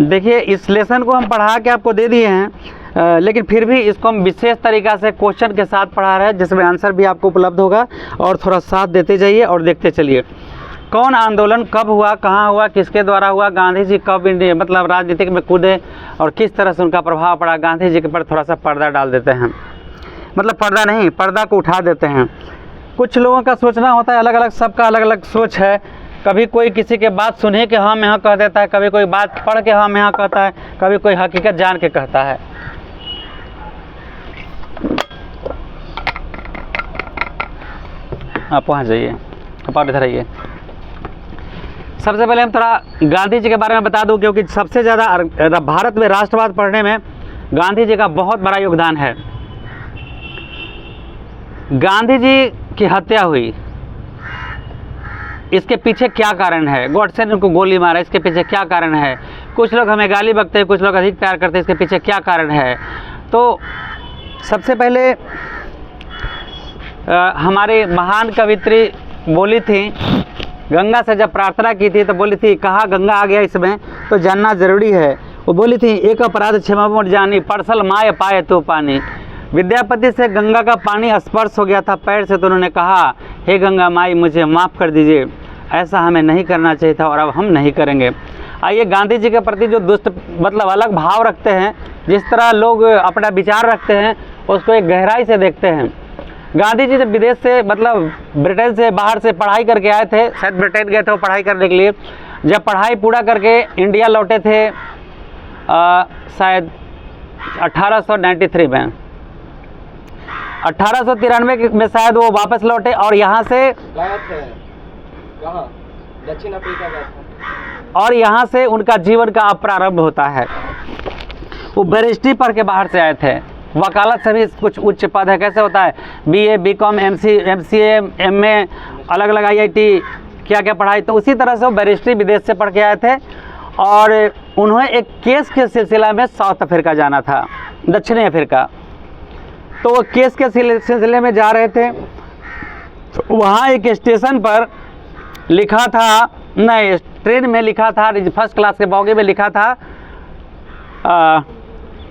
देखिए, इस लेसन को हम पढ़ा के आपको दे दिए हैं, लेकिन फिर भी इसको हम विशेष तरीक़ा से क्वेश्चन के साथ पढ़ा रहे हैं, जिसमें आंसर भी आपको उपलब्ध होगा। और थोड़ा साथ देते जाइए और देखते चलिए। कौन आंदोलन कब हुआ, कहाँ हुआ, किसके द्वारा हुआ, गांधी जी कब इंडिया मतलब राजनीतिक में कूदे और किस तरह से उनका प्रभाव पड़ा, गांधी जी के पर थोड़ा सा पर्दा डाल देते हैं। मतलब पर्दा नहीं, पर्दा को उठा देते हैं। कुछ लोगों का सोचना होता है अलग अलग, सबका अलग अलग सोच है। कभी कोई किसी के बात सुने के हाँ में हाँ कह देता है, कभी कोई बात पढ़ के हाँ में हाँ कहता है, कभी कोई हकीकत जान के कहता है। आप पहुँच जाइए, आप इधर आइए। सबसे पहले हम थोड़ा गांधी जी के बारे में बता दूं, क्योंकि सबसे ज़्यादा भारत में राष्ट्रवाद पढ़ने में गांधी जी का बहुत बड़ा योगदान है। गांधी जी की हत्या हुई, इसके पीछे क्या कारण है? गॉडसे ने उनको गोली मारा, इसके पीछे क्या कारण है? कुछ लोग हमें गाली बकते हैं, कुछ लोग अधिक प्यार करते हैं, इसके पीछे क्या कारण है? तो सबसे पहले हमारी महान कवित्री बोली थी, गंगा से जब प्रार्थना की थी तो बोली थी, कहा गंगा आ गया इसमें तो जानना ज़रूरी है। वो बोली थी, एक अपराध क्षमा मत जानी, परसल माय पाए तो पानी। विद्यापति से गंगा का पानी स्पर्श हो गया था पैर से, तो उन्होंने कहा, हे गंगा माई मुझे माफ़ कर दीजिए, ऐसा हमें नहीं करना चाहिए था और अब हम नहीं करेंगे। आइए, गांधी जी के प्रति जो दुष्ट मतलब अलग भाव रखते हैं, जिस तरह लोग अपना विचार रखते हैं, उसको एक गहराई से देखते हैं। गांधी जी जब विदेश से मतलब ब्रिटेन से बाहर से पढ़ाई करके आए थे, शायद ब्रिटेन गए थे वो पढ़ाई करने के लिए। जब पढ़ाई पूरा करके इंडिया लौटे थे शायद 1893 में, 1893 में शायद वो वापस लौटे और यहाँ से गए थे कहाँ? दक्षिण अफ्रीका गए थे। और यहाँ से उनका जीवन का प्रारंभ होता है। वो बैरिस्ट्री पढ़ के बाहर से आए थे, वकालत से भी कुछ उच्च पद है। कैसे होता है? BA, BCom, MCA, MA, अलग अलग IIT क्या क्या पढ़ाई, तो उसी तरह से वो बैरिस्ट्री विदेश से पढ़ के आए थे। और उन्हें एक केस के सिलसिला में साउथ अफ्रीका जाना था, दक्षिणी अफ्रीका। तो वो केस के सिलसिले में जा रहे थे, तो वहाँ एक स्टेशन पर लिखा था, नहीं ट्रेन में लिखा था, फर्स्ट क्लास के बॉगी में लिखा था,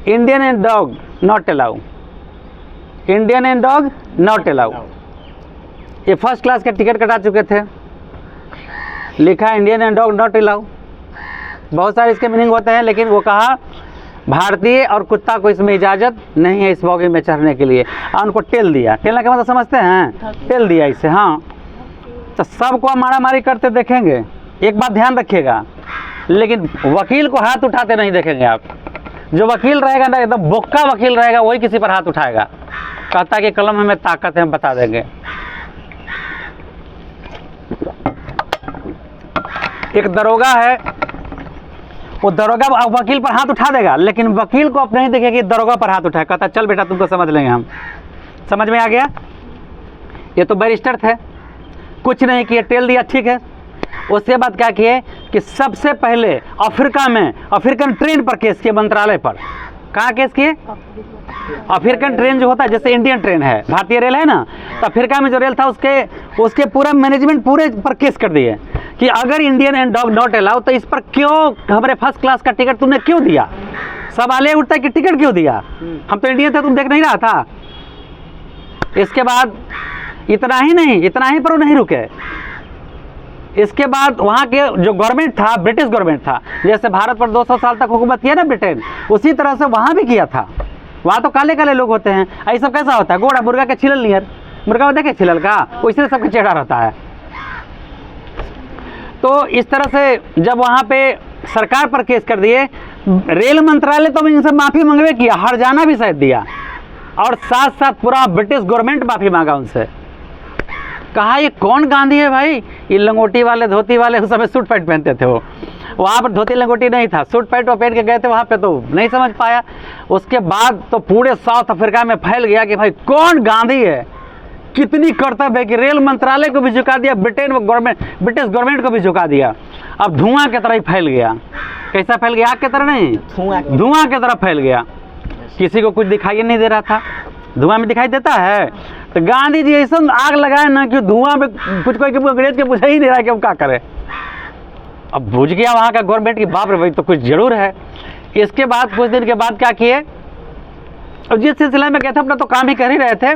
Indian and dog not allow, Indian and dog not allow. ये फर्स्ट क्लास के टिकट कटा चुके थे, लिखा Indian and dog not allow. बहुत सारे इसके मीनिंग होते हैं, लेकिन वो कहा भारतीय और कुत्ता को इसमें इजाज़त नहीं है इस बॉगी में चढ़ने के लिए, और उनको टेल दिया। टेलने का मतलब समझते हैं? टेल दिया इसे। हाँ, तो सबको मारा मारी करते देखेंगे। एक बात ध्यान रखिएगा, लेकिन वकील को हाथ उठाते नहीं देखेंगे आप। जो वकील रहेगा ना, एकदम बोक्का वकील रहेगा, वही किसी पर हाथ उठाएगा, कहता कि कलम हमें ताकत है, हम बता देंगे। एक दरोगा है, वो दरोगा वकील पर हाथ उठा देगा, लेकिन वकील को आप नहीं देखेगा कि दरोगा पर हाथ उठाए, कहता चल बेटा तुमको समझ लेंगे हम। समझ में आ गया? ये तो बैरिस्टर थे, कुछ नहीं किए, टेल दिया, ठीक है। उसके बाद क्या किए कि सबसे पहले अफ्रीका में अफ्रीकन ट्रेन पर केस किए, मंत्रालय पर। कहाँ केस किए? अफ्रीकन ट्रेन जो होता है, जैसे इंडियन ट्रेन है, भारतीय रेल है ना, तो अफ्रीका में जो रेल था उसके पूरा मैनेजमेंट पूरे पर केस कर दिए कि अगर Indian and dog not allow, तो इस पर क्यों हमारे फर्स्ट क्लास का टिकट तुमने क्यों दिया? सवाल ये उठता है कि टिकट क्यों दिया? हम तो इंडियन थे, तुम देख नहीं रहा था? इसके बाद इतना ही पर वो नहीं रुके। इसके बाद वहाँ के जो गवर्नमेंट था, ब्रिटिश गवर्नमेंट था, जैसे भारत पर 200 साल तक हुकूमत किया ना ब्रिटेन, उसी तरह से वहाँ भी किया था। वहाँ तो काले काले लोग होते हैं, ऐसा सब कैसा होता है? गोड़ा मुर्गा के छिलल नियर, मुर्गा देखे छिलल का, वैसे सबका चेहरा रहता है। तो इस तरह से जब वहाँ पे सरकार पर केस कर दिए, रेल मंत्रालय तो इनसे माफ़ी मंगवे किया, हर्जाना भी शायद दिया, और साथ साथ पूरा ब्रिटिश गवर्नमेंट माफ़ी मांगा उनसे। कहा ये कौन गांधी है भाई? ये लंगोटी वाले, धोती वाले, उस समय सूट पैंट पहनते थे वो। वहाँ पर धोती लंगोटी नहीं था, सूट पैंट वो पहन के गए थे वहाँ पे, तो नहीं समझ पाया। उसके बाद तो पूरे साउथ अफ्रीका में फैल गया कि भाई कौन गांधी है। कितनी कर्तव्य है कि रेल मंत्रालय को भी झुका दिया, ब्रिटिश गवर्नमेंट को भी झुका दिया। अब धुआं की तरह ही फैल गया। कैसा फैल गया? आग की तरह नहीं, धुआं की तरह फैल गया। किसी को कुछ दिखाई नहीं दे रहा था। धुआं में दिखाई देता है? तो गांधी जी ऐसा आग लगाए ना कि धुआं में कुछ कोई अंग्रेज के पूछा ही नहीं रहा कि हम क्या करें। अब बुझ गया वहाँ का गवर्नमेंट की बाप रे भाई तो कुछ जरूर है। इसके बाद कुछ दिन के बाद क्या किए, और जिस सिलसिले में गए थे अपना तो काम ही कर ही रहे थे,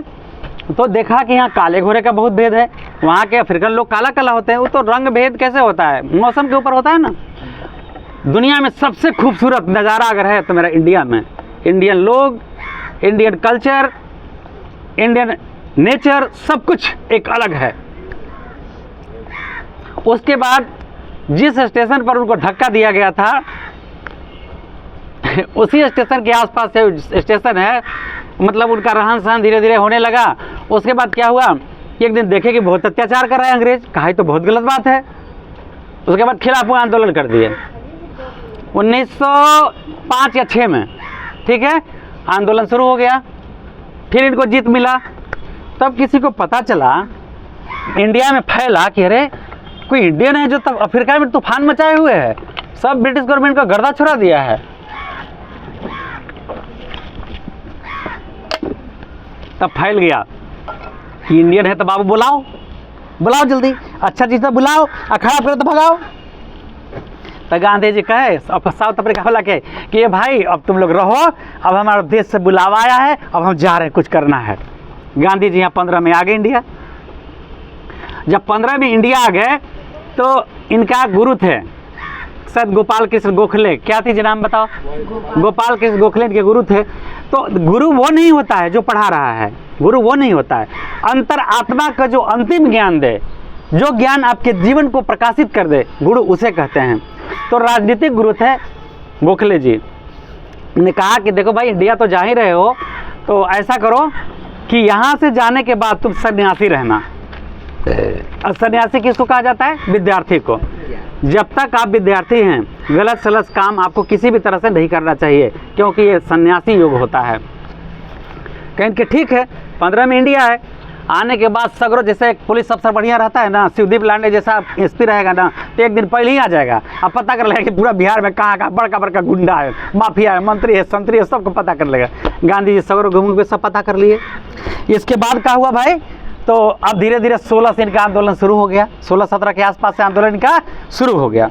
तो देखा कि यहाँ काले घोड़े का बहुत भेद है। वहाँ के अफ्रीकन लोग काला काला होते हैं, वो तो रंग भेद कैसे होता है, मौसम के ऊपर होता है ना। दुनिया में सबसे खूबसूरत नज़ारा अगर है तो मेरा इंडिया में, इंडियन लोग, इंडियन कल्चर, इंडियन नेचर, सब कुछ एक अलग है। उसके बाद जिस स्टेशन पर उनको धक्का दिया गया था उसी स्टेशन के आसपास से स्टेशन है, मतलब उनका रहन सहन धीरे धीरे होने लगा। उसके बाद क्या हुआ, एक दिन देखे कि बहुत अत्याचार कर रहा है अंग्रेज, कहा तो बहुत गलत बात है। उसके बाद खिलाफ आंदोलन कर दिए 1905 या 6 में, ठीक है, आंदोलन शुरू हो गया। फिर इनको जीत मिला। तब किसी को पता चला, इंडिया में फैला कि अरे कोई इंडियन है जो तब अफ्रीका में तूफान मचाए हुए है, सब ब्रिटिश गवर्नमेंट का गर्दा छुड़ा दिया है। तब फैल गया कि इंडियन है तो बाबू बुलाओ, बुलाओ जल्दी, अच्छा चीज़ तो बुलाओ, खराब करो तो भगाओ। तो गांधी जी कहे साउथ अफ्रीका वाला के कि ये भाई अब तुम लोग रहो, अब हमारा देश से बुलावा आया है, अब हम जा रहे हैं, कुछ करना है। गांधी जी यहाँ 15 में आ गए इंडिया। जब 15 में इंडिया आ गए तो इनका गुरु थे शायद गोपाल कृष्ण गोखले, क्या थी जी नाम बताओ, गोपाल कृष्ण गोखले इनके गुरु थे। तो गुरु वो नहीं होता है जो पढ़ा रहा है, गुरु वो नहीं होता है, अंतर आत्मा का जो अंतिम ज्ञान दे, जो ज्ञान आपके जीवन को प्रकाशित कर दे, गुरु उसे कहते हैं। तो राजनीतिक गुरु थे गोखले जी ने कहा कि देखो भाई इंडिया तो जा ही रहे हो, तो ऐसा करो कि यहाँ से जाने के बाद तुम सन्यासी रहना। सन्यासी किसको कहा जाता है, विद्यार्थी को। जब तक आप विद्यार्थी हैं गलत सलत काम आपको किसी भी तरह से नहीं करना चाहिए, क्योंकि ये सन्यासी योग होता है। कहें कि ठीक है, 15 में इंडिया है, आने के बाद सगरो जैसे एक पुलिस अफसर बढ़िया रहता है ना, शिवदीप लांडे जैसा एसपी रहेगा ना, तो एक दिन पहले ही आ जाएगा, अब पता कर लेगा कि पूरा बिहार में कहाँ कहाँ बड़का बड़का गुंडा है, माफिया है, मंत्री है, संतरी है, सबको पता कर लेगा। गांधी जी सगरो घूम के सब पता कर लिए। इसके बाद क्या हुआ भाई, तो अब धीरे धीरे 16 से इनका आंदोलन शुरू हो गया, 16-17 के आसपास से आंदोलन इनका शुरू हो गया।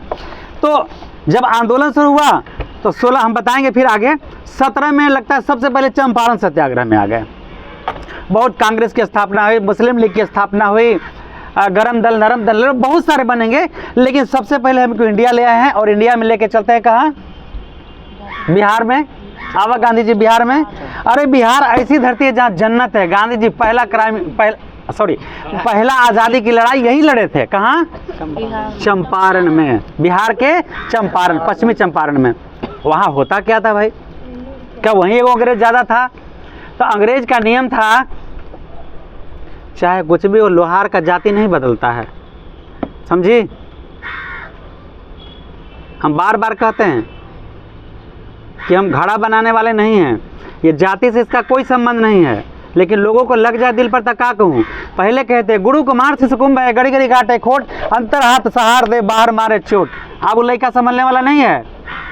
तो जब आंदोलन शुरू हुआ तो 16 हम बताएंगे फिर आगे, 17 में लगता है सबसे पहले चंपारण सत्याग्रह में आ गए। बहुत कांग्रेस की स्थापना हुई, मुस्लिम लीग की स्थापना हुई, गरम दल, नरम दल, बहुत सारे बनेंगे, लेकिन सबसे पहले हमको इंडिया ले आए हैं और इंडिया में लेके चलते हैं कहाँ, बिहार में। आवा गांधी जी बिहार में। अरे बिहार ऐसी धरती है जहाँ जन्नत है। गांधी जी पहला आज़ादी की लड़ाई यहीं लड़े थे, कहाँ, चंपारण में, बिहार के चंपारण, पश्चिमी चंपारण में। वहाँ होता क्या था भाई, क्या वहीं एगो अंग्रेज ज़्यादा था? तो अंग्रेज का नियम था चाहे कुछ भी हो, लोहार का जाति नहीं बदलता है, समझी। हम बार बार कहते हैं कि हम घड़ा बनाने वाले नहीं हैं, ये जाति से इसका कोई संबंध नहीं है, लेकिन लोगों को लग जाए दिल पर तक का कहूँ। पहले कहते गुरु कुमार से सुकुम्भ है, गड़ी गड़ी काटे खोट, अंतर हाथ सहार दे बाहर मारे चोट। अब वो लड़का समझने वाला नहीं है,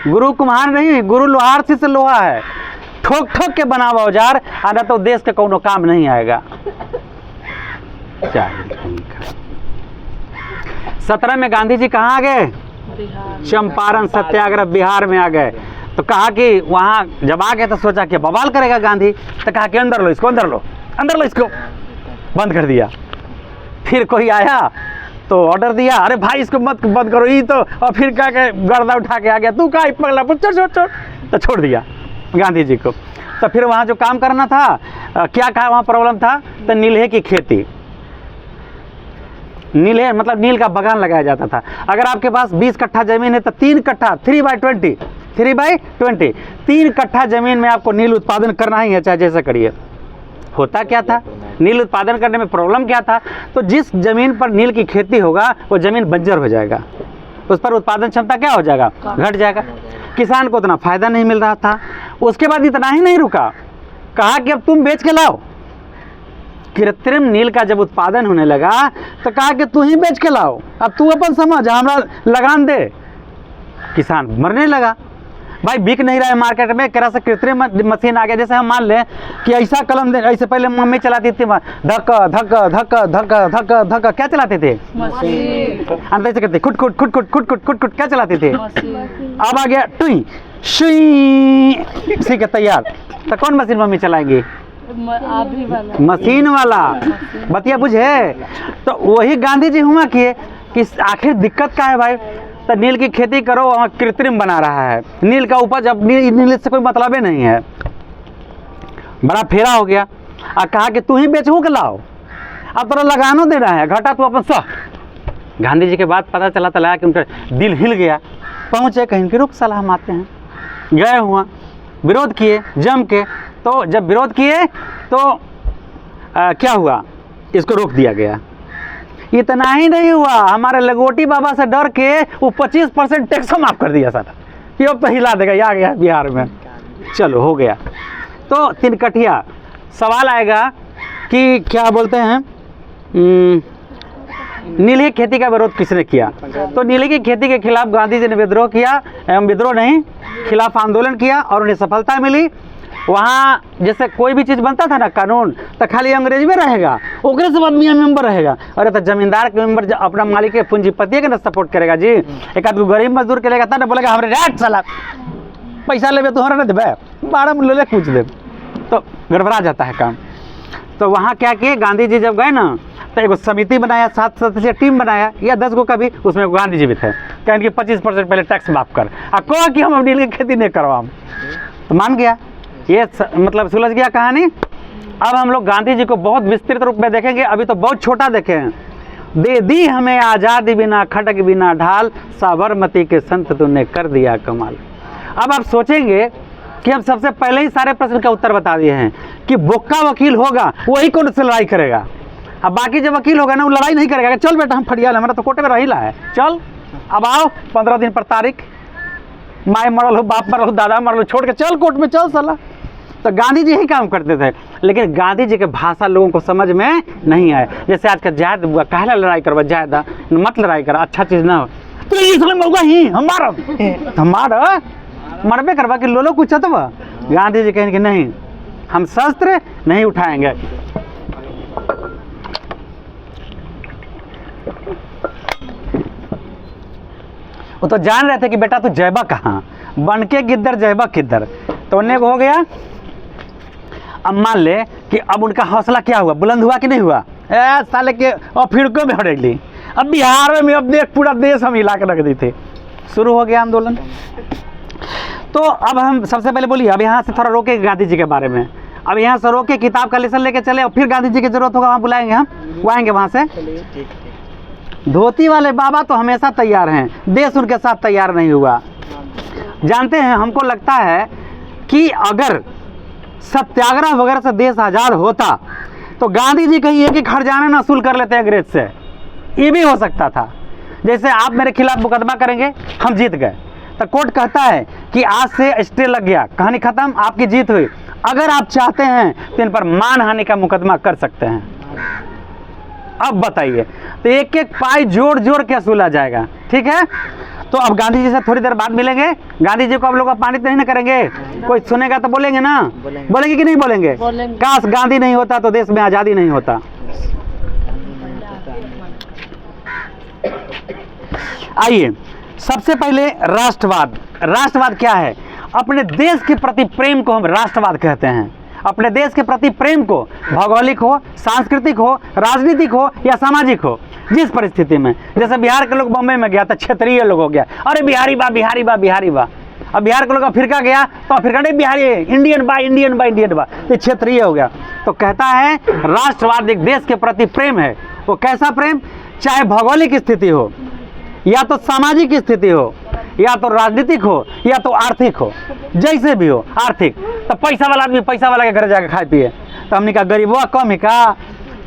गुरु कुम्हार नहीं, गुरु लोहार से लोहा है, ठोक ठोक के बनावा औजार, आना तो देश के कोनो काम नहीं आएगा। 17 में गांधी जी कहाँ आ गए, चंपारण सत्याग्रह बिहार में आ गए। तो कहा कि वहाँ जब आ गए तो सोचा कि बवाल करेगा गांधी, तो कहा कि अंदर लो इसको, अंदर लो, अंदर लो इसको, बंद कर दिया। फिर कोई आया तो ऑर्डर दिया, अरे भाई इसको मत बंद करो, ये तो, और फिर क्या के गर्दा उठा के आ गया, तू का पगला, छोड़ छोड़ छोड़, तो छोड़ दिया गांधी जी को। तो फिर वहाँ जो काम करना था, क्या कहा वहाँ प्रॉब्लम था, तो नील्हे की खेती, नील्हे मतलब नील का बगान लगाया जाता था। अगर आपके पास 20 कट्ठा जमीन है तो 3 कट्ठा 3/20 3 कट्ठा जमीन में आपको नील उत्पादन करना ही है, चाहे जैसे करिए। होता क्या था, नील उत्पादन करने में प्रॉब्लम क्या था, तो जिस जमीन पर नील की खेती होगा वो जमीन बंजर हो जाएगा, उस पर उत्पादन क्षमता क्या हो जाएगा, घट जाएगा। किसान को उतना फायदा नहीं मिल रहा था। उसके बाद इतना ही नहीं रुका, कहा कि अब तुम बेच के लाओ। कृत्रिम नील का जब उत्पादन होने लगा तो कहा कि तू ही बेच के लाओ, अब तू अपन समझ, हमारा लगान दे। किसान मरने लगा। भाई बिक नहीं रहा है मार्केट में, करा से कृत्रिम मशीन आ गया। जैसे हम मान लें कि ऐसा कलम दे, ऐसे पहले मम्मी चलाती थी धक धक धक धक धक धक, क्या चलाते थे? अंदर से करते खुट खुट खुट खुट खुट खुट खुट खुट, क्या चलाते थे? अब आ गया टुई शुई, ठीक है तैयार। तो कौन मशीन मम्मी चलाएंगी? मशीन वाला। बतिया बुझे? तो वही गांधी जी हुआ किए कि आखिर दिक्कत क्या है भाई? तो नील की खेती करो, वहाँ कृत्रिम बना रहा है नील का उपज, अब नील से कोई मतलब ही नहीं है। बड़ा फेरा हो गया और कहा कि तू ही बेचू के लाओ, अब तो लगानो देना है, घाटा तू अपन सह। गांधी जी के बाद पता चला तला कि उनका दिल हिल गया, पहुँचे कहीं कि रुक सलाह हम आते हैं। गए हुआ, विरोध किए जम के। तो जब विरोध किए तो क्या हुआ? इसको रोक दिया गया। इतना ही नहीं हुआ, हमारे लगोटी बाबा से डर के वो 25% टैक्स माफ कर दिया सारा, ये अब तो हिला देगा, आ गया बिहार में। चलो हो गया। तो तिनकठिया सवाल आएगा कि क्या बोलते हैं, नीली खेती का विरोध किसने किया? तो नीली की खेती के खिलाफ गांधी जी ने विद्रोह किया, एवं विद्रोह नहीं, खिलाफ आंदोलन किया और उन्हें सफलता मिली। वहाँ जैसे कोई भी चीज़ बनता था ना कानून, तो खाली अंग्रेज में रहेगा, ओकरे से बाद मियाँ मेंबर रहेगा। अरे तो जमींदार के मेंबर अपना मालिक के पूंजीपति के ना सपोर्ट करेगा जी। एक आध गरीब मजदूर के लेगा तब ना बोलेगा हमारे रेट चला पैसा लेबे तुम्हारा ना देवे, 12 में ले पूछ दे, तो गड़बड़ा जाता है काम। तो वहाँ क्या किए गांधी जी जब गए ना, तो एक समिति बनाया, 7 सदस्यीय टीम बनाया या 10 गो का भी, उसमें गांधी जी भी थे। कहें कि 25% पहले टैक्स माफ कर, और कहो कि हम नील की खेती नहीं करवाम, तो मान गया। ये मतलब सुलझ गया कहानी। अब हम लोग गांधी जी को बहुत विस्तृत रूप में देखेंगे, अभी तो बहुत छोटा देखे हैं। दे दी हमें आज़ादी बिना खड़ग बिना ढाल, साबरमती के संत तूने कर दिया कमाल। अब आप सोचेंगे कि हम सबसे पहले ही सारे प्रश्न का उत्तर बता दिए हैं कि बोक्का वकील होगा वही कोर्ट से लड़ाई करेगा। अब बाकी जो वकील होगा ना वो लड़ाई नहीं करेगा, चल बेटा हम फटियाल, हमारा तो कोर्ट में रही है, चल अब आओ 15 दिन पर तारीख, माए मरल हो, बाप मरल हो, दादा मरल हो, छोड़ के चल कोर्ट में चल साला। तो गांधी जी ही काम करते थे, लेकिन गांधी जी के भाषा लोगों को समझ में नहीं आए। जैसे आज का जायद हुआ, कहला लड़ाई करवा, जायदा मत लड़ाई कर, अच्छा चीज़ ना हो, तो इसलिए मौका ही हमारा मरबे करवा कि लो कुछ तो। गांधी जी कहें कि नहीं, हम शस्त्र नहीं उठाएंगे। वो तो जान रहे थे कि बेटा तू जयबा कहाँ, बन के किधर जयबा किधर, तो उन्हें हो गया। अब मान ले कि अब उनका हौसला क्या हुआ, बुलंद हुआ कि नहीं हुआ? साले के और फिरकों में हड़ेली, अब बिहार में अब देख पूरा देश हम हिला के रख दी थे। शुरू हो गया आंदोलन। तो अब हम सबसे पहले बोलिए, अब यहाँ से थोड़ा रोके गांधी जी के बारे में, अब यहाँ से रोके किताब का लेसन लेके चले, और फिर गांधी जी की जरूरत होगा वहाँ बुलाएंगे, हम वो आएंगे वहाँ से। धोती वाले बाबा तो हमेशा तैयार हैं, देश उनके साथ तैयार नहीं हुआ। जानते हैं, हमको लगता है कि अगर सत्याग्रह वगैरह से देश आज़ाद होता तो गांधी जी कहीं एक खर्जाना न वसूल कर लेते अंग्रेज से, ये भी हो सकता था। जैसे आप मेरे खिलाफ मुकदमा करेंगे, हम जीत गए, तो कोर्ट कहता है कि आज से स्टे लग गया, कहानी खत्म, आपकी जीत हुई। अगर आप चाहते हैं तो इन पर मानहानि का मुकदमा कर सकते हैं। अब बताइए, तो एक एक पाई जोड़ जोड़ के वसूला जाएगा, ठीक है। तो अब गांधी जी से थोड़ी देर बाद मिलेंगे। गांधी जी को आप लोग अपमानित नहीं ना करेंगे, कोई सुनेगा तो बोलेंगे ना, बोलेंगे कि नहीं बोलेंगे? काश गांधी नहीं होता तो देश में आज़ादी नहीं होता। आइए, सबसे पहले राष्ट्रवाद। राष्ट्रवाद क्या है? अपने देश के प्रति प्रेम को हम राष्ट्रवाद कहते हैं। अपने देश के प्रति प्रेम को, भौगोलिक हो, सांस्कृतिक हो, राजनीतिक हो या सामाजिक हो, जिस परिस्थिति में, जैसे बिहार के लोग बम्बई में गया तो क्षेत्रीय लोग हो गया, अरे बिहारी बा बिहारी बा बिहारी बा। अब बिहार के लोग अफ्रीका गया तो अफ्रीका नहीं बिहारी, इंडियन बा इंडियन बा इंडियन बा, तो क्षेत्रीय हो गया। तो कहता है राष्ट्रवाद एक देश के प्रति प्रेम है। वो कैसा प्रेम? चाहे भौगोलिक स्थिति हो, या तो सामाजिक स्थिति हो, या तो राजनीतिक हो, या तो आर्थिक हो, जैसे भी हो। आर्थिक तो पैसा वाला आदमी पैसा वाला के घर जाकर खाए पिए, तो हमने कहा गरीबवा कम है का,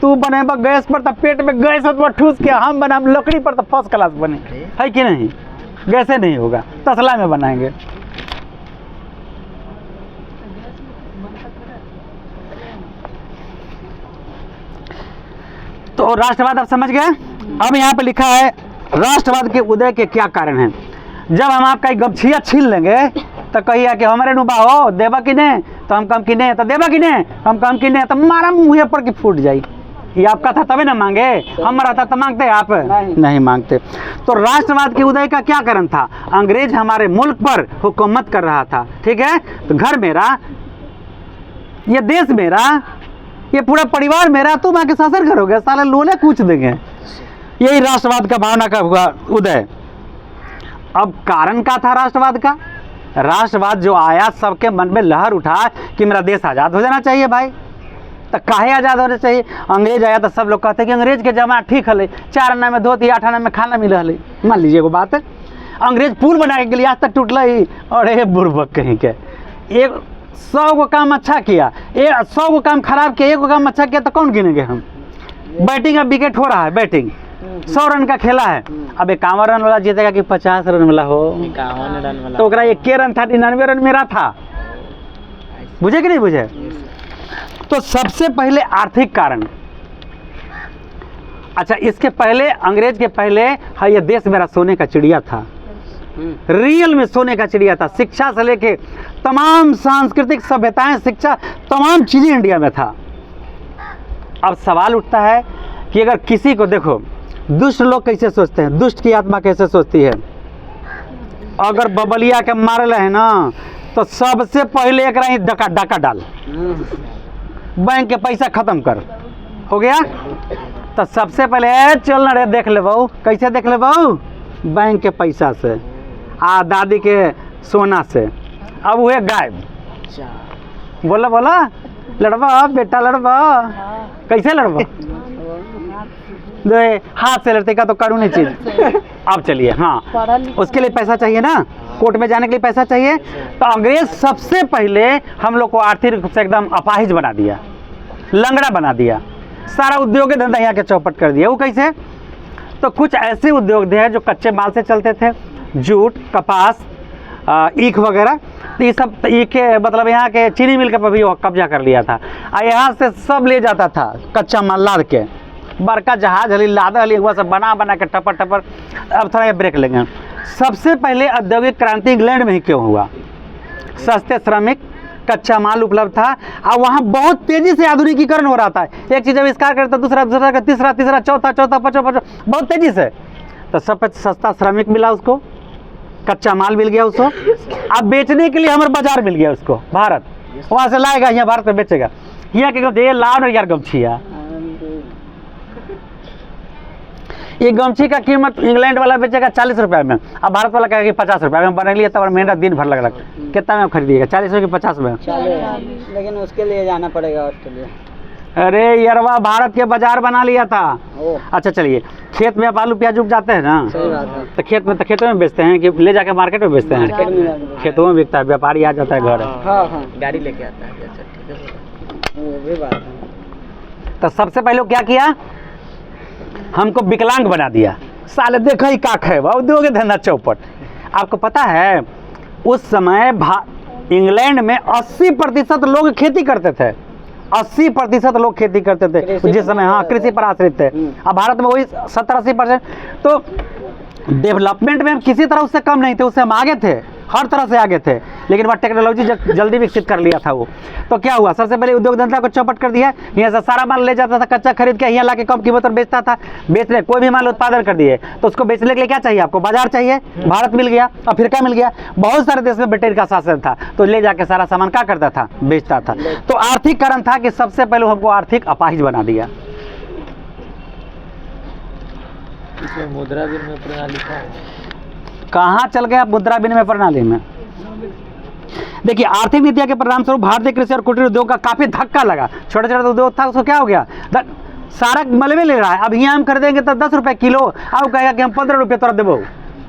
तू बने गैस पर तो पेट में गैस तो ठूस के, हम बना लकड़ी पर तो फर्स्ट क्लास बने, है कि नहीं? गैसे नहीं होगा, तसला में बनाएंगे। तो राष्ट्रवाद आप समझ गए। अब यहाँ पे लिखा है राष्ट्रवाद के उदय के क्या कारण हैं। जब हम आपका एक गमछिया छीन लेंगे तो कहिए कि हमारे नुबा हो देवा कि नहीं तो हम कम कि नहीं तो देवा कि नहीं हम कम कि नहीं तो मारा मुँह पर की फूट जाई। ये आपका था तभी ना मांगे, हमारा था तो मांगते आप नहीं मांगते। तो राष्ट्रवाद के उदय का क्या कारण था? अंग्रेज हमारे मुल्क पर हुकूमत कर रहा था, ठीक है। तो घर मेरा, ये देश मेरा, ये पूरा परिवार मेरा, तुम आके शासन करोगे, साले लोले कूच देंगे। यही राष्ट्रवाद का भावना का हुआ उदय। अब कारण क्या था राष्ट्रवाद का? राष्ट्रवाद जो आया सबके मन में लहर उठा कि मेरा देश आज़ाद हो जाना चाहिए भाई। तो काहे आज़ाद होना चाहिए? अंग्रेज आया तो सब लोग कहते हैं कि अंग्रेज के जमाना ठीक है, 4 आना में धोती 8 आना में खाना मिल रहा। मान लीजिए वो बात है, अंग्रेज पुल बनाने के लिए आज तक टूटल ही। और ये बुर्बक कहीं के, एक 100 को काम अच्छा किया, 100 को काम खराब किया, 1 को काम अच्छा किया तो कौन गिनेंगे हम? बैटिंग अब विकेट हो रहा है, बैटिंग 100 रन का खेला है, अब 51 रन वाला जीतेगा कि 50 रन वाला हो? 51 रन वाला तो 1 रन था, 99 रन मेरा था। बुझे कि नहीं बुझे? तो सबसे पहले आर्थिक कारण। अच्छा, इसके पहले अंग्रेज के पहले हाँ, ये देश मेरा सोने का चिड़िया था, रियल में सोने का चिड़िया था। शिक्षा से लेके तमाम सांस्कृतिक सभ्यताएं, शिक्षा, तमाम चीजें इंडिया में था। अब सवाल उठता है कि अगर किसी को देखो, दुष्ट लोग कैसे सोचते हैं, दुष्ट की आत्मा कैसे सोचती है? अगर बबलिया के मारल है ना तो सबसे पहले एक रही डका डाका डाल, बैंक के पैसा खत्म कर, हो गया। तो सबसे पहले चल ना रे देख ले बहू, कैसे देख ले बहू? बैंक के पैसा से, दादी के सोना से। अब हुए गायब। बोला बोला लड़बा बेटा लड़बा, कैसे लड़बा? हाथ से लड़ते का तो करूँ नहीं चीज। अब चलिए, हाँ उसके लिए पैसा चाहिए ना, कोर्ट में जाने के लिए पैसा चाहिए। तो अंग्रेज सबसे पहले हम लोग को आर्थिक रूप से एकदम अपाहिज बना दिया, लंगड़ा बना दिया, सारा उद्योग धंधा यहाँ के चौपट कर दिया। वो कैसे? तो कुछ ऐसे उद्योग थे जो कच्चे माल से चलते थे, जूट, कपास, ईख वगैरह। तो ये सब ईख के मतलब यहाँ के चीनी मिल पर भी कब्जा कर लिया था, और यहाँ से सब ले जाता था कच्चा माल लाद के। बड़का जहाज हली लादा हली हुआ सब बना बना के टपर टपर। अब थोड़ा ये ब्रेक लेंगे। सबसे पहले औद्योगिक क्रांति इंग्लैंड में ही क्यों हुआ? सस्ते श्रमिक, कच्चा माल उपलब्ध था, और वहाँ बहुत तेजी से आधुनिकीकरण हो रहा था। एक चीज़ आविष्कार करता, दूसरा दूसरा का, तीसरा तीसरा, चौथा चौथा, पाँचवा पाँचवा, बहुत तेजी से। तो सब सस्ता श्रमिक मिला उसको, कच्चा माल मिल गया उसको, अब बेचने के लिए हमारे बाजार मिल गया उसको। भारत वहाँ से लाएगा, यहाँ भारत में बेचेगा। यहाँ के लाड यार गमछिया, ये गमछी का कीमत इंग्लैंड वाला बेचेगा 40 रुपये में, अब भारत वाला कहेगा कि 50 रुपये में। बने लिए तब मेहनत दिन भर लग कितना में खरीदिएगा? 40 की 50 में? लेकिन उसके लिए जाना पड़ेगा ऑस्ट्रेलिया। अरे यारवा, भारत के बाजार बना लिया था। अच्छा चलिए, खेत में आप आलू प्याज उग जाते हैं ना, तो खेतों में बेचते हैं कि ले जाके मार्केट में बेचते हैं? खेतों में बिकता है, व्यापारी आ जाता है घर, गाड़ी लेके आता है। तो सबसे पहले क्या किया? हमको विकलांग बना दिया। साले देखो ही का है उद्योग धंधा चौपट। आपको पता है उस समय इंग्लैंड में 80% लोग खेती करते थे, 80% लोग खेती करते थे जिस समय, हाँ कृषि पर आश्रित थे। अब भारत में वही 70-80%। तो डेवलपमेंट में हम किसी तरह उससे कम नहीं थे, उससे हम आगे थे, हर तरह से आगे थे। लेकिन वह टेक्नोलॉजी जल्दी विकसित कर लिया था वो। तो क्या हुआ? सबसे पहले उद्योग धंधा को चौपट कर दिया। यहाँ से सारा माल ले जाता था, कच्चा खरीद के यहाँ ला के कम कीमत पर बेचता था। बेचने कोई भी माल उत्पादन कर दिए तो उसको बेचने के लिए क्या चाहिए आपको? बाजार चाहिए। भारत मिल गया, अफ्रीका मिल गया, बहुत सारे देश में ब्रिटेन का शासन था, तो ले जाके सारा सामान क्या करता था? बेचता था। तो आर्थिक कारण था कि सबसे पहले हमको आर्थिक अपाहिज बना दिया। मुद्रा विनिमय प्रणाली था, कहाँ चल गया मुद्रा विनिमय प्रणाली में? देखिए, आर्थिक नीतियों के परिणाम स्वरूप भारतीय कृषि और कुटीर उद्योग का काफी धक्का लगा। छोटे छोटे उद्योग था, उसको क्या हो गया? सारा मलबे ले रहा है। अब यहाँ हम खरीदेंगे तो 10 रुपये किलो, अब कहेगा कि हम 15 रुपये तोड़ा देवो,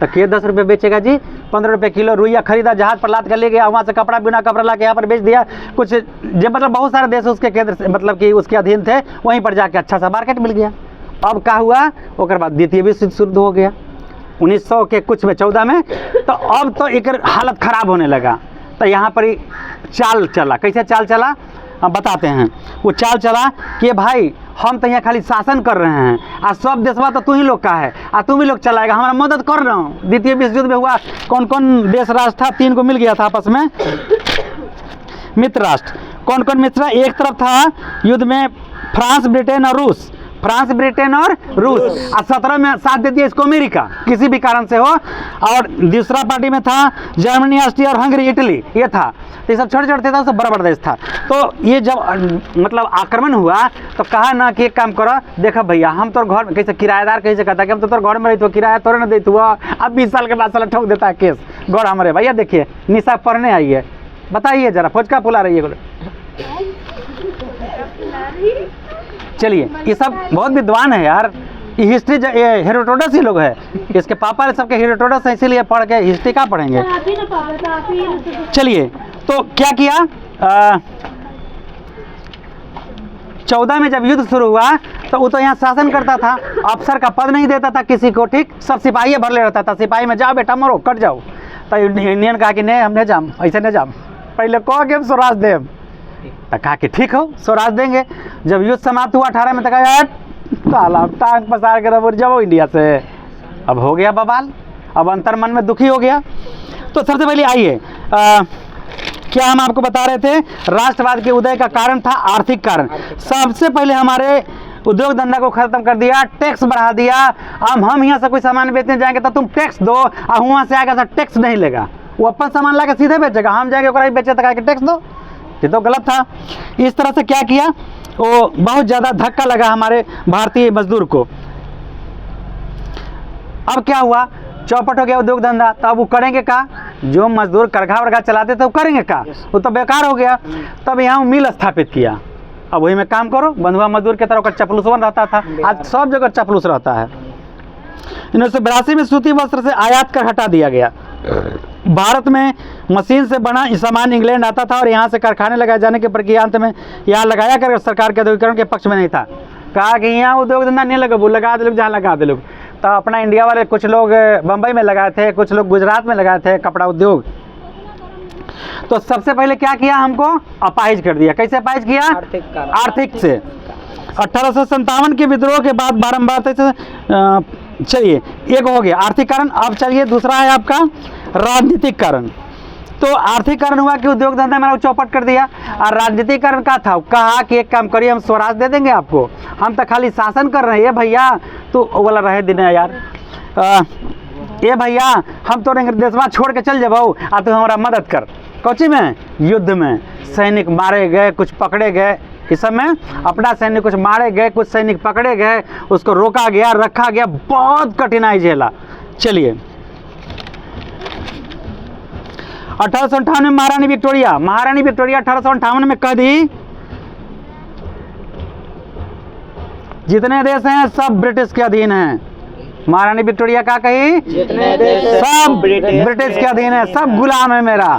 तो के 10 रुपये बेचेगा जी? 15 रुपये किलो। रुइया खरीदा, जहाज पर लाद कर ले गया, वहाँ से कपड़ा बिना कपड़ा ला के यहाँ पर बेच दिया। कुछ जो मतलब बहुत सारे देश उसके केंद्र से मतलब कि उसके अधीन थे, वहीं पर जाके अच्छा सा मार्केट मिल गया। अब क्या हुआ? उसके बाद द्वितीय विश्व युद्ध शुरू हो गया 1900 के कुछ में 14 में। तो अब तो एक हालत खराब होने लगा। तो यहाँ पर ही चाल चला। कैसे चाल चला? हम बताते हैं। वो चाल चला कि भाई हम तो यहाँ खाली शासन कर रहे हैं, आ सब देशवा तो तू ही लोग का है, आ तुम ही लोग चलाएगा, हमारा मदद कर रहा हूँ। द्वितीय विश्व युद्ध में हुआ, कौन कौन देश राष्ट्र था? 3 को मिल गया था आपस में मित्र राष्ट्र। कौन कौन मित्र? एक तरफ था युद्ध में फ्रांस, ब्रिटेन और रूस, फ्रांस, ब्रिटेन और रूस, और 17 में साथ दे दिया इसको अमेरिका, किसी भी कारण से हो। और दूसरा पार्टी में था जर्मनी, ऑस्ट्रिया और हंगरी, इटली, ये था। तो ये सब छोटे छोटे था, सब बड़ा बड़ा देश था। तो ये जब मतलब आक्रमण हुआ तो कहा ना कि एक काम करो, देखा भैया हम तो घर में कैसे किराएदार कैसे कहता कि हम तो तोर घर में रही, तो किराया तोरे ना देती हुआ, अब 20 साल के बाद साला ठोक देता है केस गौर हमारे। भैया देखिए निशा पढ़ने आई है, बताइए जरा फोचका फुला रही है बोले। चलिए ये सब बहुत विद्वान है यार, ये हिस्ट्री हेरोडोटस ही लोग है, इसके पापा सबके हेरोडोटस है, इसीलिए पढ़ के हिस्ट्री का पढ़ेंगे। चलिए तो क्या किया, 14 में जब युद्ध शुरू हुआ तो वो तो यहाँ शासन करता था, अफसर का पद नहीं देता था किसी को, ठीक, सब सिपाही भर ले रहता था, सिपाही में जाओ बेटा मरो कट जाओ। तो इंडियन कहा कि नहीं हम नहीं जाम, ऐसे नहीं जाम, पहले कहो कि हम स्वराज देव, तो कहा कि ठीक हो स्वराज देंगे। जब युद्ध समाप्त हुआ 18 में तो कहा साला टांग पसार के रब जाओ इंडिया से, अब हो गया बवाल, अब अंतर मन में दुखी हो गया। तो सबसे पहले आइए क्या हम आपको बता रहे थे, राष्ट्रवाद के उदय का कारण था आर्थिक कारण। सबसे पहले हमारे उद्योग धंधा को खत्म कर दिया, टैक्स बढ़ा दिया। अब हम यहाँ से कोई सामान बेचने जाएंगे तो तुम टैक्स दो, और वहाँ से आएगा तो टैक्स नहीं लेगा, वो अपन सामान ला के सीधे बेचेगा, हम जाएंगे ओकरा ही बेचे तो टैक्स दो, ये तो गलत था। इस तरह से क्या किया, वो बहुत ज़्यादा धक्का लगा हमारे भारतीय मजदूर को। अब क्या हुआ, चौपट हो गया उद्योग धंधा, तो अब वो करेंगे का, जो मजदूर करघा वर्घा चलाते थे वो करेंगे का, वो तो बेकार हो गया। तब यहाँ मिल स्थापित किया, अब वही में काम करो, बंधुआ मजदूर की तरह का चपलूसवन रहता था, आज सब जगह चपलूस रहता है। 1982 में सूती वस्त्र से आयात कर हटा दिया गया। भारत में मशीन से बना सामान इंग्लैंड आता था और यहाँ से कारखाने लगाए जाने के प्रक्रिया अंत में यहाँ लगाया कर सरकार के औद्योगिकरण के पक्ष में नहीं था। कहा कि यहाँ उद्योग धंधा नहीं लगा, वो लगा दे लोग जहाँ लगा दे लोग। तो अपना इंडिया वाले कुछ लोग बम्बई में लगाए थे, कुछ लोग गुजरात में लगाए थे कपड़ा उद्योग। तो सबसे पहले क्या किया, हमको अपाहिज कर दिया। कैसे अपाहिज किया, आर्थिक से। 1857 के विद्रोह के बाद बारम्बार चलिए एक हो गया आर्थिक कारण। अब चलिए दूसरा है आपका राजनीतिक कारण। तो आर्थिक कारण हुआ कि उद्योग धंधा मेरा चौपट कर दिया, और राजनीतिक कारण क्या था, कहा कि एक काम करिए हम स्वराज दे देंगे आपको, हम तो खाली शासन कर रहे हैं भैया, तो बोला रहे दिन यार ये भैया हम तो देशवा छोड़ के चल जाबो, आ तू हमारा मदद कर। कौची में, युद्ध में सैनिक मारे गए, कुछ पकड़े गए, इस सब में अपना सैनिक कुछ मारे गए, कुछ सैनिक पकड़े गए, उसको रोका गया, रखा गया, बहुत कठिनाई झेला। चलिए 1858 में महारानी विक्टोरिया 1858 में कह दी जितने देश हैं सब ब्रिटिश के अधीन हैं। महारानी विक्टोरिया क्या कही, जितने देश सब ब्रिटिश के अधीन है, सब गुलाम है मेरा।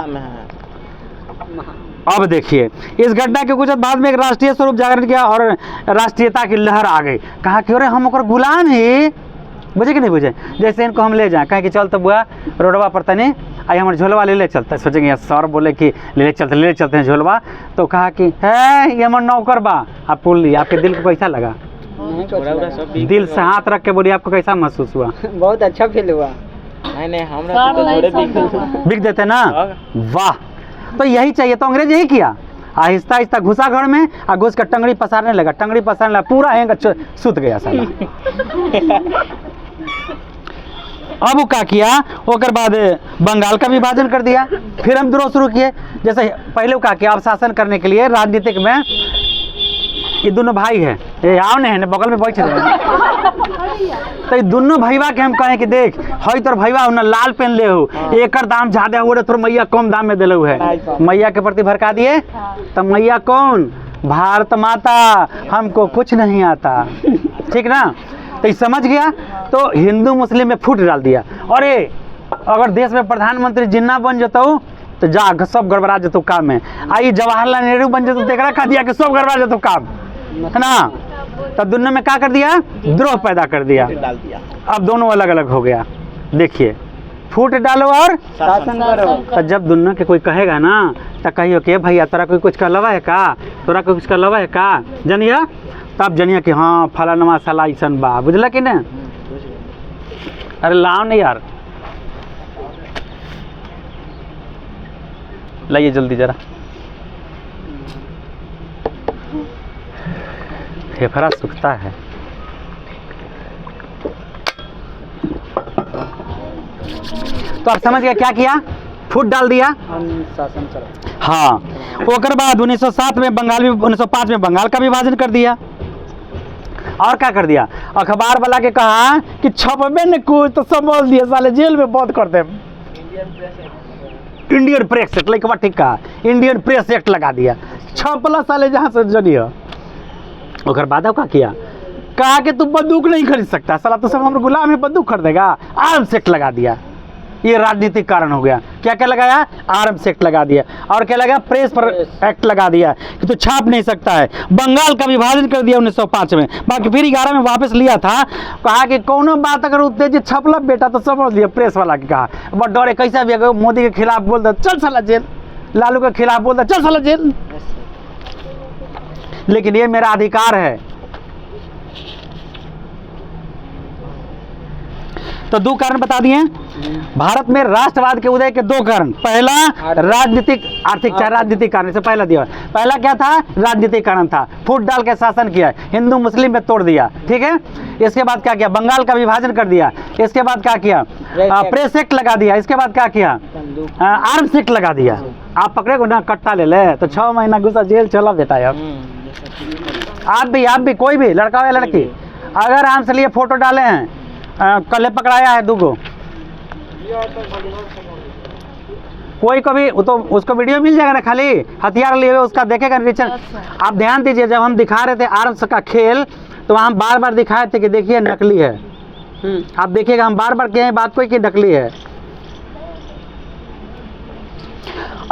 अब देखिए इस घटना के कुछ बाद में एक राष्ट्रीय स्वरूप जागरण किया और राष्ट्रीयता की लहर आ गई। कहा कि अरे हम ओकर गुलाम ही, बुझे कि नहीं बुझे, जैसे इनको हम ले जाएं, कहें कि चल तो बुआ रोडवा पर तनी आई हमारे झोलवा ले चलता, सोचेंगे यार सर बोले कि ले चलते हैं झोलवा, तो कहा कि है ये हमारे नौकर बा। आप बोल ली, आपके दिल को कैसा लगा, दिल से हाथ रख के बोलिए आपको कैसा महसूस हुआ? बहुत अच्छा फील हुआ। नहीं हमरा तो बिक देते ना, वाह। तो यही चाहिए, तो अंग्रेज यही किया, आहिस्ता आहिस्ता घुसा घर में, और घुस कर टंगड़ी पसारने लगा, पूरा हैंग सुत गया साला। अब वो क्या किया, ओकर बाद बंगाल का विभाजन कर दिया, फिर हम विद्रोह शुरू किए। जैसे पहले वो क्या किया, अब शासन करने के लिए राजनीतिक में ये दोनों भाई है, ये आओ नहीं है बगल में बैठ रहे, तो ये दोनों भैया के हम कहें कि देख हई तोर भैया ना लाल पेन ले हो, एक दाम ज्यादा हो रहे, तोर मैया कम दाम में दिलू है, मैया के प्रति भड़का दिए। तो मैया कौन, भारत माता, हमको कुछ नहीं आता, ठीक ना। तो ये समझ गया, तो हिंदू मुस्लिम में फूट डाल दिया। अरे अगर देश में प्रधानमंत्री जिन्ना बन जतो तो जा सब गड़बड़ा जतो काम में, आई जवाहरलाल नेहरू बन जतो देखा खा दिया कि सब गड़बड़ा जतो काम है ना। तो दोनों में क्या कर दिया, द्रोह पैदा कर दिया, अब दोनों अलग अलग हो गया। देखिए फूट डालो और शासन करो। तो जब दोनों के कोई कहेगा ना तो कहियो कि भैया तोरा कोई कुछ कहलवा है का, तोरा कोई कुछ कहलवा है का, जानिए तब जानिए कि हाँ फलानमा साला ऐसन बा, बुझल कि नहीं। अरे लाओ नहीं यार, लाइए जल्दी जरा, फेफड़ा सूखता है। तो आप समझ गए क्या किया, फूट डाल दिया। शासन चला। हाँ, ओकर बाद 1907 में बंगाल भी, 1905 में बंगाल का विभाजन कर दिया। और क्या कर दिया, अखबार वाला के कहा कि छपबे न कुछ तो समझ दिए साले जेल में बंद कर दे। इंडियन प्रेस एक्ट लेके ठीक कहा, इंडियन प्रेस एक्ट लगा दिया, छपला साले जहाँ से जनिए। ओकर बाद क्या किया, कहा कि तू बंदूक नहीं खरीद सकता साला, तो सब हम गुलाम है, बंदूक खरीदेगा, आर्म्स एक्ट लगा दिया। ये राजनीतिक कारण हो गया। क्या क्या लगाया, आर्म्स एक्ट लगा दिया। और क्या लगा, प्रेस पर एक्ट लगा दिया कि तू छाप नहीं सकता है। बंगाल का विभाजन कर दिया 1905 में, बाकी फिर 11 में वापस लिया था। कहा कि कोनो बात अगर उत्तेजित छपला बेटा तो समझ लिया, प्रेस वाला के कहा बट डरे कैसा भी अगर मोदी के खिलाफ बोल दे चल साला जेल, लालू के खिलाफ बोल दे चल साला जेल। लेकिन ये मेरा अधिकार है। तो दो कारण बता दिए। भारत में राष्ट्रवाद के उदय के दो कारण, पहला राजनीतिक आर्थिक, चाहे राजनीतिक कारण से पहला दिया। पहला क्या था, राजनीतिक कारण था, फूट डाल के शासन किया, हिंदू मुस्लिम में तोड़ दिया, ठीक है। इसके बाद क्या किया, बंगाल का विभाजन कर दिया। इसके बाद क्या किया, प्रेस एक्ट लगा दिया। इसके बाद क्या किया, आर्म्स एक्ट लगा दिया। आप पकड़े को ना कट्टा ले ले तो 6 महीना घुसा जेल चला बेटा यार। आप भी कोई भी लड़का हो या लड़की अगर आर्म्स लिए फोटो डाले हैं, कल पकड़ाया है दूगो, कोई को भी तो उसको वीडियो मिल जाएगा ना, खाली हथियार लिए हुए उसका देखेगा निरीक्षण। आप ध्यान दीजिए, जब हम दिखा रहे थे आर्म्स का खेल तो वहाँ हम बार बार दिखाए थे कि देखिए नकली है। आप देखिएगा हम बार बार कहे बात कोई कि नकली है।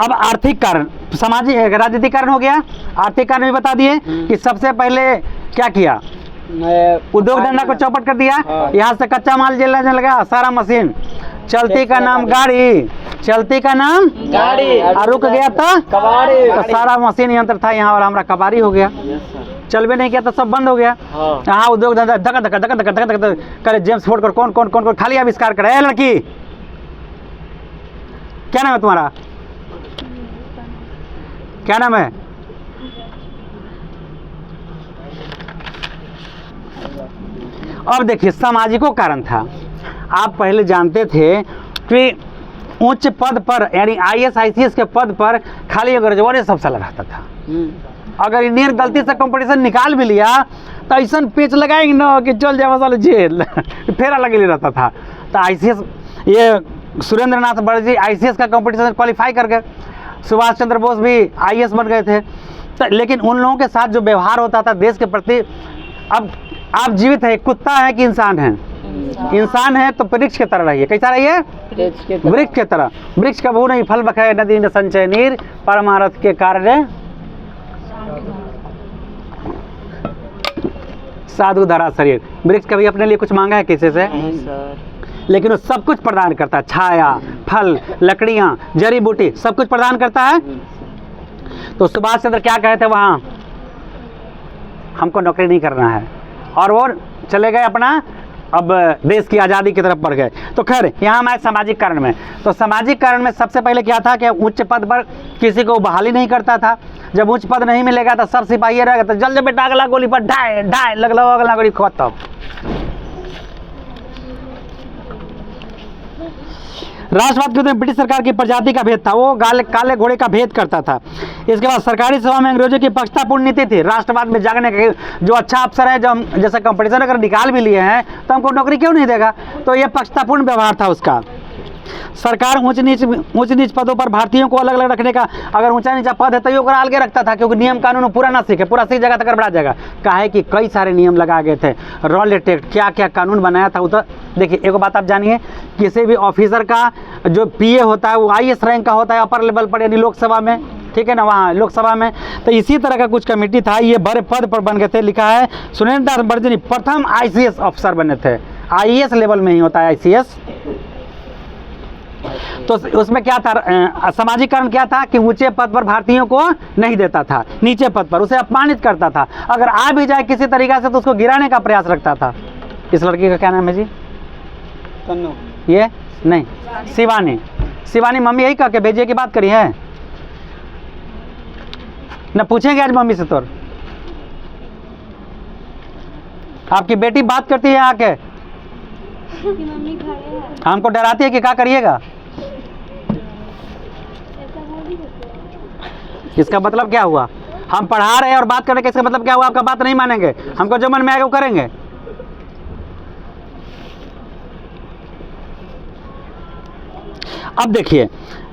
अब आर्थिक कारण, सामाजिक राजनीतिक कारण हो गया, आर्थिक कारण भी बता दिए कि सबसे पहले क्या किया, उद्योग धंधा को चौपट कर दिया। यहाँ से कच्चा माल जेलने लगा, सारा मशीन, चलती का नाम गाड़ी, चलती का नाम गाड़ी, और रुक गया तो कबाड़ी, तो सारा मशीन यंत्र था यहाँ और हमारा कबाड़ी हो गया, चलबे नहीं किया तो सब बंद हो गया। यहाँ उद्योग धंधा धक धक धक धक धक धक करे, जेम्स फोर्ड कौन कौन कौन कौन खाली आविष्कार करे। लड़की क्या नाम है तुम्हारा, क्या नाम है, अब देखिए सामाजिको कारण था। आप पहले जानते थे कि उच्च पद पर यानी IAS ICS के पद पर खाली अंग्रेजों सब साला रहता था। अगर इंडियन गलती से कंपटीशन निकाल भी लिया तो ऐसा पेच लगाएंगे ना कि चल जाए साले जेल फेरा लगे रहता था। तो ICS, ये सुरेंद्र नाथ बनर्जी ICS का कंपटीशन क्वालिफाई कर गए, सुभाष चंद्र बोस भी IAS बन गए थे। तो लेकिन उन लोगों के साथ जो व्यवहार होता था देश के प्रति, अब आप जीवित है, कुत्ता है कि इंसान है, इंसान है तो वृक्ष की तरह रहिए। कैसा रहिए, वृक्ष की तरह। वृक्ष कबू नहीं फल बखाए, नदी न संचय नीर, परमारथ के कार्य साधु धरा शरीर। वृक्ष कभी अपने लिए कुछ मांगा है किसी से, लेकिन वो सब कुछ प्रदान करता है, छाया, फल, लकड़ियाँ, जड़ी बूटी सब कुछ प्रदान करता है। तो सुभाष चंद्र क्या कहे थे वहाँ, हमको नौकरी नहीं करना है, और वो चले गए अपना, अब देश की आज़ादी की तरफ बढ़ गए। तो खैर यहाँ हमारे सामाजिक कारण में, तो सामाजिक कारण में सबसे पहले क्या था कि उच्च पद पर किसी को बहाली नहीं करता था। जब उच्च पद नहीं मिलेगा तो सब सिपाही रहेगा, तो जल्द बेटा अगला गोली पर ढाई ढाई लगला, अगला गोली खत्म। राष्ट्रवाद के उदय ब्रिटिश सरकार की प्रजाति का भेद था, वो काले घोड़े का भेद करता था। इसके बाद सरकारी सेवा में अंग्रेजों की पक्षतापूर्ण नीति थी। राष्ट्रवाद में जागने के जो अच्छा अफसर है, जो हम जैसे कंपटीशन अगर निकाल भी लिए हैं तो हमको नौकरी क्यों नहीं देगा, तो ये पक्षतापूर्ण व्यवहार था उसका। सरकार ऊंच नीच पदों पर भारतीयों को अलग अलग रखने का, अगर ऊंचा नीचा पद है तो ये अलग रखता था, क्योंकि नियम कानून पूरा ना सीखे, पूरा सीख जाएगा तो गड़बड़ा जाएगा। काहे कि कई सारे नियम लगा गए थे, रॉलेट एक्ट, क्या क्या कानून बनाया था। उधर देखिए एक बात आप जानिए, किसी भी ऑफिसर का जो PA होता है वो IAS रैंक का होता है, अपर लेवल पर, यानी लोकसभा में, ठीक है ना, वहाँ लोकसभा में। तो इसी तरह का कुछ कमेटी था, ये बड़े पद पर बन गए थे। लिखा है सुरेंद्र नाथ बनर्जी प्रथम ICS अफसर बने थे, IAS लेवल में ही होता है ICS। तो उसमें क्या था, सामाजिकरण क्या था कि ऊंचे पद पर भारतीयों को नहीं देता था, नीचे पद पर उसे अपमानित करता था, अगर आ भी जाए किसी तरीका से तो उसको गिराने का प्रयास रखता था। इस लड़की का क्या नाम है जी? ये नहीं, शिवानी। शिवानी मम्मी यही कह के भेजिए की बात करी है न? पूछेंगे आज मम्मी से? तो आपकी बेटी बात करती है आके, मम्मी खड़े हैं। हमको डराती है कि क्या करिएगा। इसका मतलब क्या हुआ? हम पढ़ा रहे हैं और बात कर रहे हैं, इसका मतलब क्या हुआ? आपका बात नहीं मानेंगे, हमको जो मन में आएगा वो करेंगे। अब देखिए,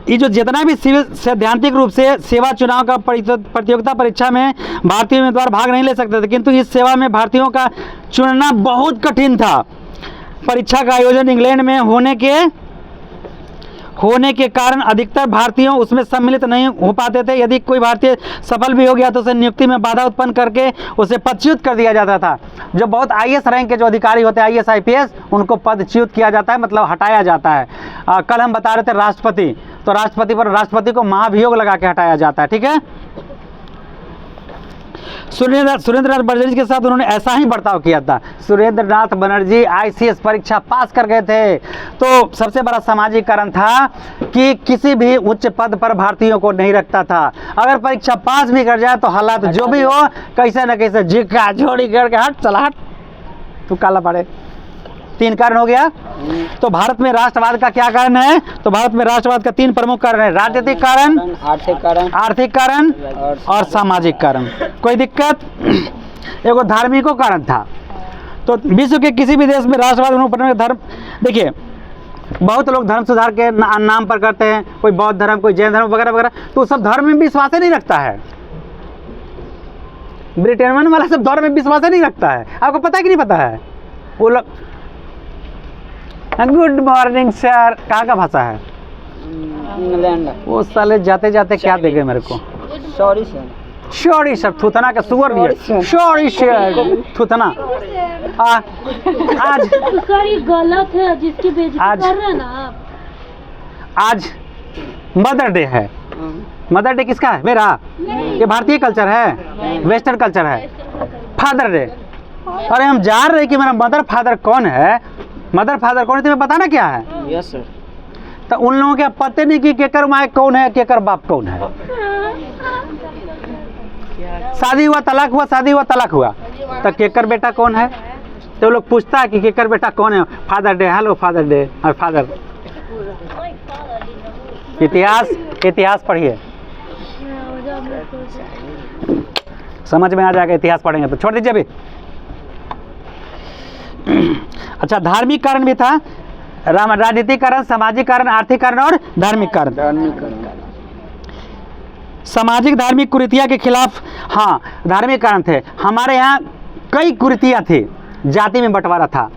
ये जो जितना भी सिविल सैद्धांतिक रूप से सेवा चुनाव का प्रतियोगिता परीक्षा में भारतीय उम्मीदवार भाग नहीं ले सकते थे, किंतु इस सेवा में भारतीयों का चुनना बहुत कठिन था। परीक्षा का आयोजन इंग्लैंड में होने के कारण अधिकतर भारतीयों उसमें सम्मिलित नहीं हो पाते थे। यदि कोई भारतीय सफल भी हो गया तो उसे नियुक्ति में बाधा उत्पन्न करके उसे पदच्युत कर दिया जाता था। जो बहुत आईएएस रैंक के जो अधिकारी होते हैं, आईएएस आईपीएस, उनको पदच्युत किया जाता है, मतलब हटाया जाता है। कल हम बता रहे थे राष्ट्रपति, तो राष्ट्रपति को महाभियोग लगा के हटाया जाता है। ठीक है, सुरेंद्रनाथ बनर्जी के साथ उन्होंने ऐसा ही बर्ताव किया था। सुरेंद्रनाथ बनर्जी आईसीएस परीक्षा पास कर गए थे। तो सबसे बड़ा सामाजिक कारण था कि किसी भी उच्च पद पर भारतीयों को नहीं रखता था। अगर परीक्षा पास भी कर जाए तो हालात जो भी हो, कैसे न कैसे झिक्का झोड़ी करके हट चला हट तू काला पड़े। 3 कारण हो गया। तो भारत में राष्ट्रवाद का क्या कारण है? तो भारत में राष्ट्रवाद का 3 प्रमुख कारण है, राजनीतिक कारण, आर्थिक कारण और सामाजिक कारण। कोई दिक्कत? एगो धार्मिको कारण था। तो विश्व के किसी भी देश में राष्ट्रवाद धर्म, देखिए बहुत लोग धर्म सुधार के नाम पर करते हैं, कोई बौद्ध धर्म, कोई जैन धर्म वगैरह वगैरह, तो सब धर्म में विश्वास नहीं रखता है। ब्रिटेन वाला सब धर्म में विश्वास नहीं रखता है। आपको पता है कि नहीं पता है? वो लोग गुड मॉर्निंग सर, कहाँ का भाषा है? इंग्लैंड। वो साले जाते जाते क्या देंगे मेरे को? Sorry sir. सॉरी सर, थुथना का सुअर भी है। सॉरी सर, थुथना। आज सर ये गलत है, जिसकी बेइज्जती आज- कर रहे हैं ना आप। आज मदर डे है। मदर डे किसका है? मेरा। ये भारतीय कल्चर है, वेस्टर्न कल्चर है। फादर डे, अरे हम जान रहे कि मेरा मदर फादर कौन है, मदर फादर कौन है, तुम्हें बताना क्या है? Yes sir. तो उन लोगों के पता नहीं कि केकर माँ कौन है, केकर बाप कौन है। शादी हुआ तलाक हुआ, शादी हुआ तलाक हुआ, तो केकर बेटा कौन है? तो लोग पूछता है कि केकर बेटा कौन है। Father day, hello father day, और फादर। इतिहास पढ़िए, समझ में आ जाएगा। इतिहास पढ़ेंगे तो छोड़ दीजिए अभी। अच्छा, धार्मिक कारण भी था, राजनीतिक कारण, सामाजिक कारण, आर्थिक कारण और धार्मिक कारण। सामाजिक धार्मिक कुरीतियां के खिलाफ, हाँ धार्मिक कारण थे। हमारे यहाँ कई कुरीतियां थी, जाति में बंटवारा था।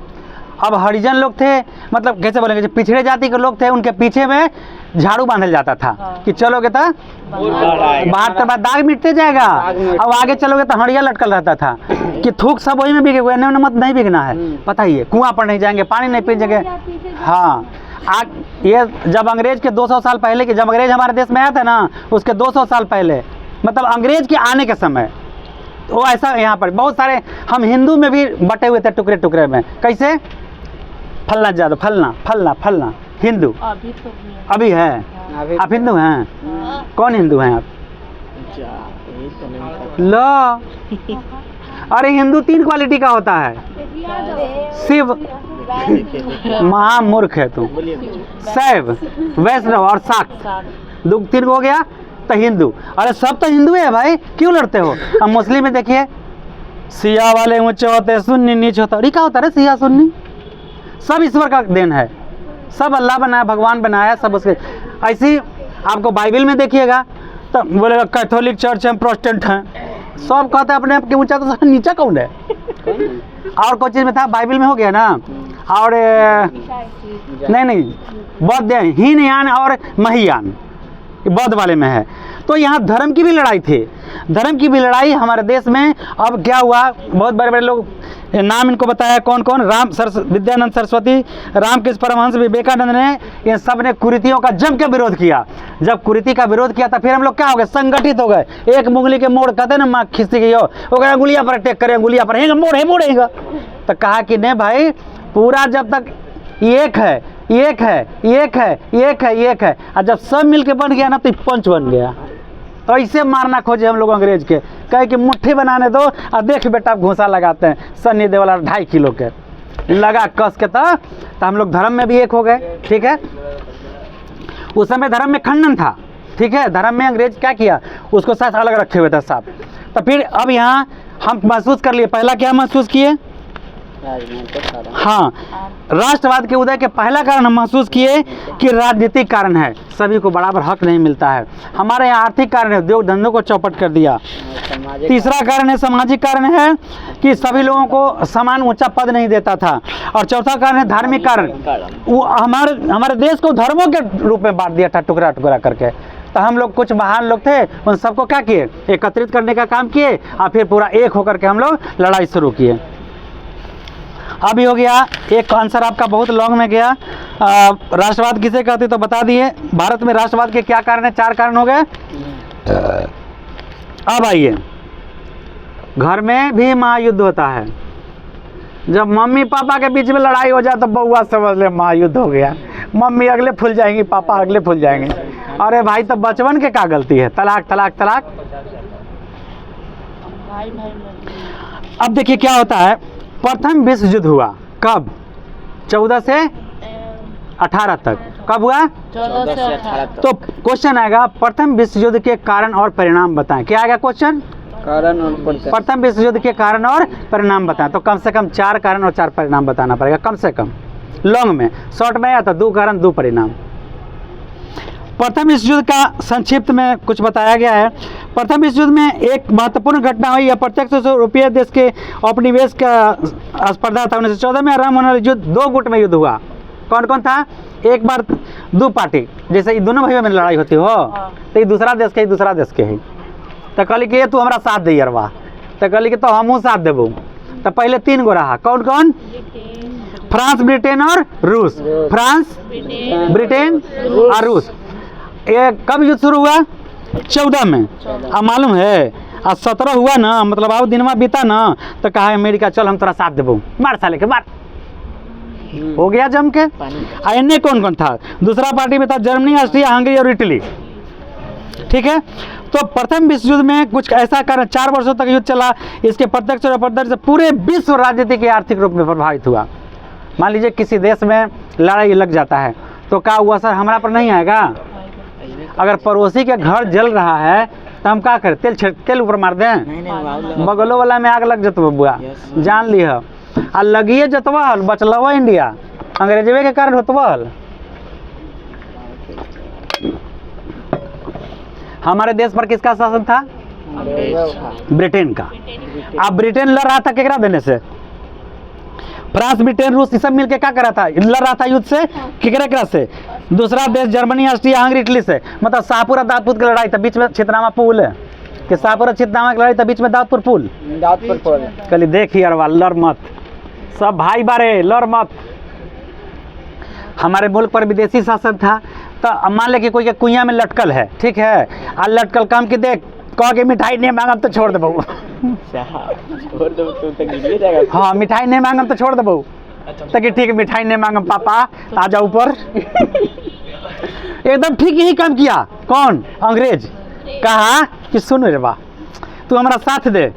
अब हरिजन लोग थे, मतलब कैसे बोलेंगे, जो पिछड़े जाति के लोग थे उनके पीछे में झाड़ू बांधल जाता था कि चलोगे तो बाहर के बाद दाग मिटते जाएगा, अब आगे चलोगे तो हड़िया लटकल रहता था कि थूक सब वही में बिके, मत नहीं बिकना है। पता ही है, कुआं पर नहीं जाएंगे, पानी नहीं पीएंगे। हाँ, ये जब अंग्रेज के 200 साल पहले की, जब अंग्रेज हमारे देश में आया था ना, उसके 200 साल पहले, मतलब अंग्रेज के आने के समय, तो ऐसा यहाँ पर बहुत सारे हम हिंदू में भी बटे हुए थे टुकड़े टुकड़े में। कैसे? फलना जादो, फलना हिंदू अभी है। आप हिंदू हैं? कौन हिंदू हैं आप? लो, अरे हिंदू 3 क्वालिटी का होता है। शिव, महामूर्ख है तू। शैव, वैष्णव और शाक्त, 3 हो गया तो हिंदू। अरे सब तो हिंदू है भाई, क्यों लड़ते हो? अब मुस्लिम में देखिए, सिया वाले ऊंचे होते हैं, सुन्नी नीचे होता है। क्या होता है सिया सुन्नी? सब ईश्वर का देन है, सब अल्लाह बनाया, भगवान बनाया, सब उसके। ऐसी आपको बाइबल में देखिएगा तो बोलेगा कैथोलिक चर्च हैं, प्रोटेस्टेंट हैं, सब कहते हैं अपने आप के ऊंचा, तो नीचा कौन है? और कोई चीज़ में था, बाइबल में हो गया ना। और नहीं बौद्ध, हीनयान और महियान, ये बौद्ध वाले में है। तो यहाँ धर्म की भी लड़ाई थी, धर्म की भी लड़ाई हमारे देश में। अब क्या हुआ, बहुत बड़े बड़े लोग, नाम इनको बताया कौन कौन, विद्यानंद सरस्वती, रामकृष्ण परमहंस, विवेकानंद ने, इन सब ने कुरीतियों का जम के विरोध किया। जब कुरीति का विरोध किया तो फिर हम लोग क्या हो गए, संगठित हो गए। एक मुंगली के मोड़ कहते ना, माँ खिंचती गई हो, वो कहे अंगुलिया पर अटैक करे, अंगुलिया पर मोड़ेगा। तो कहा कि नहीं भाई, पूरा जब तक एक है, एक है, एक है, एक है, एक है, और जब सब मिल के बन गया ना तो पंच बन गया। तो ऐसे मारना खोजे हम लोग अंग्रेज के, कहे कि मुट्ठी बनाने दो और देख बेटा घूसा लगाते हैं, सन्नी देओल 2.5 किलो के लगा कस के। तो हम लोग धर्म में भी एक हो गए, ठीक है। उस समय धर्म में खंडन था, ठीक है। धर्म में अंग्रेज क्या किया, उसको साथ अलग रखे हुए थे साहब। तो फिर अब यहाँ हम महसूस कर लिए, पहला क्या महसूस किए, हाँ, राष्ट्रवाद के उदय के पहला कारण हम महसूस किए कि राजनीतिक कारण है, सभी को बराबर हक नहीं मिलता है। हमारे यहाँ आर्थिक कारण है, उद्योग धंधों को चौपट कर दिया। तीसरा कारण है सामाजिक कारण है कि सभी लोगों को समान ऊंचा पद नहीं देता था। और चौथा कारण है धार्मिक कारण, वो हमारे देश को धर्मों के रूप में बांट दिया था, टुकड़ा टुकड़ा करके। तो हम लोग कुछ महान लोग थे, उन सबको क्या किए, एकत्रित करने का काम किए, और फिर पूरा एक होकर के हम लोग लड़ाई शुरू किए। अभी हो गया एक आंसर आपका बहुत लॉन्ग में गया। राष्ट्रवाद किसे कहते तो बता दिए। भारत में राष्ट्रवाद के क्या कारण है, 4 कारण हो गए। अब आइए, घर में भी महायुद्ध होता है। जब मम्मी पापा के बीच में लड़ाई हो जाए तो बउआ समझ ले महायुद्ध हो गया, मम्मी अगले फूल जाएंगी, पापा अगले फूल जाएंगे। अरे भाई, तो बचपन के क्या गलती है, तलाक तलाक तलाक। अब देखिए क्या होता है, प्रथम विश्व युद्ध हुआ कब, 14 से 18 तक। कब हुआ, 14 से 18। तो क्वेश्चन आएगा प्रथम विश्व युद्ध के कारण और परिणाम बताएं। क्या आएगा क्वेश्चन, कारण और प्रथम विश्व युद्ध के कारण और परिणाम बताएं। तो कम से कम 4 कारण और 4 परिणाम बताना पड़ेगा, कम से कम। लॉन्ग में, शॉर्ट में या तो 2 कारण 2 परिणाम। प्रथम विश्व युद्ध का संक्षिप्त में कुछ बताया गया है। प्रथम विश्व युद्ध में एक महत्वपूर्ण घटना हुई, अप्रत्यक्ष रूप से यूरोपीय देश के औपनिवेश का स्पर्धा था। 1914 में आरंभ होने वाला युद्ध 2 गुट में युद्ध हुआ। कौन कौन था, एक बार 2 पार्टी, जैसे दोनों भाइयों में लड़ाई होती हो, तो ये दूसरा देश के ही दूसरा देश के ही। तो कहली कि ये तू हमारा साथ दे यारवा, तो कहली कि तो हमहूँ साथ देबू। तो पहले 3 गो रहा, कौन कौन, फ्रांस, ब्रिटेन और रूस। फ्रांस, ब्रिटेन और रूस। ये कब युद्ध शुरू हुआ, 14 में। अब मालूम है, आज 17 हुआ ना, मतलब अब दिनवा बीता ना, तो कहा अमेरिका चल हम तेरा साथ देबू, मार साले के मार। हो गया जम के। इन्हें कौन कौन था, दूसरा पार्टी में था जर्मनी, ऑस्ट्रिया, हंगरी और इटली, ठीक है। तो प्रथम विश्व युद्ध में कुछ ऐसा कारण 4 वर्षों तक युद्ध चला। इसके प्रत्यक्ष और अप्रत्यक्ष से पूरे विश्व राजनीति के आर्थिक रूप में प्रभावित हुआ। मान लीजिए किसी देश में लड़ाई लग जाता है तो क्या हुआ सर, हमारा पर नहीं आएगा। अगर पड़ोसी के घर जल रहा है तो हम क्या करें, तेल ऊपर मार दें, बगलों वाला में आग लग जतवा बुआ, जान ली है। आ लगिए जतवल बचलवा इंडिया, अंग्रेजवे के कारण होतवल। हमारे देश पर किसका शासन था, ब्रिटेन का। अब ब्रिटेन लड़ रहा था केकरा देने से, फ्रांस, ब्रिटेन, रूस, सब मिलके क्या कर रहा था, लड़ रहा था युद्ध से केकरा से, दूसरा देश जर्मनी, ऑस्ट्रिया, हंगरी, इटली से। मतलब शाहपुरा दाऊदपुर की लड़ाई था, बीच में छितनामा पुल है कि शाहपुरा छितनामा की लड़ाई था, बीच में दाऊदपुर पुल। कल देख यार, लड़ मत, सब भाई बारे, लड़ मत। हमारे मुल्क पर विदेशी शासन था, तो मान ले कि कोई के कुइया में लटकल है, ठीक है, आ लटकल काम की देख, कह के मिठाई नहीं मांगम तो छोड़ देबू, हाँ मिठाई नहीं मांगम तो छोड़ देबू, तो कि ठीक है मिठाई नहीं मांगम पापा आ जाओ ऊपर। एकदम ठीक यही काम किया, कौन, अंग्रेज। कहा कि सुन रे बा, तू हमारा साथ दे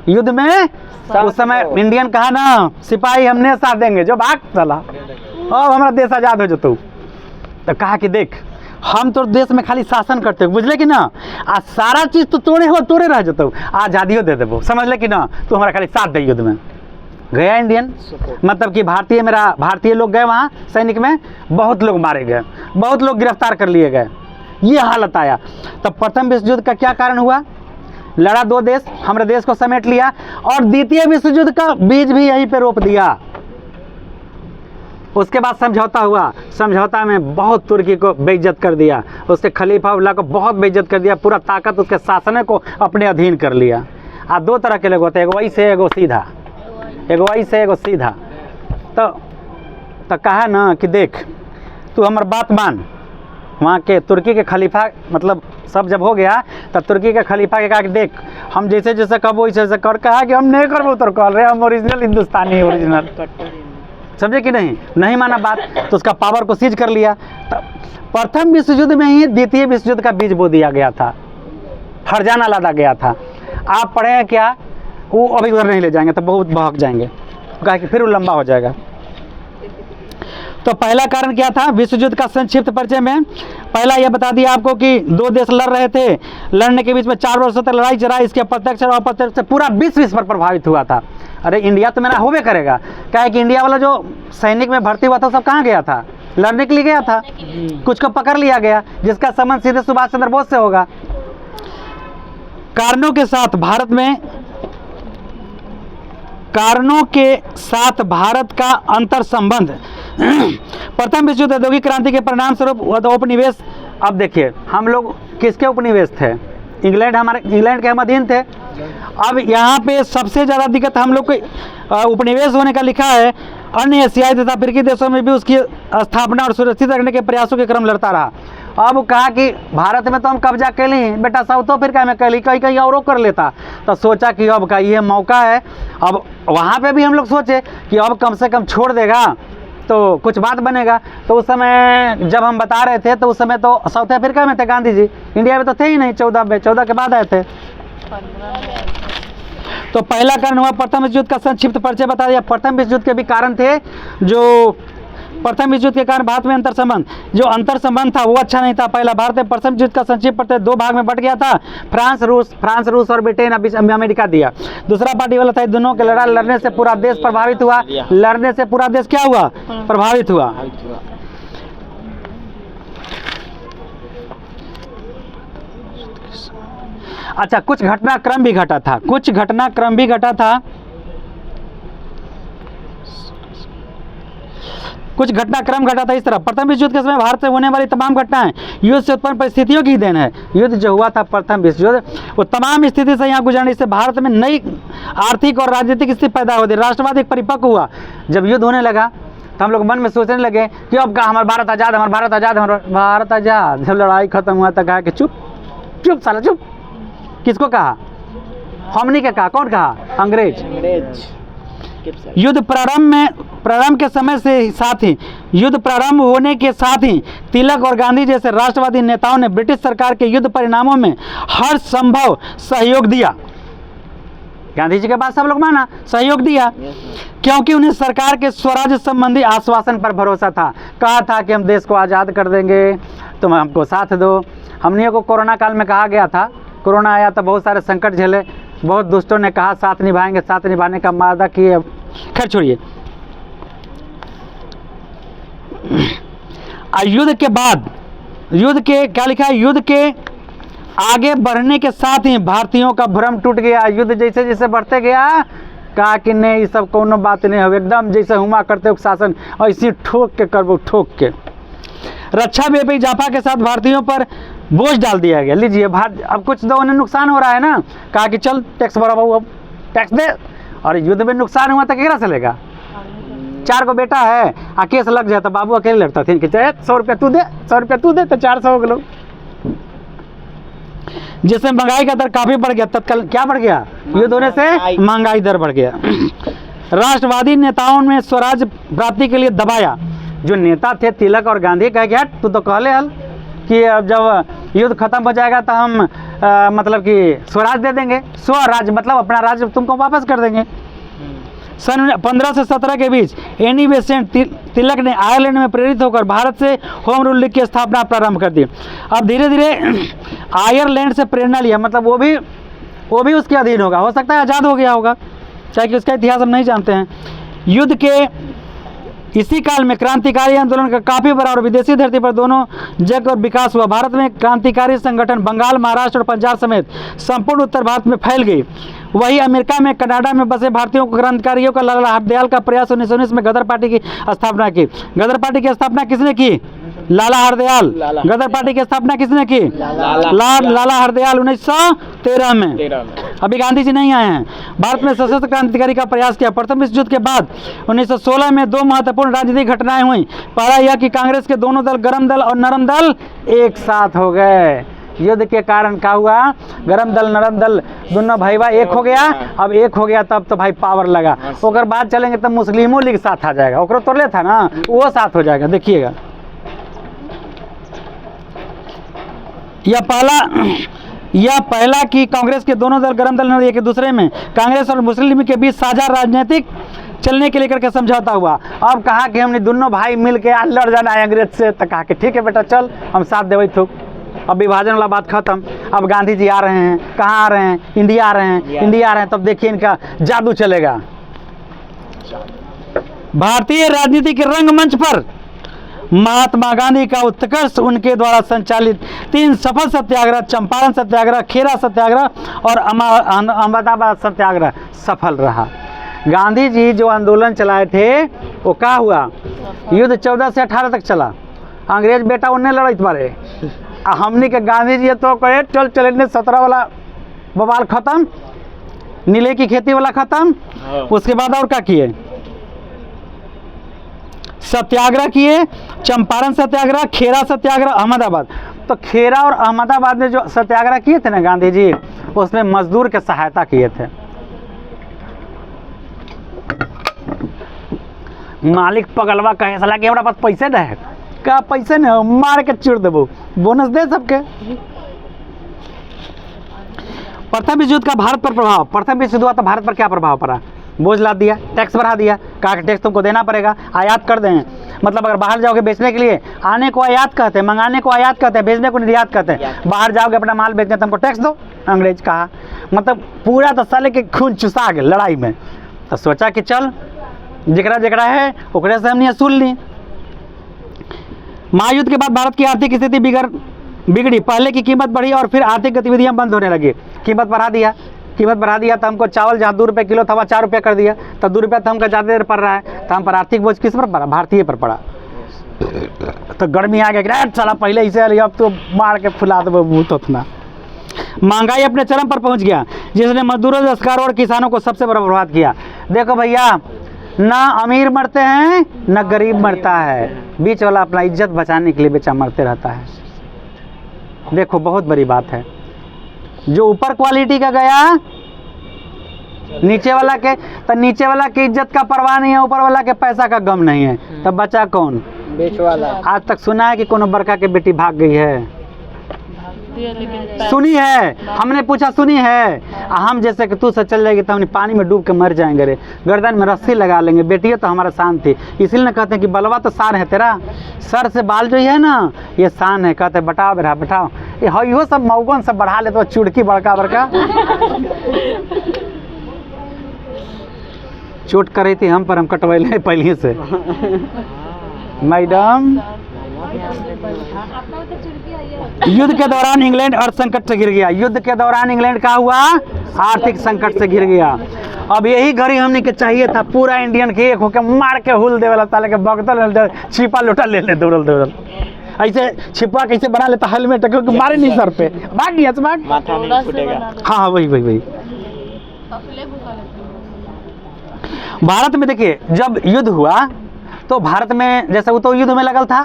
युद्ध में। उस समय इंडियन कहा ना, सिपाही हमने साथ देंगे, जो भाग चला, अब हमारा देश आजाद हो जतो। तो कहा कि देख, हम तो देश में खाली शासन करते हो, बुझले कि ना, आ सारा चीज तो तोड़े हो, तोड़े रह जतो, आजादियों दे देबो, समझ ले कि ना, तू हमारा खाली साथ दे युद्ध में। गया इंडियन, मतलब कि भारतीय लोग गए वहाँ सैनिक में, बहुत लोग मारे गए, बहुत लोग गिरफ्तार कर लिए गए, ये हालत आया। तब प्रथम विश्व युद्ध का क्या कारण हुआ, लड़ा 2 देश, हमारे देश को समेट लिया, और द्वितीय विश्व युद्ध का बीज भी यहीं पे रोप दिया। उसके बाद समझौता हुआ, समझौता में बहुत तुर्की को बेइज्जत कर दिया, उसके खलीफा उल्लाह को बहुत बेइज्जत कर दिया, पूरा ताकत उसके शासन को अपने अधीन कर लिया। दो तरह के लोग होते हैं, एगो ऐसे एगो सीधा, एगो ऐसे एगो सीधा। तो कहा ना कि देख तू हमार बात मान। वहाँ के तुर्की के खलीफा मतलब सब जब हो गया तब तुर्की के खलीफा के कहा कि देख हम जैसे जैसे कबो वैसे वैसे कर, कहा कि हम नहीं करबो तो कर रहे, हम ओरिजिनल हिंदुस्तानी ओरिजिनल, समझे कि नहीं, नहीं माना बात, तो उसका पावर को सीज कर लिया। तो प्रथम विश्व युद्ध में ही द्वितीय विश्व युद्ध का बीज बो दिया गया था, हरजाना लादा गया था। आप पढ़े हैं क्या, वो अभी उधर नहीं ले जाएंगे तो बहुत बहक जाएंगे, कहा कि फिर वो लंबा हो जाएगा। तो पहला कारण क्या था विश्व युद्ध का संक्षिप्त परिचय में, पहला यह बता दिया आपको कि दो देश लड़ रहे थे, लड़ने के बीच में 4 वर्षों तक लड़ाई चला, इसके प्रत्यक्ष और अप्रत्यक्ष से पूरा विश्व इस पर प्रभावित हुआ था। अरे इंडिया तो मेरा होबे करेगा, क्या है कि इंडिया वाला जो सैनिक में भर्ती हुआ था सब कहाँ गया था, लड़ने के लिए गया था, कुछ को पकड़ लिया गया जिसका संबंध सीधे सुभाष चंद्र बोस से होगा। कारणों के साथ भारत का अंतर संबंध। प्रथम विश्व युद्ध औद्योगिक क्रांति के परिणाम स्वरूप उपनिवेश, अब देखिए हम लोग किसके उपनिवेश थे, इंग्लैंड के हम अधीन थे। अब यहाँ पे सबसे ज़्यादा दिक्कत हम लोग को उपनिवेश होने का लिखा है, अन्य एशियाई तथा अफ्रीकी देशों में भी उसकी स्थापना और सुरक्षित रखने के प्रयासों के क्रम लड़ता रहा। अब कहा कि भारत में तो हम कब्जा कर ली बेटा, साउथ अफ्रीका में कर ली, कहीं कहीं और कर लेता, तो सोचा कि अब का ये मौका है, अब वहाँ पे भी हम लोग सोचे कि अब कम से कम छोड़ देगा तो कुछ बात बनेगा। तो उस समय जब हम बता रहे थे तो उस समय तो साउथ अफ्रीका में थे गांधी जी, इंडिया में तो थे ही नहीं, 14 के बाद आए थे। तो पहला कारण हुआ प्रथम विश्व युद्ध का संक्षिप्त परिचय बता दिया। प्रथम विश्व युद्ध के भी कारण थे, जो प्रथम विश्व युद्ध के कारण भारत में अंतर संबंध, जो अंतर संबंध था वो अच्छा नहीं था। पहला भारत में प्रथम युद्ध का संक्षिप्त परिचय 2 भाग में बट गया था, फ्रांस रूस और ब्रिटेन अमेरिका दिया। दूसरा पार्टी वाला था दोनों के लड़ाई लड़ने से पूरा देश प्रभावित हुआ, लड़ने से पूरा देश क्या हुआ, प्रभावित हुआ। अच्छा, कुछ घटनाक्रम भी घटा था, कुछ घटनाक्रम घटा था इस तरह। प्रथम विश्व युद्ध के समय भारत से होने वाली तमाम घटनाएं युद्ध से उत्पन्न परिस्थितियों की देन है। युद्ध जो हुआ था प्रथम विश्व युद्ध, वो तमाम स्थिति से यहाँ गुजरने से भारत में नई आर्थिक और राजनीतिक स्थिति पैदा हो गई, राष्ट्रवाद एक परिपक्व हुआ। जब युद्ध होने लगा तो हम लोग मन में सोचने लगे कि अब का हमारा भारत आज़ाद, हमारा भारत आज़ाद, हमारा भारत आज़ाद। जब लड़ाई खत्म हुआ तो कहा कि चुप चुप साला चुप। किसको कहा, हमने क्या कहा, कौन कहा, अंग्रेज। युद्ध प्रारंभ के समय से साथ ही, युद्ध प्रारंभ होने के साथ ही तिलक और गांधी जैसे राष्ट्रवादी नेताओं ने ब्रिटिश सरकार के युद्ध परिणामों में हर संभव सहयोग दिया। गांधी जी के बाद सब लोग माना, सहयोग दिया, क्योंकि उन्हें सरकार के स्वराज संबंधी आश्वासन पर भरोसा था। कहा था कि हम देश को आज़ाद कर देंगे, तुम हमको साथ दो। हमने को कोरोना काल में कहा गया था, कोरोना आया तो बहुत सारे संकट झेले, बहुत दुष्टों ने कहा साथ निभाएंगे, साथ निभाने का वादा किए। खैर छोड़िए, युद्ध के बाद, युद्ध के क्या लिखा है, युद्ध के आगे बढ़ने के साथ ही भारतीयों का भ्रम टूट गया। युद्ध जैसे जैसे बढ़ते गया, कहा कि नहीं ये सब कोनो बात नहीं हो, एकदम जैसे हुआ करते हो शासन ऐसी ठोक के करबो, ठोक के। रक्षा व्यापारी जाफा के साथ भारतीयों पर बोझ डाल दिया गया। लीजिए अब कुछ तो उन्हें नुकसान हो रहा है ना, कहा कि चल टैक्स बढ़ाओ, अब टैक्स दे। और युद्ध में नुकसान हुआ तो केकरा से लेगा, 4 को बेटा है आ केस लग जाए तो बाबू अकेले लड़ता थे कि 100 रुपया तू दे, 100 रुपया तू दे, तो 400 हो गए। जिससे महंगाई का दर काफी बढ़ गया, तत्काल क्या बढ़ गया, युद्ध होने से महंगाई दर बढ़ गया। राष्ट्रवादी नेताओं ने स्वराज प्राप्ति के लिए दबाया। जो नेता थे तिलक और गांधी, कह गया तू तो कहले हल कि अब जब युद्ध खत्म हो जाएगा तो हम मतलब कि स्वराज दे देंगे, स्वराज मतलब अपना राज्य तुमको वापस कर देंगे। सन 15 से 17 के बीच एनी बेसेंट तिलक ने आयरलैंड में प्रेरित होकर भारत से होम रूल लीग की स्थापना प्रारंभ कर दी। अब धीरे धीरे आयरलैंड से प्रेरणा लिया, मतलब वो भी उसके अधीन होगा, हो सकता है आज़ाद हो गया होगा, चाहे कि उसका इतिहास हम नहीं जानते हैं। युद्ध के इसी काल में क्रांतिकारी आंदोलन का काफ़ी बड़ा और विदेशी धरती पर दोनों जग और विकास हुआ। भारत में क्रांतिकारी संगठन बंगाल, महाराष्ट्र और पंजाब समेत संपूर्ण उत्तर भारत में फैल गई। वही अमेरिका में, कनाडा में बसे भारतीयों को क्रांतिकारियों का लाला हरदयाल का प्रयास 1919 में गदर पार्टी की स्थापना की। गदर पार्टी की स्थापना किसने की? लाला हरदयाल। गदर पार्टी की स्थापना किसने की? लाला हरदयाल 1913 में। अभी गांधी जी नहीं आए हैं। भारत में सशस्त्र क्रांतिकारी का प्रयास किया। प्रथम विश्व युद्ध के बाद 1916 में 2 महत्वपूर्ण राजनीतिक घटनाएं हुई। पहला यह कि कांग्रेस के दोनों दल, गरम दल और नरम दल, एक साथ हो गए। युद्ध के कारण क्या हुआ? गरम दल नरम दल दोनों भाई एक हो गया। अब एक हो गया तब तो भाई पावर लगा। ओकर बाद चलेंगे तब मुस्लिमों लीग साथ आ जाएगा। ओकरो तोड़ले था ना, वो साथ हो जाएगा। देखिएगा, यह पहला कि कांग्रेस के दोनों दल, गरम दल एक दूसरे में कांग्रेस और मुस्लिम लीग के बीच साझा राजनीतिक चलने के लेकर के समझौता हुआ। अब कहा कि हमने दोनों भाई मिल के आज लड़ जाना है अंग्रेज से, तो कहा कि ठीक है बेटा चल हम साथ देवे थूक। अब विभाजन वाला बात खत्म। अब गांधी जी आ रहे हैं। कहाँ आ रहे हैं? इंडिया आ रहे हैं। इंडिया आ रहे हैं तब देखिए इनका जादू चलेगा। भारतीय राजनीति के रंगमंच पर महात्मा गांधी का उत्कर्ष उनके द्वारा संचालित 3 सफल सत्याग्रह, चंपारण सत्याग्रह, खेरा सत्याग्रह और अहमदाबाद सत्याग्रह सफल रहा। गांधी जी जो आंदोलन चलाए थे वो क्या हुआ? युद्ध 14 से 18 तक चला। अंग्रेज बेटा उन्हें लड़ाई मारे। हमने के गांधी जी तो कहे चल चले 17 वाला बवाल खत्म, नीले की खेती वाला खत्म। उसके बाद और क्या किए? सत्याग्रह किए, चंपारण सत्याग्रह, खेरा सत्याग्रह, अहमदाबाद। तो खेरा और अहमदाबाद में जो सत्याग्रह किए थे ना गांधी जी, उसमें मजदूर के सहायता किए थे। मालिक पगलवा कहे साला कि हमरा पास पैसे नहीं, का पैसे नहीं, मार के चिड़ देबो, बोनस दे सबके। प्रथम विश्व युद्ध का भारत पर प्रभाव। प्रथम विश्व युद्ध हुआ तो भारत पर क्या प्रभाव पड़ा? बोझ लाद दिया, टैक्स बढ़ा दिया, कहा कि टैक्स तुमको देना पड़ेगा, आयात कर दें। मतलब अगर बाहर जाओगे बेचने के लिए, आने को आयात कहते हैं, मंगाने को आयात कहते हैं, भेजने को निर्यात कहते हैं। बाहर जाओगे अपना माल बेचने तुमको टैक्स दो, अंग्रेज कहा। मतलब पूरा तो साले के खून चुसा गए लड़ाई में। तो सोचा कि चल जकरा जकरा है ओकरे से हमने असूल ली। महायुद्ध के बाद भारत की आर्थिक स्थिति बिगड़ी। पहले की कीमत बढ़ी और फिर आर्थिक गतिविधियां बंद होने लगी। कीमत बढ़ा दिया तो हमको चावल जहाँ 2 रुपये किलो था वहाँ 4 रुपये कर दिया। तो 2 रुपया तो हमको ज़्यादा देर पड़ रहा है। तो हम पर आर्थिक बोझ किस पर पड़ा? भारतीय पर पड़ा। तो गर्मी आ गया, चला पहले इसे अब तो मार के फुला दो बूथ उतना। महंगाई अपने चरम पर पहुँच गया, जिसने मजदूरों, दस्तकारों और किसानों को सबसे बड़ा प्रभावित किया। देखो भैया, ना अमीर मरते हैं ना गरीब मरता है, बीच वाला अपना इज्जत बचाने के लिए बेचा मरते रहता है। देखो बहुत बड़ी बात है। जो ऊपर क्वालिटी का गया नीचे वाला के, तो नीचे वाला की इज्जत का परवाह नहीं है, ऊपर वाला के पैसा का गम नहीं है। तब बचा कौन? बेच वाला। आज तक सुना है कि कोनो बड़का के बेटी भाग गई है? सुनी है, हमने पूछा सुनी है? हम जैसे कि तू से चल जाएगी तो हम पानी में डूब के मर जाएंगे रे, गर्दन में रस्सी लगा लेंगे। बेटी तो हमारा शान थी, इसीलिए ना कहते हैं कि बलवा तो शान है तेरा, सर से बाल जो है ना ये शान है। कहते बताओ बेटा बैठाओ, ये हो सब मऊगन सब बढ़ा ले तो चुड़की बड़का बड़का चोट कर रही थी हम पर, हम कटवैले पहले से। मैडम, युद्ध के दौरान इंग्लैंड अर्थ संकट से घिर गया। युद्ध के दौरान इंग्लैंड का हुआ आर्थिक संकट से घिर गया। अब यही घड़ी हमने के चाहिए था पूरा इंडियन के एक होकर मार के हुल दे वाला, साले के बगतल छिपा लोटा ले ले दौड़ल ऐसे छिपा कैसे बना लेता हेलमेट क्योंकि मारे नहीं सर पे, भाग गया माथा नहीं फूटेगा। हाँ वही। भारत में देखिए जब युद्ध हुआ तो भारत में जैसे वो तो युद्ध में लगल था,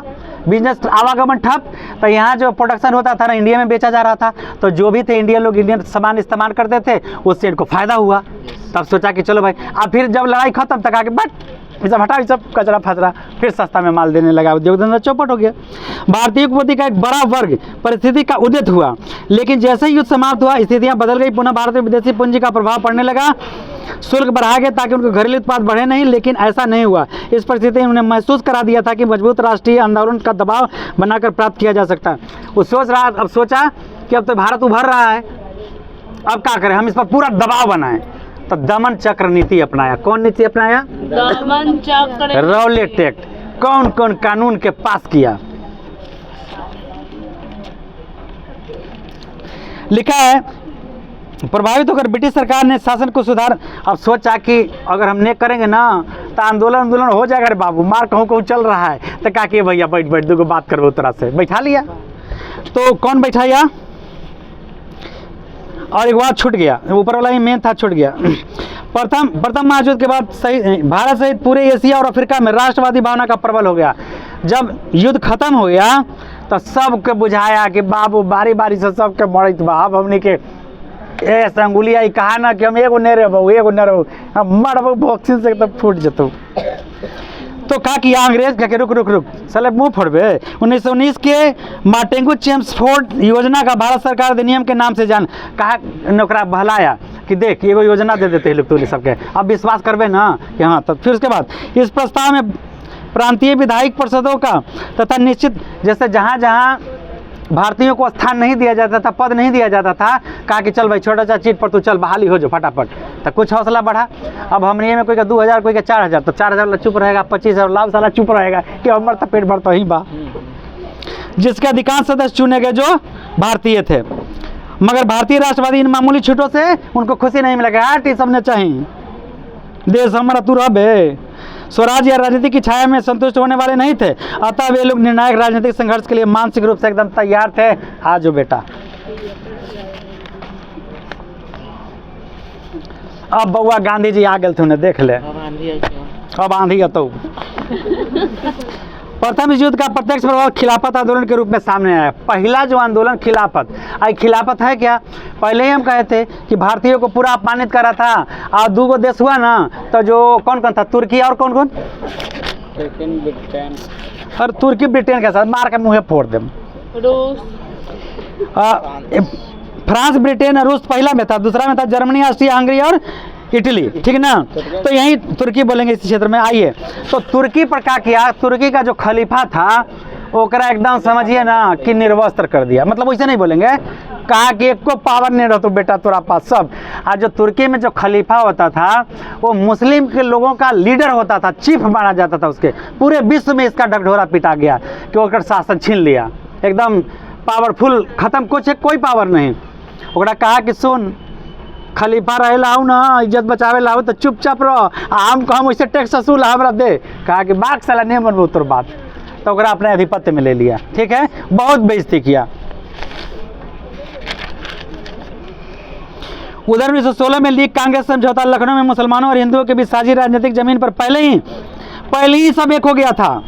बिजनेस आवागमन ठप, तो यहाँ जो प्रोडक्शन होता था ना इंडिया में बेचा जा रहा था। तो जो भी थे इंडियन लोग इंडियन सामान इस्तेमाल करते थे, उससे इनको फायदा हुआ। तब सोचा कि चलो भाई, अब फिर जब लड़ाई खत्म तक आके बट ये सब हटा, ये सब कचरा फचरा, फिर सस्ता में माल देने लगा, उद्योग धंधा चौपट हो गया। भारतीय उपपत्ति का एक बड़ा वर्ग परिस्थिति का उदित हुआ, लेकिन जैसे ही युद्ध समाप्त हुआ स्थितियां बदल गई। पुनः भारत में विदेशी पूंजी का प्रभाव पड़ने लगा, शुल्क बढ़ा गया ताकि उनके घरेलू उत्पाद बढ़े नहीं, लेकिन ऐसा नहीं हुआ। इस परिस्थिति में उन्हें महसूस करा दिया था कि मजबूत राष्ट्रीय आंदोलन का दबाव बनाकर प्राप्त किया जा सकता है। वो अब सोचा कि अब तो भारत उभर रहा है, अब क्या करें, हम इस पर पूरा दबाव बनाएं। तो दमन चक्र नीति अपनाया। कौन नीति अपनाया? दमन चक्र। रौलेट एक्ट। कौन कौन कानून के पास किया? लिखा है प्रभावित होकर ब्रिटिश सरकार ने शासन को सुधार, अब सोचा कि अगर हम नहीं करेंगे ना तो आंदोलन हो जाएगा रे बाबू, मार कहूँ चल रहा है। तो कहा कि भैया बैठ दो बात करबो तरह से, बैठा लिया। तो कौन बैठाया, और एक बात छूट गया, ऊपर वाला ही मेन था, छूट गया। प्रथम महायुद्ध के बाद भारत सहित पूरे एशिया और अफ्रीका में राष्ट्रवादी भावना का प्रबल हो गया। जब युद्ध खत्म हो गया तो सबके बुझाया कि बाबू बारी बारी से सबके मरत बा, अब हमने के अंगुलिया ही कहा ना कि हम एगो नहीं रहो, एगो नहीं रहो, हम मरबो वैक्सीन से तब फूट जतो। तो कहा कि अंग्रेज कह के रुक साले मुँह फोड़बे। 1919 के मार्टेंगू चेम्सफोर्ड योजना का भारत सरकार अधिनियम के नाम से जान, कहा नौकरा बहलाया कि देख एगो योजना दे देते हैं लोग तो सबके, अब विश्वास करबे ना कि हाँ। तो फिर उसके बाद इस प्रस्ताव में प्रांतीय विधायक परिषदों का तथा निश्चित, जैसे जहाँ जहाँ भारतीयों को स्थान नहीं दिया जाता था, पद नहीं दिया जाता था, कहा कि चल भाई छोटा सा चीट पर तू चल बहाली हो जो फटाफट। तो कुछ हौसला बढ़ा। अब हमने में कोई का 2000 कोई का 4000, तो 4000 वाला चुप रहेगा, 25,000 लाभ साला चुप रहेगा कि हमारा तो पेट भरता ही बा। जिसके अधिकांश सदस्य चुने गए जो भारतीय थे, मगर भारतीय राष्ट्रवादी इन मामूली छूटों से उनको खुशी नहीं मिलेगा। टी सबने चाहिए देश हमारा तू रहे, स्वराज या राजनीति की छाया में संतुष्ट होने वाले नहीं थे, अतः वे लोग निर्णायक राजनीतिक संघर्ष के लिए मानसिक रूप से एकदम तैयार थे। आ जाओ बेटा, अब बउआ गांधी जी आ गए थे, उन्हें देख ले, अब आंधी तो। प्रथम युद्ध का प्रत्यक्ष प्रभाव खिलाफत आंदोलन के रूप में सामने आया। पहला जो आंदोलन खिलाफत, आई खिलाफत है क्या, पहले ही हम कहे थे कि भारतीयों को पूरा अपमानित करा था। और 2 देश हुआ ना, तो जो कौन था, तुर्की और कौन, ब्रिटेन, और तुर्की ब्रिटेन के साथ मार के मुँह फोड़ दे। फ्रांस, ब्रिटेन और रूस पहला में था, दूसरा में था जर्मनी, ऑस्ट्रिया, हंगरी और इटली, ठीक ना। तो यही तुर्की बोलेंगे इस क्षेत्र में। आइए, तो तुर्की पर क्या किया, तुर्की का जो खलीफा था ओकरा एकदम समझिए ना कि निर्वस्त्र कर दिया। मतलब वैसे नहीं बोलेंगे, कहा कि एक को पावर नहीं रहता बेटा तोरा पास सब। आज जो तुर्की में जो खलीफा होता था वो मुस्लिम के लोगों का लीडर होता था, चीफ माना जाता था उसके। पूरे विश्व में इसका ढकढोरा पिटा गया कि ओकर शासन छीन लिया, एकदम पावरफुल खत्म, कुछ कोई पावर नहीं। ओकरा कहा कि सुन खलीफा रहे लाऊ ना, इज्जत बचावे लाऊ तो चुपचाप रहो, हम कहम वैसे टैक्स वसूल हमरा दे। कहा कि बाग साला नहीं मनबू तोर बात, तो ओकरा अपने आधिपत्य में ले लिया। ठीक है, बहुत बेइज्जती किया। उधर 1916 में लीग कांग्रेस समझौता लखनऊ में मुसलमानों और हिंदुओं के बीच साझी राजनीतिक जमीन पर पहले ही सब एक हो गया था।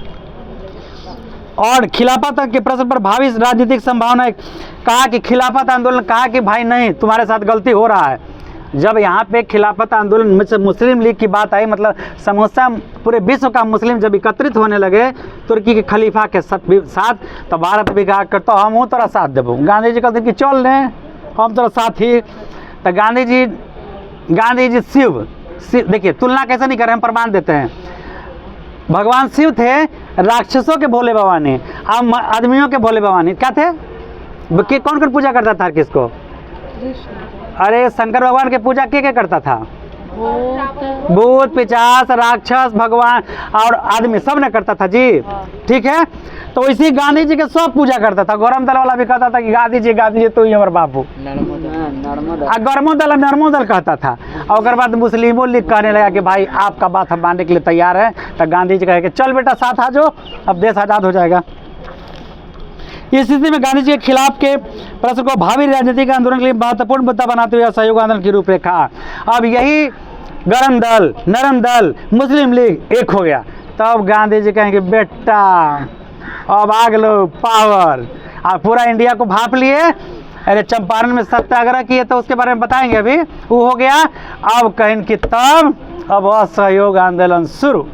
और खिलाफत के प्रश्न पर भावी राजनीतिक संभावना, कहा कि खिलाफत आंदोलन, कहा कि भाई नहीं तुम्हारे साथ गलती हो रहा है। जब यहाँ पे खिलाफत आंदोलन में से मुस्लिम लीग की बात आई, मतलब समूचा पूरे विश्व का मुस्लिम जब एकत्रित होने लगे तुर्की के खलीफा के साथ, तो भारत भी कहा करता हम हूँ तोरा साथ देबो। गांधी जी कहते कि चल रहे हम तोरा साथ ही। तो गांधी जी शिव देखिए तुलना कैसे नहीं कर रहे, हम प्रमाण देते हैं। भगवान शिव थे, राक्षसों के भोले बाबा ने, अब आदमियों के भोले बाबा ने क्या थे, कौन कौन पूजा करता था किसको? अरे शंकर भगवान की पूजा के करता था? भूत पिशाच राक्षस भगवान और आदमी सब ने करता था जी। ठीक है, तो इसी गांधी जी के सब पूजा करता था। गौरम दल वाला भी कहता था कि गांधी जी तू ही हमारे बापू। गर्मो दल नर्मो दल कहता था। और बाद मुस्लिमों लीग कहने लगा कि भाई आपका बात हम मानने के लिए तैयार है। तो गांधी जी कहे कि चल बेटा साथ आ जाओ, अब देश आज़ाद हो जाएगा। इस स्थिति में गांधी जी के खिलाफ के प्रश्न को भावी राजनीतिक आंदोलन के लिए महत्वपूर्ण मुद्दा बनाते हुए सहयोग आंदोलन की रूपरेखा। अब यही गरम दल नरम दल मुस्लिम लीग एक हो गया। तब गांधी जी कहेंगे बेटा अब आ गलो पावर, और पूरा इंडिया को भाप लिए। अरे चंपारण में सत्याग्रह किए तो उसके बारे में बताएंगे, अभी वो हो गया। अब कहें कि तब अब असहयोग आंदोलन शुरू।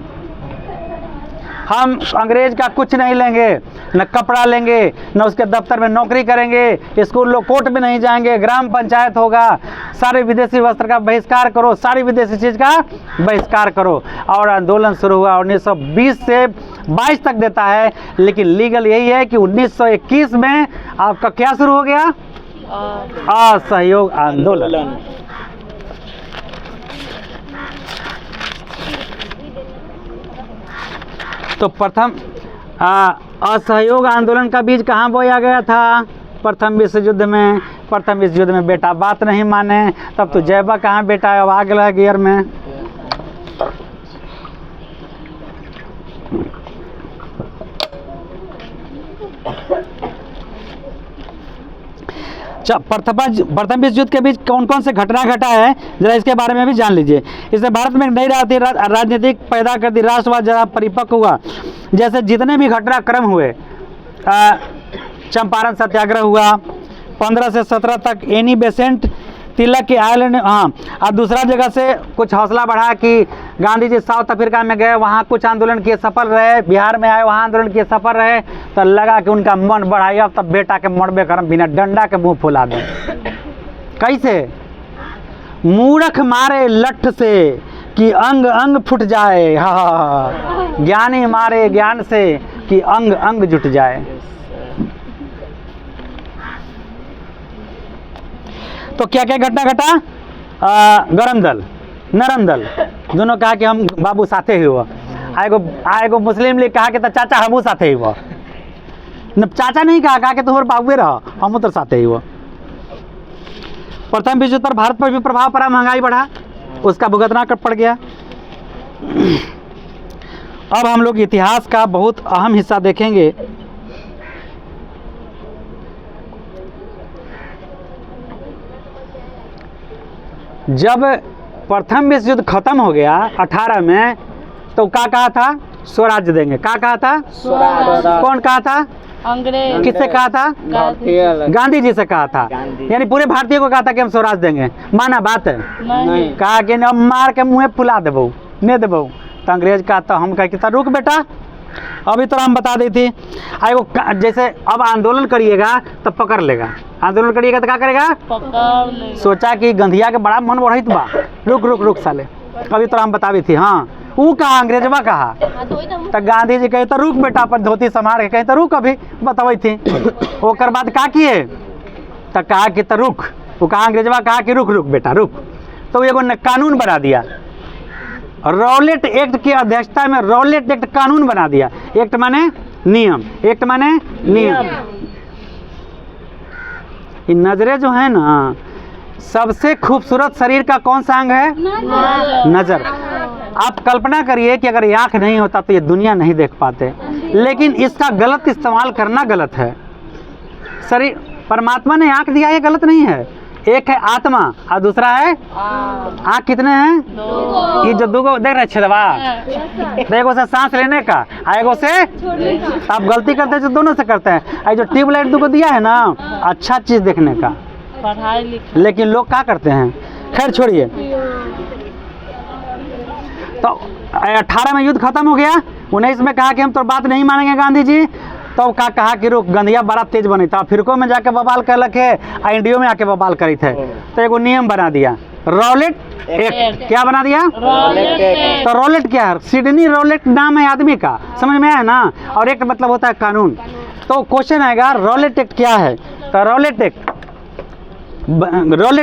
हम अंग्रेज का कुछ नहीं लेंगे, न कपड़ा लेंगे, न उसके दफ्तर में नौकरी करेंगे, स्कूल लोग कोर्ट में नहीं जाएंगे, ग्राम पंचायत होगा, सारे विदेशी वस्त्र का बहिष्कार करो, सारी विदेशी चीज़ का बहिष्कार करो। और आंदोलन शुरू हुआ 1920 से 22 तक देता है, लेकिन लीगल यही है कि 1921 में आपका क्या शुरू हो गया? असहयोग आंदोलन। तो प्रथम असहयोग आंदोलन का बीज कहाँ बोया गया था? प्रथम विश्व युद्ध में बेटा बात नहीं माने, तब तो जयबा कहाँ बेटा, अब आ गया गियर में। प्रथम विश्व युद्ध के बीच कौन कौन से घटना घटा है, जरा इसके बारे में भी जान लीजिए। इससे भारत में एक नई राजनीतिक पैदा कर दी, राष्ट्रवाद जरा परिपक्व हुआ। जैसे जितने भी घटनाक्रम हुए, चंपारण सत्याग्रह हुआ, 15 से 17 तक एनी बेसेंट तिलक के आइलैंड, हाँ। और दूसरा जगह से कुछ हौसला बढ़ा कि गांधी जी साउथ अफ्रीका में गए, वहाँ कुछ आंदोलन किए, सफल रहे, बिहार में आए, वहाँ आंदोलन किए, सफल रहे, तो लगा कि उनका मन बढ़ाई, अब तब बेटा के मरबे करम बिना डंडा के मुंह फुला दें। कैसे? मूर्ख मारे लठ से कि अंग अंग फुट जाए, हा, ज्ञानी मारे ज्ञान से कि अंग अंग जुट जाए। तो क्या क्या घटना घटा? गरम दल, नरम दल दोनों कहा कि हम बाबू साथे ही हुआ। आएगो मुस्लिम लीग कहा कि तो चाचा हमू साथे ही हुआ। चाचा नहीं कहा कि तुम्हारे बाबू रहा, हम तो साथे ही हुआ। प्रथम विश्व युद्ध पर भारत पर भी प्रभाव पड़ा, महंगाई बढ़ा, उसका भुगतना कर पड़ गया। अब हम लोग इतिहास का बहुत अहम हिस्सा देखेंगे। जब प्रथम विश्व युद्ध खत्म हो गया 18 में, तो क्या कहा था? स्वराज्य देंगे। क्या कहा था? स्वराज। कौन कहा था? अंग्रेज। किससे कहा था? गांधी जी से कहा था। यानी पूरे भारतीय को कहा था कि हम स्वराज देंगे। माना बात है? नहीं। कहा कि अब मार के मुँह फुला देबो, नहीं देबो। तो अंग्रेज कहा तो हम कह कि रुक बेटा, अभी तो हम बता दी थी। आएगो जैसे अब आंदोलन करिएगा तो पकड़ लेगा, आंदोलन करिएगा तो क्या करेगा? पकड़ ले। सोचा कि गंधिया के बड़ा मन बढ़ित बा, रुक रुक रुक साले, अभी तो हम बता दी थी। हाँ, वो कहा, अंग्रेजवा कहा। तो गांधी जी कहे तो रुक बेटा, अपन धोती संभाल के कहे तो रुक, अभी बताई थी। ओकर बाद का किए? तो कहा कि तो रुक, वो कहा, अंग्रेजवा कहा कि रुक रुक बेटा रुक। तो एगो कानून बना दिया, रॉलेट एक्ट की अध्यक्षता में रॉलेट एक्ट कानून बना दिया। एक्ट माने नियम, एक्ट माने नियम। ये नजरें जो है ना, सबसे खूबसूरत शरीर का कौन सा अंग है? नजर। आप कल्पना करिए कि अगर ये आँख नहीं होता तो ये दुनिया नहीं देख पाते, लेकिन इसका गलत इस्तेमाल करना गलत है। शरीर, परमात्मा ने आँख दिया, ये गलत नहीं है। एक है आत्मा और दूसरा है आँख। कितने हैं? ये जो दो देख रहे छेदवा, एगो से सांस लेने का, एगो से आप गलती करते हैं जो दोनों से करते हैं। ये जो ट्यूबलाइट दो दिया है ना, अच्छा चीज देखने का, पढ़ाई लिखाई। लेकिन लोग क्या करते हैं? खैर छोड़िए। तो 18 में युद्ध खत्म हो गया, 19 में कहा कि हम तो बात नहीं मानेंगे गांधी जी। तो क्या कहा कि रुक, गंधिया बड़ा तेज बनी था, फिरको में जाके बवाल करलक है, इंडियो में आके बवाल करी थे। तो एगो नियम बना दिया, रॉलेट एक्ट। क्या बना दिया? तो रॉलेट क्या है? सिडनी रॉलेट नाम है आदमी का, समझ में आया ना? और एक्ट मतलब होता है कानून। तो क्वेश्चन आएगा रॉलेट एक्ट क्या है? तो रॉलेट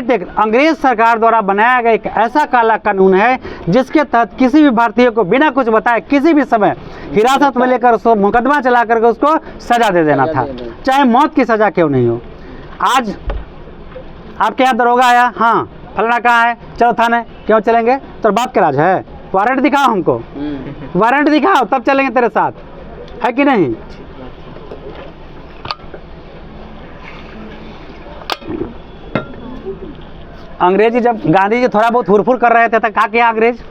एक्ट अंग्रेज सरकार द्वारा बनाया गया एक ऐसा काला कानून है जिसके तहत किसी भी भारतीय को बिना कुछ बताए किसी भी समय हिरासत में लेकर उसको मुकदमा चला करके उसको सजा दे देना था, चाहे मौत की सजा क्यों नहीं हो। आज आपके यहाँ दरोगा आया, हाँ फलाना कहाँ है, चलो थाने। क्यों चलेंगे? तो बाप का राज है, वारंट दिखाओ हमको, वारंट दिखाओ तब चलेंगे तेरे साथ, है कि नहीं? अंग्रेजी जब गांधी जी थोड़ा बहुत हुरफुर कर रहे थे तो कहा किया अंग्रेज?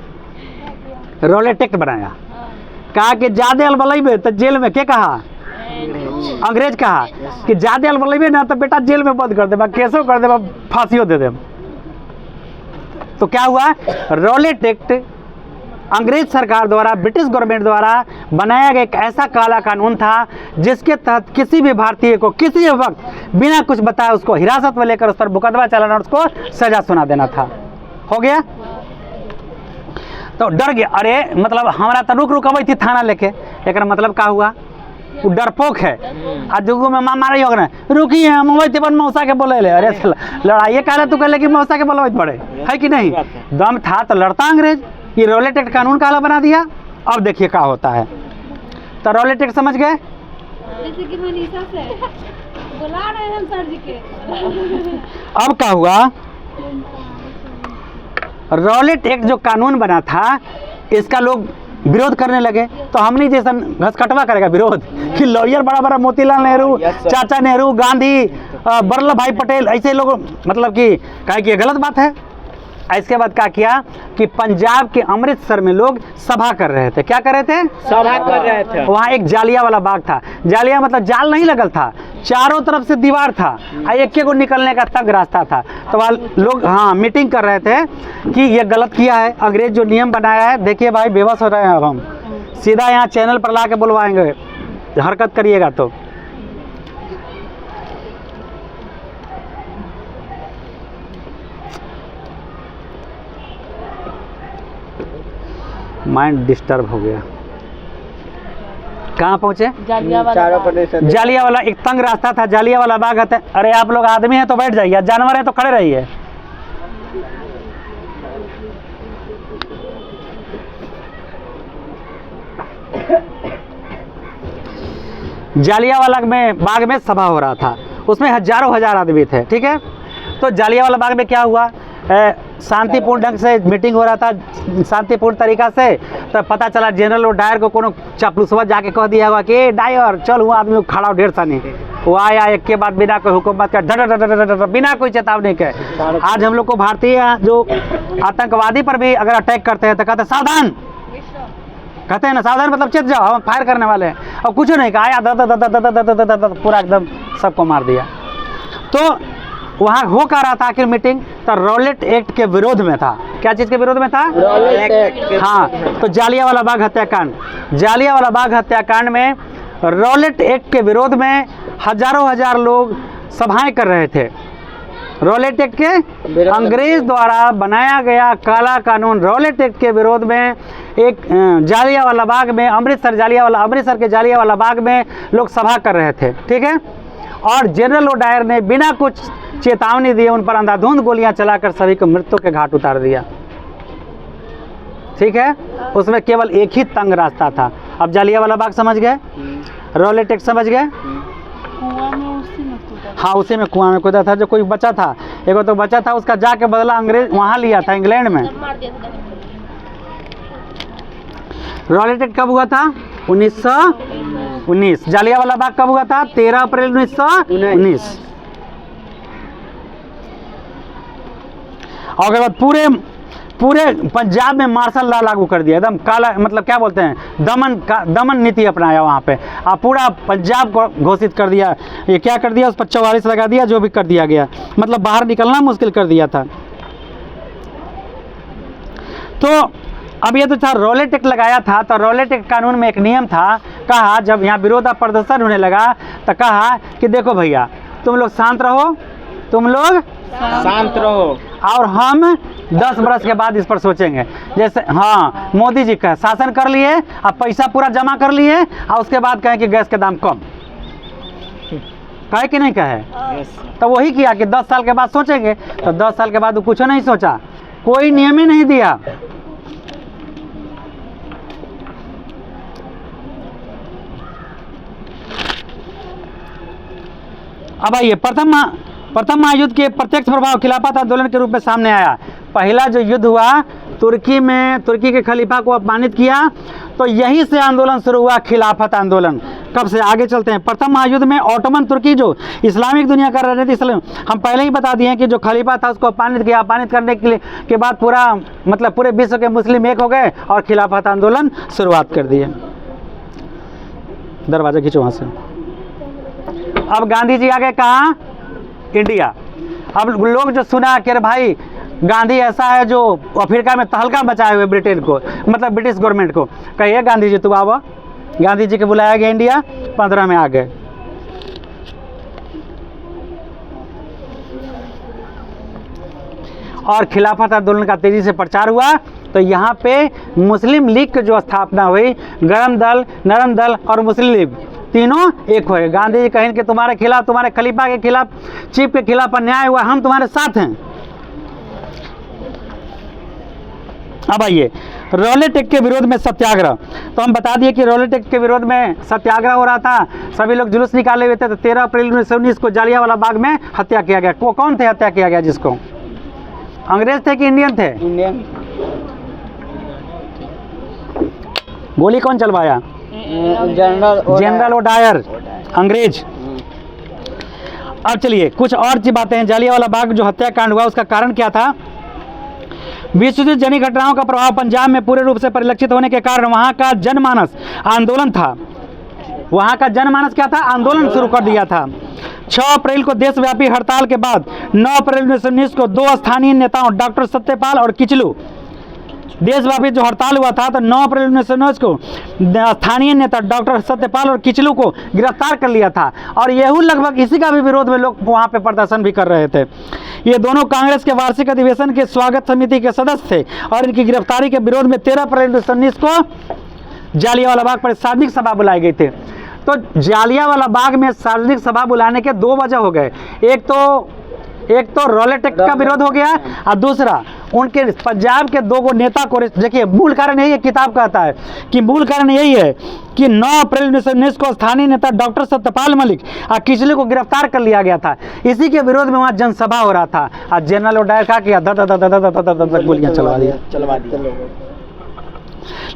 रॉलेट एक्ट बनाया। कहा कि ज्यादा अलबलेबे तो जेल में, क्या कहा? अंग्रेज कहा कि ज्यादा अलबलेबे ना तो बेटा जेल में बंद कर दे, केसो कर दे, फांसियों दे दे। तो क्या हुआ? रॉलेट एक्ट अंग्रेज सरकार द्वारा, ब्रिटिश गवर्नमेंट द्वारा बनाया गया एक ऐसा काला कानून था जिसके तहत किसी भी भारतीय को किसी वक्त बिना कुछ बताए उसको हिरासत में लेकर उस पर मुकदमा चलाना और उसको सजा सुना देना था। हो गया? तो डर गया, अरे मतलब हमारा तो रुक अबै थी थाना लेके, एक मतलब का हुआ? वो डरपोक है। आज जुगो में माँ मारा होगा, रुकी है हम अबै थे मौसा के बोले ले। अरे लड़ाई कह तू कह कि मौसा के बोलबे पड़े, है कि नहीं? दम था तो लड़ता अंग्रेज। ये रॉलेट एक्ट कानून काला बना दिया। अब देखिए क्या होता है। तो रॉलेट एक्ट समझ गए? जैसे कि मनीषा से बुला रहे हैं सर जी के। अब क्या हुआ, रॉलेट एक्ट जो कानून बना था इसका लोग विरोध करने लगे। तो हमने जैसा घसकटवा करेगा विरोध कि लॉयर बड़ा बड़ा मोतीलाल नेहरू, चाचा नेहरू, गांधी, वल्लभ भाई पटेल, ऐसे लोग मतलब कि कहे कि ये गलत बात है। इसके बाद क्या किया कि पंजाब के अमृतसर में लोग सभा कर रहे थे। क्या कर रहे थे? सभा कर रहे थे। वहाँ एक जालिया वाला बाग था। जालिया मतलब जाल नहीं लगल था, चारों तरफ से दीवार था, एक को निकलने का तंग रास्ता था। तो वहाँ लोग मीटिंग कर रहे थे कि ये गलत किया है, अंग्रेज जो नियम बनाया है। देखिए भाई बेबस हो रहे हैं अब हम, सीधा यहाँ चैनल पर ला के बुलवाएंगे, हरकत करिएगा तो। माइंड डिस्टर्ब हो गया। कहाँ पहुँचे? जालिया वाला एक तंग रास्ता था, जालिया वाला बाग है। अरे आप लोग आदमी हैं तो बैठ जाइए, जानवर हैं तो खड़े रहिए। जालिया वाला में बाग में सभा हो रहा था, उसमें हजारों हजार आदमी थे। ठीक है, तो जालिया वाला बाग में क्या हुआ, शांतिपूर्ण ढंग से मीटिंग हो रहा था, शांतिपूर्ण तरीका से। तो पता चला जनरल डायर को कोनो चापलूसवा जाके कह दिया हुआ कि डायर चल, हुआ आदमी खड़ा हो ढेर सानी। वो आया एक के बाद बिना कोई हुकूमत का धड़ बिना कोई चेतावनी के। आज हम लोग को भारतीय जो आतंकवादी पर भी अगर अटैक करते हैं तो कहते हैं सावधान, कहते हैं ना सावधान मतलब चेत जाओ, हम फायर करने वाले हैं। और कुछ नहीं कहा, आया पूरा एकदम सबको मार दिया। तो वहाँ हो क्या रहा था आखिर मीटिंग, तो रॉलेट एक्ट के विरोध में था। क्या चीज़ के विरोध में था? Rowlatt act. हाँ, तो जालियावाला बाग हत्याकांड, जालियावाला बाग हत्याकांड में रॉलेट एक्ट के विरोध में हजारों हजार लोग सभाएं कर रहे थे। रॉलेट एक्ट के अंग्रेज द्वारा बनाया गया काला कानून रॉलेट एक्ट के विरोध में एक जालियावाला बाग में, अमृतसर के जालियावाला बाग में लोग सभा कर रहे थे। ठीक है, और जनरल डायर ने बिना कुछ चेतावनी दिए उन पर अंधाधुंध गोलियां चलाकर सभी को मृत्यु के घाट उतार दिया। ठीक है, उसमें केवल एक ही तंग रास्ता था। अब जालियावाला बाग समझ गए, रॉलेट एक्ट समझ गए। कुआं में उसी में कूदा। हाँ, उसी में कुआं में कूदा था। जो कोई बचा था, एक तो बचा था, उसका जाके बदला अंग्रेज वहाँ लिया था इंग्लैंड में। रॉलेट एक्ट कब हुआ था? 1919। जालियावाला बाग कब हुआ था? 13 अप्रैल 1919। और उसके बाद पूरे पंजाब में मार्शल लॉ लागू कर दिया, एकदम काला, मतलब क्या बोलते हैं, दमन नीति अपनाया वहाँ पे। पूरा पंजाब को घोषित कर दिया। ये क्या कर दिया, उस पर 44 लगा दिया, जो भी कर दिया गया, मतलब बाहर निकलना मुश्किल कर दिया था। तो अब ये तो था रॉलेट एक्ट लगाया था। तो रॉलेट एक्ट कानून में एक नियम था, कहा जब यहाँ विरोध प्रदर्शन होने लगा तो कहा कि देखो भैया, तुम लोग शांत रहो, तुम लोग शांत रहो, और हम 10 बरस के बाद इस पर सोचेंगे। जैसे हाँ, मोदी जी का शासन कर लिए, अब पैसा पूरा जमा कर लिए, और उसके बाद कहें कि गैस के दाम कम, कहे कि नहीं कहे? तो वही किया कि 10 साल के बाद सोचेंगे। तो 10 साल के बाद वो कुछ नहीं सोचा, कोई नियम ही नहीं दिया। अब आइए, प्रथम महायुद्ध के प्रत्यक्ष प्रभाव खिलाफत आंदोलन के रूप में सामने आया। पहला जो युद्ध हुआ तुर्की के खलीफा को अपमानित किया, तो यहीं से आंदोलन शुरू हुआ, खिलाफत आंदोलन। कब से? आगे चलते हैं। प्रथम महायुद्ध में ऑटोमन तुर्की जो इस्लामिक दुनिया का राजनीतिक इस्लाम, हम पहले ही बता दिए हैं कि जो खलीफा था उसको अपमानित किया। अपमानित करने के बाद पूरे विश्व के मुस्लिम एक हो गए और खिलाफत आंदोलन शुरुआत कर दिए। दरवाजा खींचो वहाँ से। अब गांधी जी आ गए कहाँ? इंडिया। अब लोग जो सुना कि अरे भाई गांधी ऐसा है जो अफ्रीका में तहलका मचाए हुए ब्रिटेन को, मतलब ब्रिटिश गवर्नमेंट को, कहिए गांधी जी तुम आओ। गांधी जी के बुलाया गया इंडिया, 15 में आ गए। और खिलाफत आंदोलन का तेजी से प्रचार हुआ। तो यहाँ पे मुस्लिम लीग की जो स्थापना हुई, गरम दल, नरम दल और मुस्लिम लीग तीनों एक हुए। गांधी जी कहें कि तुम्हारे खिलाफ, तुम्हारे खलीफा के खिलाफ, चीफ के खिलाफ अन्याय हुआ, हम तुम्हारे साथ हैं। अब आइए, रोलेटेक के विरोध में सत्याग्रह। तो हम बता दिए कि रोलेटेक के विरोध में सत्याग्रह हो रहा था, सभी लोग जुलूस निकाले हुए थे। तो 13 अप्रैल 1919 को जालियांवाला बाग में हत्या किया गया। वो कौन थे हत्या किया गया जिसको? अंग्रेज थे कि इंडियन थे? इंडियन। गोली कौन चलवाया? जनरल ओडायर, अंग्रेज। अब चलिए कुछ और बातें हैं। जालियांवाला बाग जो हत्याकांड हुआ उसका कारण क्या था? विश्व युद्ध जनित घटनाओं का प्रभाव पंजाब में पूरे रूप से परिलक्षित होने के कारण वहां का जनमानस आंदोलन था। वहां का जनमानस क्या था? आंदोलन शुरू कर दिया था। 6 अप्रैल को देशव्यापी हड़ताल के बाद 9 अप्रैल 1919 को 2 स्थानीय नेताओं डॉक्टर सत्यपाल और किचलू, देशव्यापी जो हड़ताल हुआ था तो 9 अप्रैल 1919 को स्थानीय नेता डॉक्टर सत्यपाल और किचलू को गिरफ्तार कर लिया था। और यही लगभग इसी का भी विरोध में लोग वहाँ पे प्रदर्शन भी कर रहे थे। ये दोनों कांग्रेस के वार्षिक अधिवेशन के स्वागत समिति के सदस्य थे और इनकी गिरफ्तारी के विरोध में 13 अप्रैल 1919 को जालियांवाला बाग पर सार्वजनिक सभा बुलाई गई थी। तो जालियांवाला बाग में सार्वजनिक सभा बुलाने के 2 वजह हो गए। एक तो रोलेटेक का विरोध हो गया और दूसरा उनके पंजाब के 2 नेता को, देखिए मूल कारण यही है, किताब कहता है कि मूल कारण यही है कि 9 अप्रैल 1919 को स्थानीय नेता डॉक्टर सत्यपाल मलिक और किचलू को गिरफ्तार कर लिया गया था। इसी के विरोध में वहाँ जनसभा हो रहा था और जनरल ओडायर क्या किया? गोलियां चलवा दिया।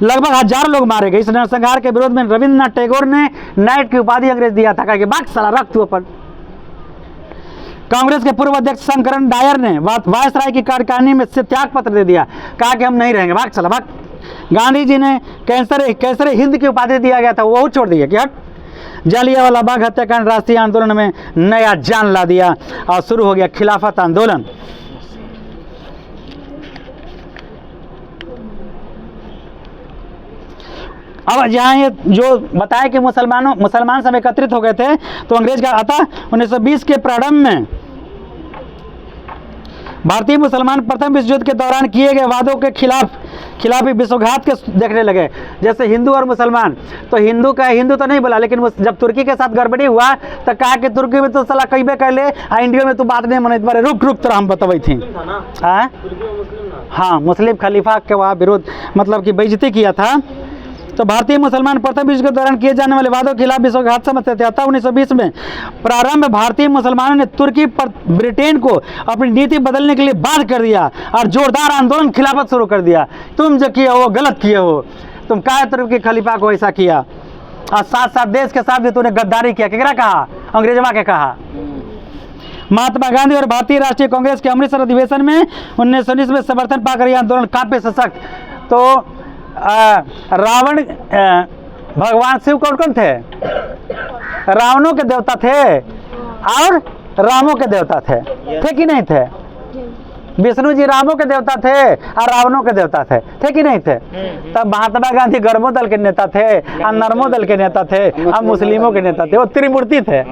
लगभग 1000 लोग मारे गए। इस नरसंहार के विरोध में रविंद्रनाथ टैगोर ने नाइट की उपाधि अंग्रेज दिया था, कहा कि बाग साला रख तू अपन। कांग्रेस के पूर्व अध्यक्ष शंकरन डायर ने वायसराय की कार्यकारिणी में से त्याग पत्र दे दिया, कहा कि हम नहीं रहेंगे, भाग चला भाग। गांधी जी ने कैसरे हिंद की उपाधि दिया गया था, वो छोड़ दिया कि हट। जालियांवाला बाग हत्याकांड राष्ट्रीय आंदोलन में नया जान ला दिया और शुरू हो गया खिलाफत आंदोलन। अब यहाँ ये जो बताया कि मुसलमान सब एकत्रित हो गए थे, तो अंग्रेज का आता 1920 के प्रारंभ में भारतीय मुसलमान प्रथम विश्व युद्ध के दौरान किए गए वादों के खिलाफ विश्वघात के देखने लगे। जैसे हिंदू और मुसलमान, तो हिंदू तो नहीं बोला, लेकिन जब तुर्की के साथ गड़बड़ी हुआ तो कहा कि तुर्की में तो सलाह कईबे कर ले, इंडिया में तो बात नहीं मने, बारे रुक तो हम बताई थी। हाँ, मुस्लिम खलीफा के वहाँ विरोध, मतलब कि बेइज्जती किया था। तो भारतीय मुसलमान प्रथम विश्व के दौरान किए जाने वाले वादों के खिलाफ विश्वघात समझते थे। अतः 1920 में प्रारंभ भारतीय मुसलमानों ने तुर्की पर ब्रिटेन को अपनी नीति बदलने के लिए बाध्य कर दिया और जोरदार आंदोलन खिलाफत शुरू कर दिया। तुम जो किए हो गलत किए हो, तुम काहे तुर्की खलीफा को ऐसा किया, और साथ साथ देश के साथ भी तूने गद्दारी किया। केकरा कहा? अंग्रेजवा के कहा। महात्मा गांधी और भारतीय राष्ट्रीय कांग्रेस के अमृतसर अधिवेशन में 1919 में समर्थन पाकर यह आंदोलन काफी सशक्त। तो रावण, भगवान शिव कौन थे? रावणों के देवता थे और रामों के देवता थे कि नहीं थे? विष्णु जी रामों के देवता थे और रावणों के देवता थे कि नहीं थे? तब महात्मा गांधी गर्मो दल के नेता थे और नर्मो दल के नेता थे और मुस्लिमों के नेता थे। वो त्रिमूर्ति थे।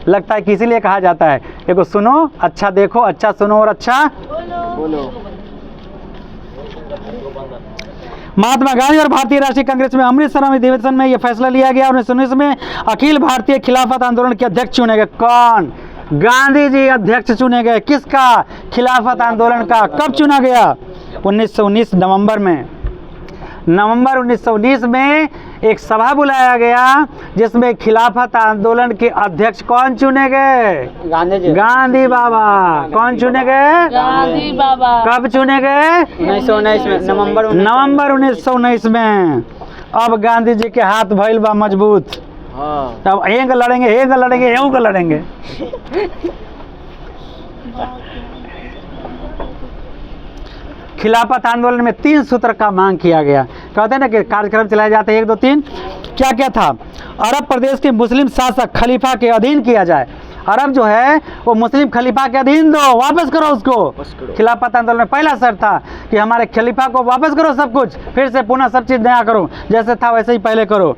लगता है कि इसीलिए कहा जाता है, देखो सुनो अच्छा, देखो अच्छा, सुनो और अच्छा बोलो। महात्मा गांधी और भारतीय राष्ट्रीय कांग्रेस में अमृतसर अधिवेशन में यह फैसला लिया गया। 1919 में अखिल भारतीय खिलाफत आंदोलन के अध्यक्ष चुने गए। कौन? गांधी जी अध्यक्ष चुने गए। किसका? खिलाफत आंदोलन का। कब चुना गया? 1919 नवंबर 1919 में एक सभा बुलाया गया जिसमें खिलाफत आंदोलन के अध्यक्ष कौन चुने गए? गांधी बाबा। कौन चुने गए? गांधी बाबा। कब चुने गए? 1919 में, नवंबर 1919 में। अब गांधी जी के हाथ भइल बा मजबूत। अब एक लड़ेंगे। खिलाफत आंदोलन में 3 सूत्र का मांग किया गया। कहते हैं ना कि कार्यक्रम चलाए जाते हैं 1 2 3। क्या क्या था? अरब प्रदेश के मुस्लिम शासक खलीफा के अधीन किया जाए। अरब जो है वो मुस्लिम खलीफा के अधीन दो, वापस करो उसको। खिलाफत आंदोलन में पहला शर्त था कि हमारे खलीफा को वापस करो, सब कुछ फिर से पुनः सब चीज़ नया करो, जैसे था वैसे ही पहले करो।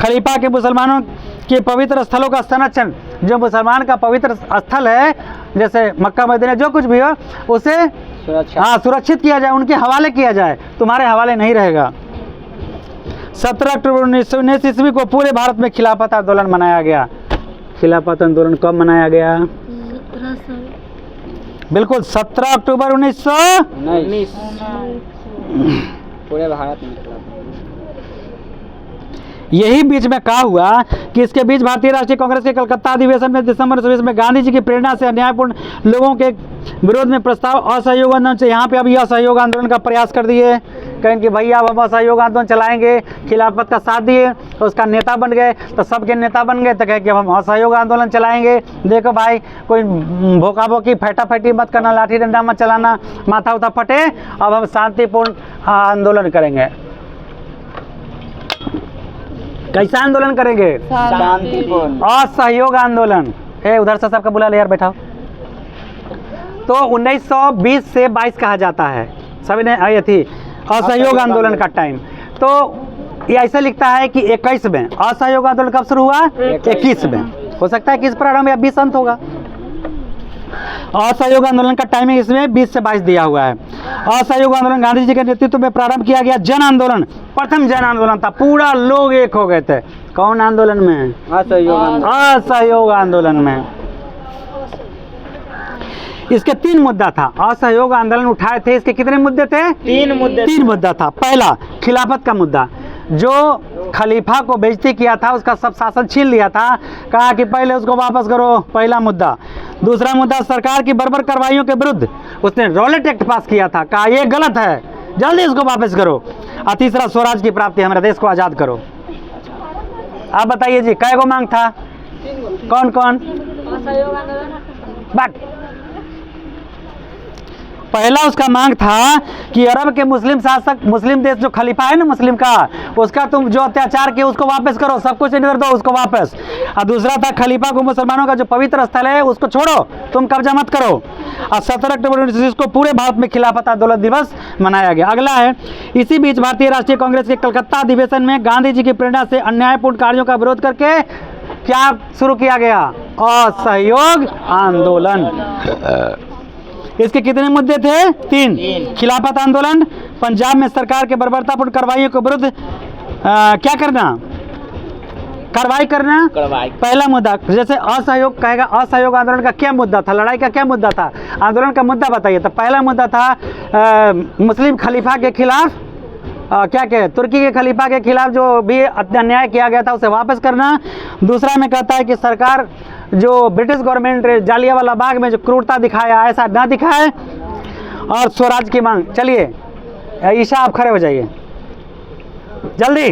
खलीफा के मुसलमानों के पवित्र स्थलों का संरक्षण, जो मुसलमान का पवित्र स्थल है जैसे मक्का मदीना जो कुछ भी हो उसे सुरक्षित किया जाए, उनके हवाले किया जाए, तुम्हारे हवाले नहीं रहेगा। 17 अक्टूबर 1919 ईस्वी को पूरे भारत में खिलाफत आंदोलन मनाया गया। खिलाफत आंदोलन कब मनाया गया? बिल्कुल 17 अक्टूबर 1919। पूरे भारत में खिलाफ। यही बीच में कहा हुआ कि इसके बीच भारतीय राष्ट्रीय कांग्रेस के कलकत्ता अधिवेशन में दिसंबर 26 में गांधी जी की प्रेरणा से अन्यायपूर्ण लोगों के विरोध में प्रस्ताव असहयोग आंदोलन से यहाँ पे अभी असहयोग आंदोलन का प्रयास कर दिए। कहें कि भैया अब हम असहयोग आंदोलन चलाएंगे, खिलाफत का साथ दिए तो उसका नेता बन गए, तो सबके नेता बन गए तो कहे कि अब हम असहयोग आंदोलन चलाएंगे। देखो भाई, कोई भोका भोकी फैटा फैटी मत करना, लाठी डंडा मत चलाना, माथा उथा फटे, अब हम शांतिपूर्ण आंदोलन करेंगे। कैसा आंदोलन करेंगे? शांतिपूर्ण। असहयोग आंदोलन। उधर से सबका बुला ले यार, बैठाओ। तो 1920 से 22 कहा जाता है, सभी ने ये थी असहयोग आंदोलन का टाइम। तो ये ऐसे लिखता है कि 21 में। असहयोग आंदोलन कब शुरू हुआ? 21 में। हो सकता है कि इस प्रारंभ या 20 अंत होगा। असहयोग आंदोलन का टाइमिंग इसमें 20 से 22 दिया हुआ है। असहयोग आंदोलन गांधी जी के नेतृत्व में प्रारंभ किया गया जन आंदोलन, प्रथम जन आंदोलन था। पूरा लोग एक हो गए थे। कौन आंदोलन में? असहयोग आंदोलन। असहयोग आंदोलन में। इसके 3 मुद्दा था। असहयोग आंदोलन उठाए थे, इसके कितने मुद्दे थे? 3 मुद्दा था। पहला, खिलाफत का मुद्दा। जो खलीफा को बेइज्जती किया था, उसका सब शासन छीन लिया था, कहा कि पहले उसको वापस करो, पहला मुद्दा। दूसरा मुद्दा, सरकार की बर्बर कार्रवाइयों के विरुद्ध उसने रॉलेट एक्ट पास किया था, कहा ये गलत है, जल्दी इसको वापस करो। और तीसरा, स्वराज की प्राप्ति, हमारे देश को आज़ाद करो। आप बताइए जी, कै गो मांग था? कौन कौन? बात पहला उसका मांग था कि अरब के मुस्लिम शासक, मुस्लिम देश जो खलीफा है ना मुस्लिम का, उसका तुम जो अत्याचार किए उसको वापस करो, सब कुछ इधर दो, उसको वापस। और दूसरा था, खलीफा को मुसलमानों का जो पवित्र स्थल है उसको छोड़ो, तुम कब्जा मत करो। और 17 अक्टूबर 1920 को पूरे भारत में खिलाफत आंदोलन दिवस मनाया गया। अगला है, इसी बीच भारतीय राष्ट्रीय कांग्रेस के कलकत्ता अधिवेशन में गांधी जी की प्रेरणा से अन्यायपूर्ण कार्यों का विरोध करके क्या शुरू किया गया? असहयोग आंदोलन। इसके कितने मुद्दे थे? 3। खिलाफत आंदोलन, पंजाब में सरकार के बर्बरतापूर्ण कार्रवाइयों के विरुद्ध क्या करना? कार्रवाई करना। पहला मुद्दा। जैसे असहयोग कहेगा, असहयोग आंदोलन का क्या मुद्दा था? लड़ाई का क्या मुद्दा था? आंदोलन का मुद्दा बताइए। तो पहला मुद्दा था मुस्लिम खलीफा के खिलाफ, क्या कहे, तुर्की के खलीफा के खिलाफ जो भी अन्याय किया गया था उसे वापस करना। दूसरा में कहता है कि सरकार जो ब्रिटिश गवर्नमेंट जालियांवाला बाग में जो क्रूरता दिखाया, ऐसा ना दिखाए। और स्वराज की मांग। चलिए ईशा, आप खड़े हो जाइए जल्दी,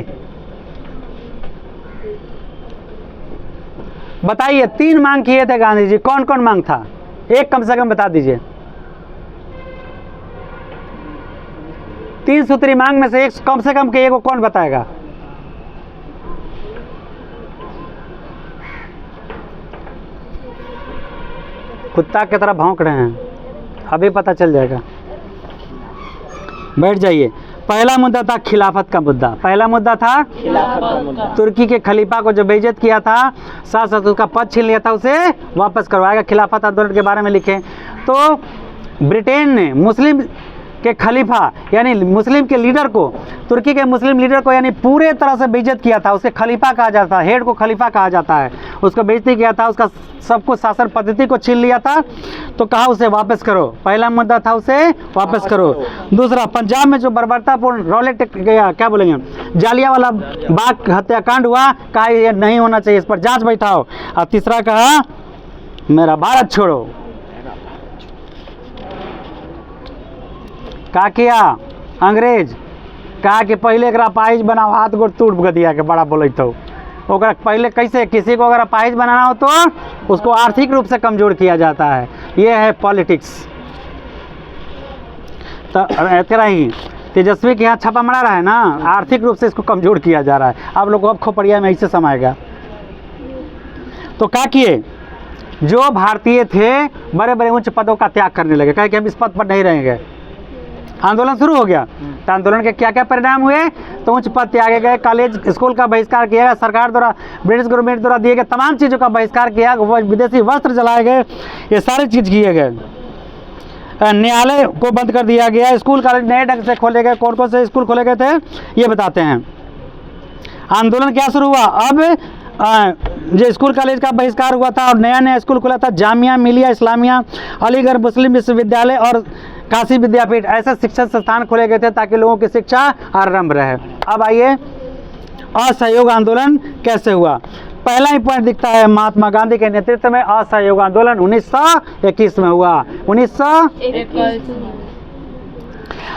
बताइए 3 मांग किए थे गांधी जी, कौन कौन मांग था? एक कम से कम बता दीजिए। 3 सूत्री मांग में से एक कम से कम के एक को कौन बताएगा? कुत्ता की तरह भौंक रहे हैं, अभी पता चल जाएगा। बैठ जाइए। पहला मुद्दा था खिलाफत का मुद्दा। पहला मुद्दा था तुर्की के खलीफा को जो बेइज्जत किया था, साथ साथ उसका पद छीन लिया था, उसे वापस करवाएगा। खिलाफत आंदोलन के बारे में लिखें। तो ब्रिटेन ने मुस्लिम के खलीफा यानी मुस्लिम के लीडर को, तुर्की के मुस्लिम लीडर को यानी पूरे तरह से बेइज्जत किया था। उसे खलीफा कहा जाता है, हेड को खलीफा कहा जाता है। उसको बेइज्जती किया था, उसका सब कुछ शासन पद्धति को छीन लिया था, तो कहा उसे वापस करो। पहला मुद्दा था उसे वापस करो। दूसरा, पंजाब में जो बर्बरतापूर्ण रॉलेट क्या बोलेंगे, जालियांवाला बाग हत्याकांड हुआ, कहा ये नहीं होना चाहिए, इस पर जांच बैठाओ। और तीसरा कहा मेरा भारत छोड़ो। का किया अंग्रेज? कहा कि पहले एक अपाहिज बनाओ, हाथ गोड़ टूट दिया के बड़ा बोले तो ओकरा पहले कैसे, किसी को अगर अपाहिज बनाना हो तो उसको आर्थिक रूप से कमजोर किया जाता है। ये है पॉलिटिक्स। तो तरह ही तेजस्वी के यहाँ छापा मारा रहा है ना, आर्थिक रूप से इसको कमजोर किया जा रहा है। आप लोग अब खोपड़िया में ऐसे समाएगा। तो क्या किए, जो भारतीय थे बड़े बड़े उच्च पदों का त्याग करने लगे, कहे कि हम इस पद पर नहीं रहेंगे। आंदोलन शुरू हो गया। तो आंदोलन के क्या क्या परिणाम हुए? तो उच्च पद त्यागे गए, कॉलेज स्कूल का बहिष्कार किया गया, सरकार द्वारा ब्रिटिश गवर्नमेंट द्वारा दिए गए तमाम चीज़ों का बहिष्कार किया, विदेशी वस्त्र जलाए गए, ये सारी चीज़ किए गए। न्यायालय को बंद कर दिया गया, स्कूल कॉलेज नए ढंग से खोले गए। कौन कौन से स्कूल खोले गए थे ये बताते हैं। आंदोलन क्या शुरू हुआ? अब जो स्कूल कॉलेज का बहिष्कार हुआ था और नया नया स्कूल खुला था, जामिया मिलिया इस्लामिया, अलीगढ़ मुस्लिम विश्वविद्यालय और काशी विद्यापीठ, ऐसे शिक्षण संस्थान खोले गए थे ताकि लोगों की शिक्षा आरंभ रहे। अब आइए असहयोग आंदोलन कैसे हुआ। पहला ही पॉइंट दिखता है, महात्मा गांधी के नेतृत्व में असहयोग आंदोलन 1921 में हुआ। 1921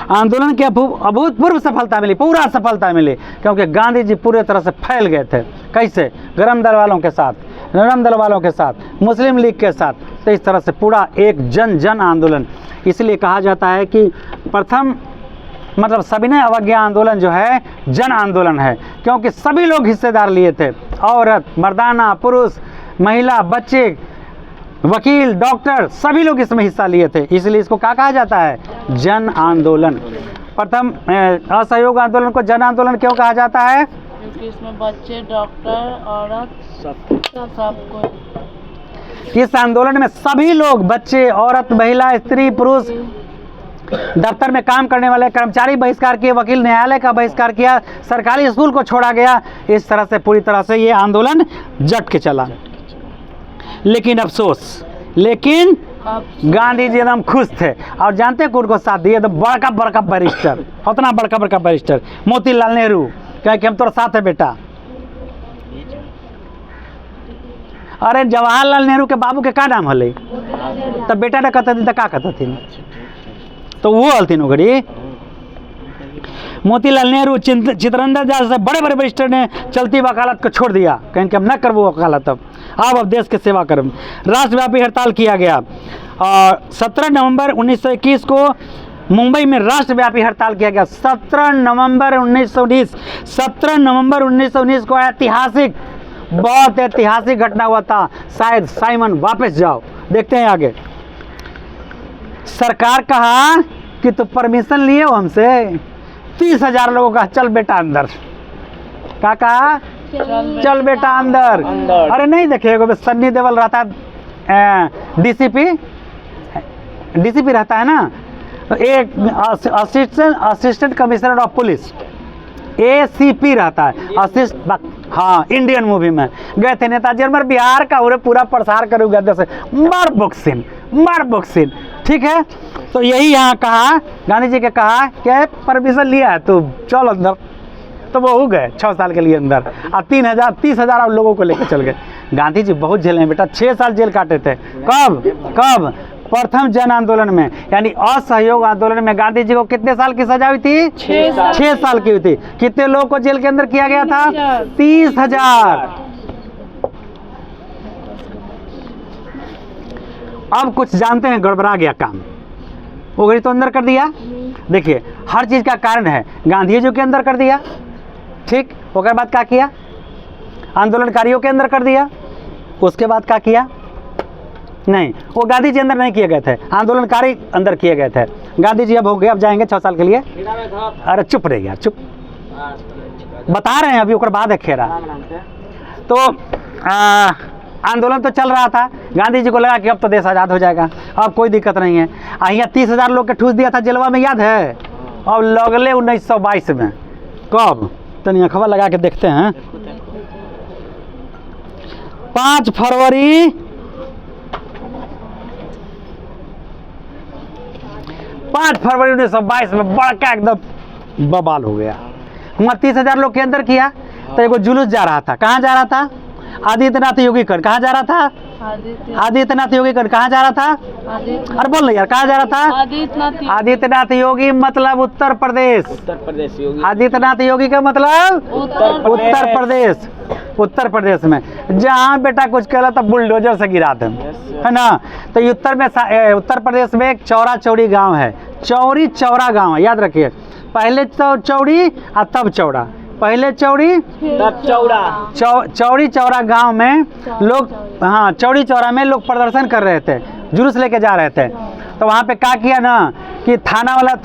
आंदोलन की अभूतपूर्व सफलता मिली, पूरा सफलता मिली, क्योंकि गांधी जी पूरे तरह से फैल गए थे। कैसे? गरम दल वालों के साथ, नरम दल वालों के साथ, मुस्लिम लीग के साथ, तो इस तरह से पूरा एक जन जन आंदोलन। इसलिए कहा जाता है कि प्रथम मतलब सविनय अवज्ञा आंदोलन जो है जन आंदोलन है, क्योंकि सभी लोग हिस्सेदार लिए थे, औरत, मर्दाना, पुरुष, महिला, बच्चे, वकील, डॉक्टर, सभी लोग इसमें हिस्सा लिए थे। इसलिए इसको क्या कहा जाता है? जन आंदोलन। प्रथम असहयोग आंदोलन को जन आंदोलन क्यों कहा जाता है? क्योंकि इसमें बच्चे, डॉक्टर, औरत सबको। इस आंदोलन में सभी लोग, बच्चे, औरत, महिला, स्त्री, पुरुष, दफ्तर में काम करने वाले कर्मचारी बहिष्कार किए, वकील न्यायालय का बहिष्कार किया, सरकारी स्कूल को छोड़ा गया। इस तरह से पूरी तरह से ये आंदोलन जट के चला। लेकिन अफसोस, लेकिन गांधी जी एकदम खुश थे और जानते हैं उनको साथ दिए तो बड़का बड़का बैरिस्टर, उतना बड़का बड़का बैरिस्टर मोतीलाल नेहरू, कहे कि हम तोरा साथ है बेटा। अरे जवाहरलाल नेहरू के बाबू के का नाम हले? तब बेटा ने कहते तो का कहते थे, तो वो हलथिन ओकरी। मोतीलाल नेहरू, चितरंजन दास से बड़े बड़े बैरिस्टर ने चलती वकालत को छोड़ दिया, कहें कि हम न करबो वकालत, अब देश की सेवा करब। राष्ट्रव्यापी हड़ताल किया गया और 17 नवंबर 1921 को मुंबई में राष्ट्रव्यापी हड़ताल किया गया। 17 नवंबर 1919 को ऐतिहासिक, बहुत ऐतिहासिक घटना हुआ था। शायद साइमन वापस जाओ, देखते हैं आगे। सरकार कहा कि तो परमिशन लिए हो हमसे, 30,000 लोगों का चल बेटा अंदर। क्या कहा? चल बेटा अंदर। अरे नहीं देखे, सन्नी देवल रहता है, डीसीपी रहता है ना, एक assistant commissioner of police, ACP रहता है, हाँ, इंडियन मूवी में गए थे नेताजी और बिहार का पूरा प्रसार करूँगा जैसे मार बॉक्सिंग, ठीक है। तो यही यहाँ कहा, गांधी जी के कहा कि परमिशन लिया है तो चल अंदर, तो वो हो गए 6 साल के लिए अंदर और 30,000 लोगों को लेकर चल गए। गांधी जी बहुत जेल में बेटा, 6 साल जेल काटे थे। कब? प्रथम जन आंदोलन में, यानी असहयोग आंदोलन में गांधी जी को कितने साल की सजा हुई थी? 6 साल की हुई थी। कितने लोगों को जेल के अंदर किया गया था? 30,000। अब कुछ जानते हैं, गड़बड़ा गया काम, वो घड़ी तो अंदर कर दिया। देखिए, हर चीज का कारण है, गांधी जी के अंदर कर दिया, ठीक। उसके बाद क्या किया? आंदोलनकारियों के अंदर कर दिया। उसके बाद क्या किया? नहीं, वो गांधी जी अंदर नहीं किए गए थे, आंदोलनकारी अंदर किए गए थे। गांधी जी अब हो गए, अब जाएंगे 6 साल के लिए। अरे चुप रहे यार, चुप, बता रहे हैं अभी, उसके बाद है खेरा। तो आंदोलन तो चल रहा था, गांधी जी को लगा कि अब तो देश आज़ाद हो जाएगा, अब कोई दिक्कत नहीं है। यहाँ 30,000 लोग के ठूस दिया था जेलवा में, याद है? अब लगले 1922 में, कब? तनिया खबर लगा के देखते हैं। 5 फरवरी 1922 में बड़का एकदम बवाल हो गया। वहाँ 30,000 लोग के अंदर किया, तो एगो जुलूस जा रहा था। कहाँ जा रहा था? आदित्यनाथ योगी कर। कहाँ जा रहा था? आदित्यनाथ योगी कर। कहाँ जा रहा था? अरे बोल यार, कहाँ जा रहा था? आदित्यनाथ योगी मतलब उत्तर प्रदेश योगी। आदित्यनाथ योगी का मतलब उत्तर प्रदेश में, जहाँ बेटा कुछ कहला तो बुलडोजर से गिरा दे, है ना। तो उत्तर प्रदेश में एक चौरा चौड़ी गांव है, चौरी चौरा गांव है, याद रखिए। पहले तो चौड़ी और तब चौड़ा, पहले चौड़ी तब चौड़ा। चौरी चौरा गांव में लोग, हाँ, चौड़ी चौरा में लोग प्रदर्शन कर रहे थे, जुलूस लेके जा रहे थे। तो वहाँ पे क्या किया ना कि थाना वाला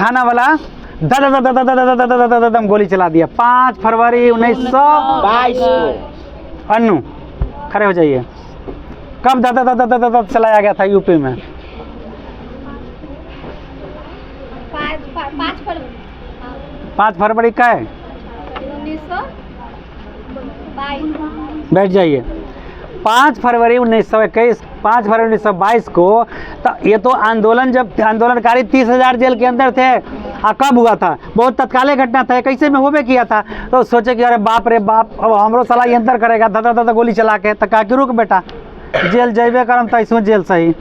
दम गोली चला दिया। 5 फरवरी 1922 को। अन्नू खड़े हो जाइए। कब दद चलाया गया था यूपी में? 5 फरवरी का है 1900 बैठ जाइए। 5 फरवरी 1921, 5 फरवरी 1922 को ये तो आंदोलन, जब आंदोलनकारी 30,000 जेल के अंदर थे। कब हुआ था? बहुत तत्कालीन घटना था, कैसे में होबे किया था। तो सोचे कि अरे बाप रे बाप, अब हमरो साला ये अंदर करेगा, धदा धदा गोली चला के। तो कहा कि रुक बेटा, जेल जेबे करम तो इसमें जेल सही,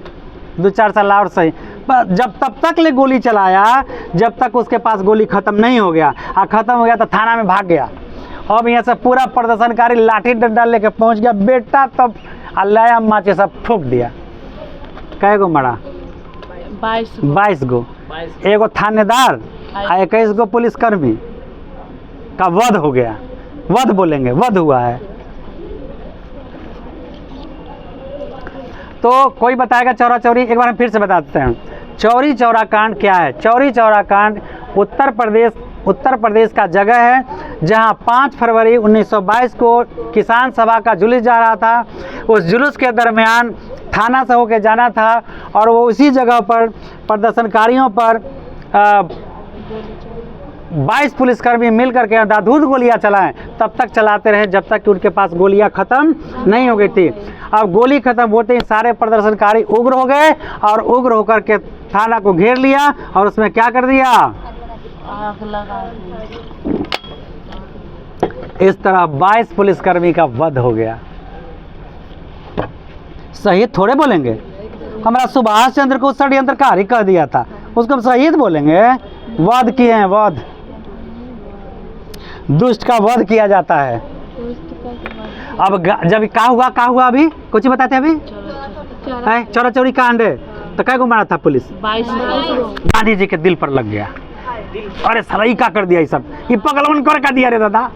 2-4 साल और सही। पर जब तब तक ले गोली चलाया, जब तक उसके पास गोली खत्म नहीं हो गया। ख़त्म हो गया तो थाना में भाग गया। अब यहाँ से पूरा प्रदर्शनकारी लाठी डंडा लेके पहुँच गया बेटा, तब अल्लाह माचे सब ठोक दिया। कै गो मरा? 22 गो। एगो थानेदार और 21 गो पुलिसकर्मी का वध हो गया। वध बोलेंगे, वध हुआ है। तो कोई बताएगा चौरा चौरी? एक बार हम फिर से बता देते हैं, चौरी चौरा कांड क्या है। चौरी चौरा कांड उत्तर प्रदेश का जगह है जहां 5 फरवरी 1922 को किसान सभा का जुलूस जा रहा था। उस जुलूस के दरमियान थाना से होकर जाना था और वो उसी जगह पर प्रदर्शनकारियों पर 22 पुलिसकर्मी मिल करके अंधाधुंध गोलियां चलाएं। तब तक चलाते रहे जब तक कि उनके पास गोलियां ख़त्म नहीं हो गई थी। अब गोली ख़त्म होते ही सारे प्रदर्शनकारी उग्र हो गए और उग्र होकर के थाना को घेर लिया और उसमें क्या कर दिया? आग लगा दी। इस तरह 22 पुलिसकर्मी का वध हो गया। शहीद थोड़े बोलेंगे, हमारा सुभाष चंद्र को षड्यंत्रकारी कह दिया था, उसको हम शहीद बोलेंगे? वध किए हैं, वध। दुष्ट का वध किया जाता है। अब जब क्या हुआ अभी कुछ बताते अभी? चौरा चौरी कांड है। तो कै गो मारा था पुलिस? 22 गांधी जी के दिल पर लग गया। अरे सराई का कर दिया ये सब, ये पगलवन कर दिया रे दादा,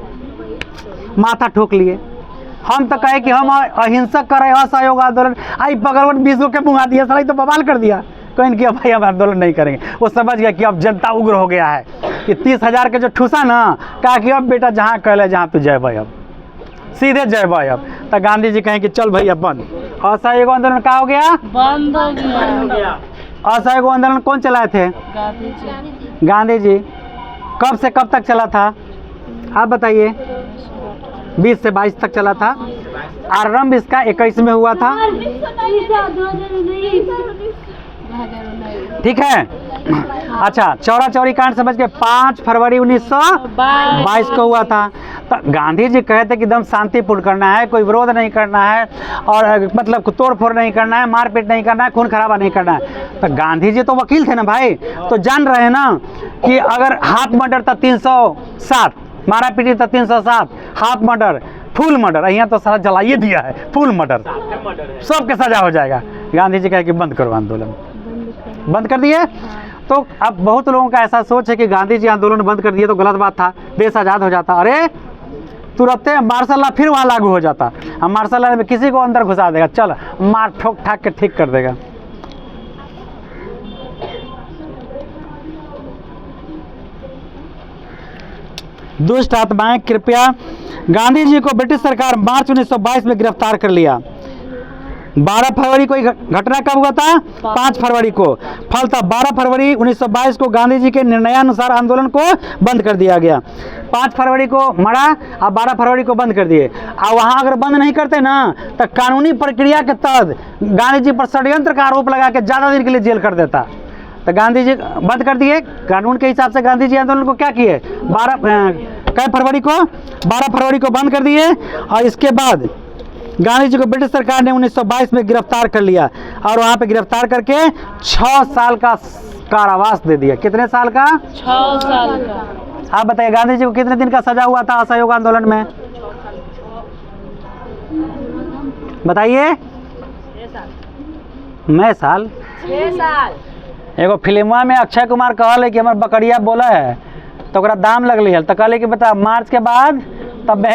माथा ठोक लिए। हम तो कहे कि हम अहिंसक कर रहे हैं, असहयोग आंदोलन, आई पगलवन 20 गो के मुँह दिया, सराई तो बवाल कर दिया। कहीं कि भाई हम आंदोलन नहीं करेंगे। वो समझ गया कि अब जनता उग्र हो गया है। कि 30,000 के जो ठूसा ना, कहा कि अब बेटा जहाँ कहले जहाँ तू जय भाई, अब सीधे जय भाई। अब तो गांधी जी कहें कि चल भैया बंद। असहयोग आंदोलन क्या हो गया? बंद हो गया। असहयोग आंदोलन कौन चलाए थे? गांधी जी। कब से कब तक चला था आप बताइए? 20 से 22 तक चला था। आरंभ इसका 21 में हुआ था, ठीक है। अच्छा, चौरा चौरी कांड समझ के 5 फरवरी 1922 को हुआ था। तो गांधी जी कहे थे कि एकदम शांतिपूर्ण करना है, कोई विरोध नहीं करना है और मतलब तोड़ फोड़ नहीं करना है, मारपीट नहीं करना है, खून खराबा नहीं करना है। तो गांधी जी तो वकील थे ना भाई, तो जान रहे हैं ना कि अगर हाफ मर्डर था 307, मारा पीटी था 307, हाफ मर्डर, फुल मर्डर, यहाँ तो सारा जलाइए दिया है, फुल मर्डर, सबके सजा हो जाएगा। गांधी जी कहे कि बंद करो आंदोलन, बंद कर दिए। तो अब बहुत लोगों का ऐसा सोच है कि गांधी जी आंदोलन बंद कर दिए तो गलत बात था, देश आज़ाद हो जाता। अरे तुरंत मार्शल लॉ फिर वहाँ लागू हो जाता। अब मार्शल लॉ में किसी को अंदर घुसा देगा, चल मार ठोक ठाक के ठीक कर देगा। दुष्ट आत्माएं कृपया, गांधी जी को ब्रिटिश सरकार मार्च 1922 में गिरफ्तार कर लिया। 12 फरवरी को घटना कब हुआ था? 5 फरवरी को। फल था 12 फरवरी 1922 को गांधी जी के निर्णयानुसार आंदोलन को बंद कर दिया गया। 5 फरवरी को मरा और 12 फरवरी को बंद कर दिए। और वहाँ अगर बंद नहीं करते ना तो कानूनी प्रक्रिया के तहत गांधी जी पर षड्यंत्र का आरोप लगा के ज़्यादा दिन के लिए जेल कर देता। तो गांधी जी बंद कर दिए। कानून के हिसाब से गांधी जी आंदोलन को क्या किए? 12 फरवरी को बंद कर दिए। और इसके बाद गांधी जी को ब्रिटिश सरकार ने 1922 में गिरफ्तार कर लिया और वहाँ पे गिरफ्तार करके 6 साल का कारावास दे दिया। कितने साल का? 6 साल का। आप बताइए गांधी जी को कितने दिन का सजा हुआ था असहयोग आंदोलन में? बताइए। 6 साल। एगो फिल्मवा में अक्षय कुमार कहले कि हमार बकरिया बोला है तो ओकरा दाम लगली है, तो कहले कि बता मार्च के बाद तब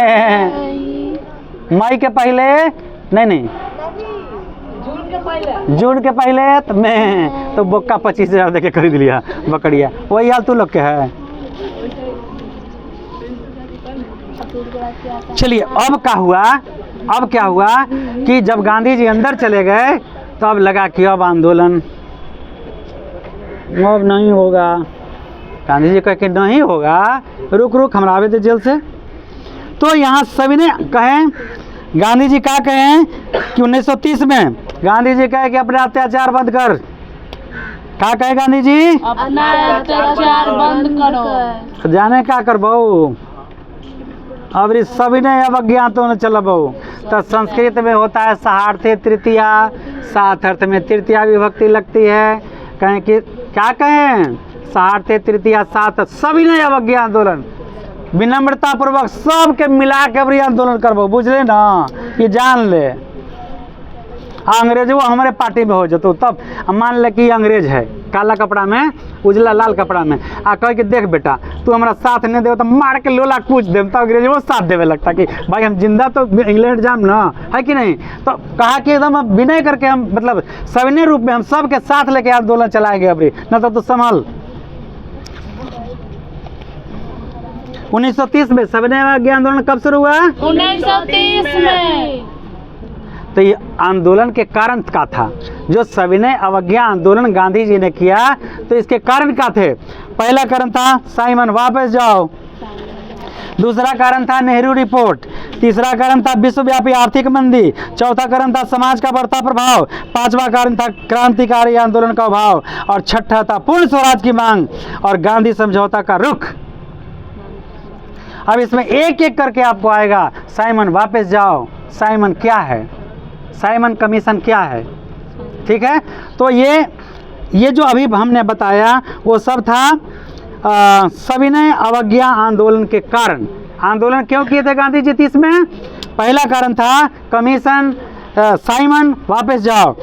मई के पहले नहीं जून के पहले तो मैं तो बोक्का 25,000 दे के खरीद लिया बकरिया। वही हाल तू लोग के है। चलिए अब क्या हुआ कि जब गांधी जी अंदर चले गए तो अब लगा कि अब आंदोलन अब नहीं होगा। गांधी जी कह के नहीं होगा, रुक रुक हमरा आवे दे जेल से। तो यहाँ सभी ने कहे, गांधी जी क्या कहे कि 1930 में गांधी जी कहे कि अपने अत्याचार बंद कर। क्या कहे गांधी जी? अपना अत्याचार बंद करो। जाने क्या कर बहु, अब इस सभी ने अवज्ञात होने चला बहु। तो संस्कृत में होता है सहार्थे तृतीया, सात अर्थ में तृतीया विभक्ति लगती है। कहें कि क्या कहें, सहार्थे तृतीया सात, सभी ने अवज्ञा आंदोलन विनम्रता पूर्वक सबके मिला के अभी आंदोलन करबो, बुझले ना, ये जान ले। अंग्रेज वो हमारे पार्टी में हो जतो तब मान ले कि अंग्रेज है, काला कपड़ा में उजला लाल कपड़ा में, आ कह के देख बेटा तू हमारा साथ नहीं दे तो मार के लोला कूच दे, तो अंग्रेज वो साथ देवे लगता कि भाई हम जिंदा तो इंग्लैंड जाम ना, है कि नहीं। तो कहा कि एकदम विनय करके हम मतलब सविनय रूप में हम सबके साथ लेके आंदोलन चलाएंगे अभी, न तो तू संभाल। 1930 में सविनय अवज्ञा आंदोलन कब शुरू हुआ? 1930 में। तो ये आंदोलन के कारण क्या था? जो सविनय अवज्ञा आंदोलन गांधी जी ने किया तो इसके कारण क्या थे? पहला कारण था साइमन वापस जाओ, दूसरा कारण था नेहरू रिपोर्ट, तीसरा कारण था विश्वव्यापी आर्थिक मंदी, चौथा कारण था समाज का बढ़ता प्रभाव, पांचवा कारण था क्रांतिकारी आंदोलन का अभाव, और छठा था पूर्ण स्वराज की मांग और गांधी समझौता का रुख। अब इसमें एक एक करके आपको आएगा। साइमन वापस जाओ, साइमन क्या है, साइमन कमीशन क्या है, ठीक है। तो ये जो अभी हमने बताया वो सब था सविनय अवज्ञा आंदोलन के कारण। आंदोलन क्यों किए थे गांधी जी 30 में? पहला कारण था कमीशन, साइमन वापस जाओ,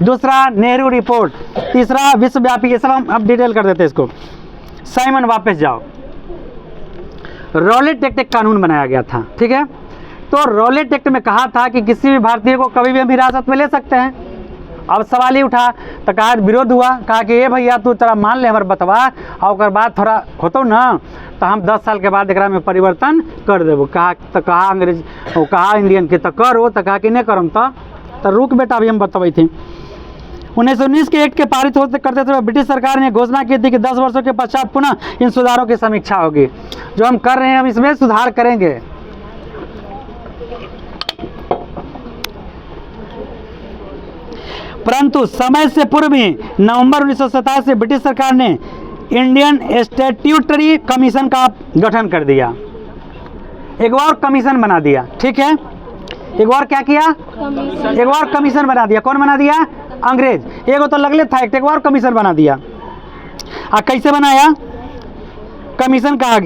दूसरा नेहरू रिपोर्ट, तीसरा विश्वव्यापी, ये सब हम अब डिटेल कर देते हैं इसको। साइमन वापस जाओ, रॉलेट एक्ट एक कानून बनाया गया था, ठीक है। तो रॉलेट एक्ट में कहा था कि किसी भी भारतीय को कभी भी हम हिरासत में ले सकते हैं। अब सवाल ही उठा तो कहा विरोध हुआ, कहा कि ये भैया तू तेरा मान ले हमारे बतवा और बाद थोड़ा होतो ना तो हम 10 साल के बाद एकरा में परिवर्तन कर देबो। कहा तो कहा अंग्रेज, वो कहा इंडियन के तो करो, तो कहा कि नहीं करम तो रुक बेटा अभी हम बतवाई थी। 1919 के एक्ट के पारित होते करते समय ब्रिटिश सरकार ने घोषणा की थी कि 10 वर्षों के पश्चात पुनः इन सुधारों की समीक्षा होगी। जो हम कर रहे हैं हम इसमें सुधार करेंगे। परंतु समय से पूर्व ही नवंबर 1927 से ब्रिटिश सरकार ने इंडियन स्टैट्यूटरी कमीशन का गठन कर दिया, एक और कमीशन बना दिया, ठीक है। एक और क्या किया? एक और कमीशन बना दिया। कौन बना दिया? अंग्रेज। एगो तो लगले था एक और कमीशन बना दिया। कैसे बनाया? कमीशन कहा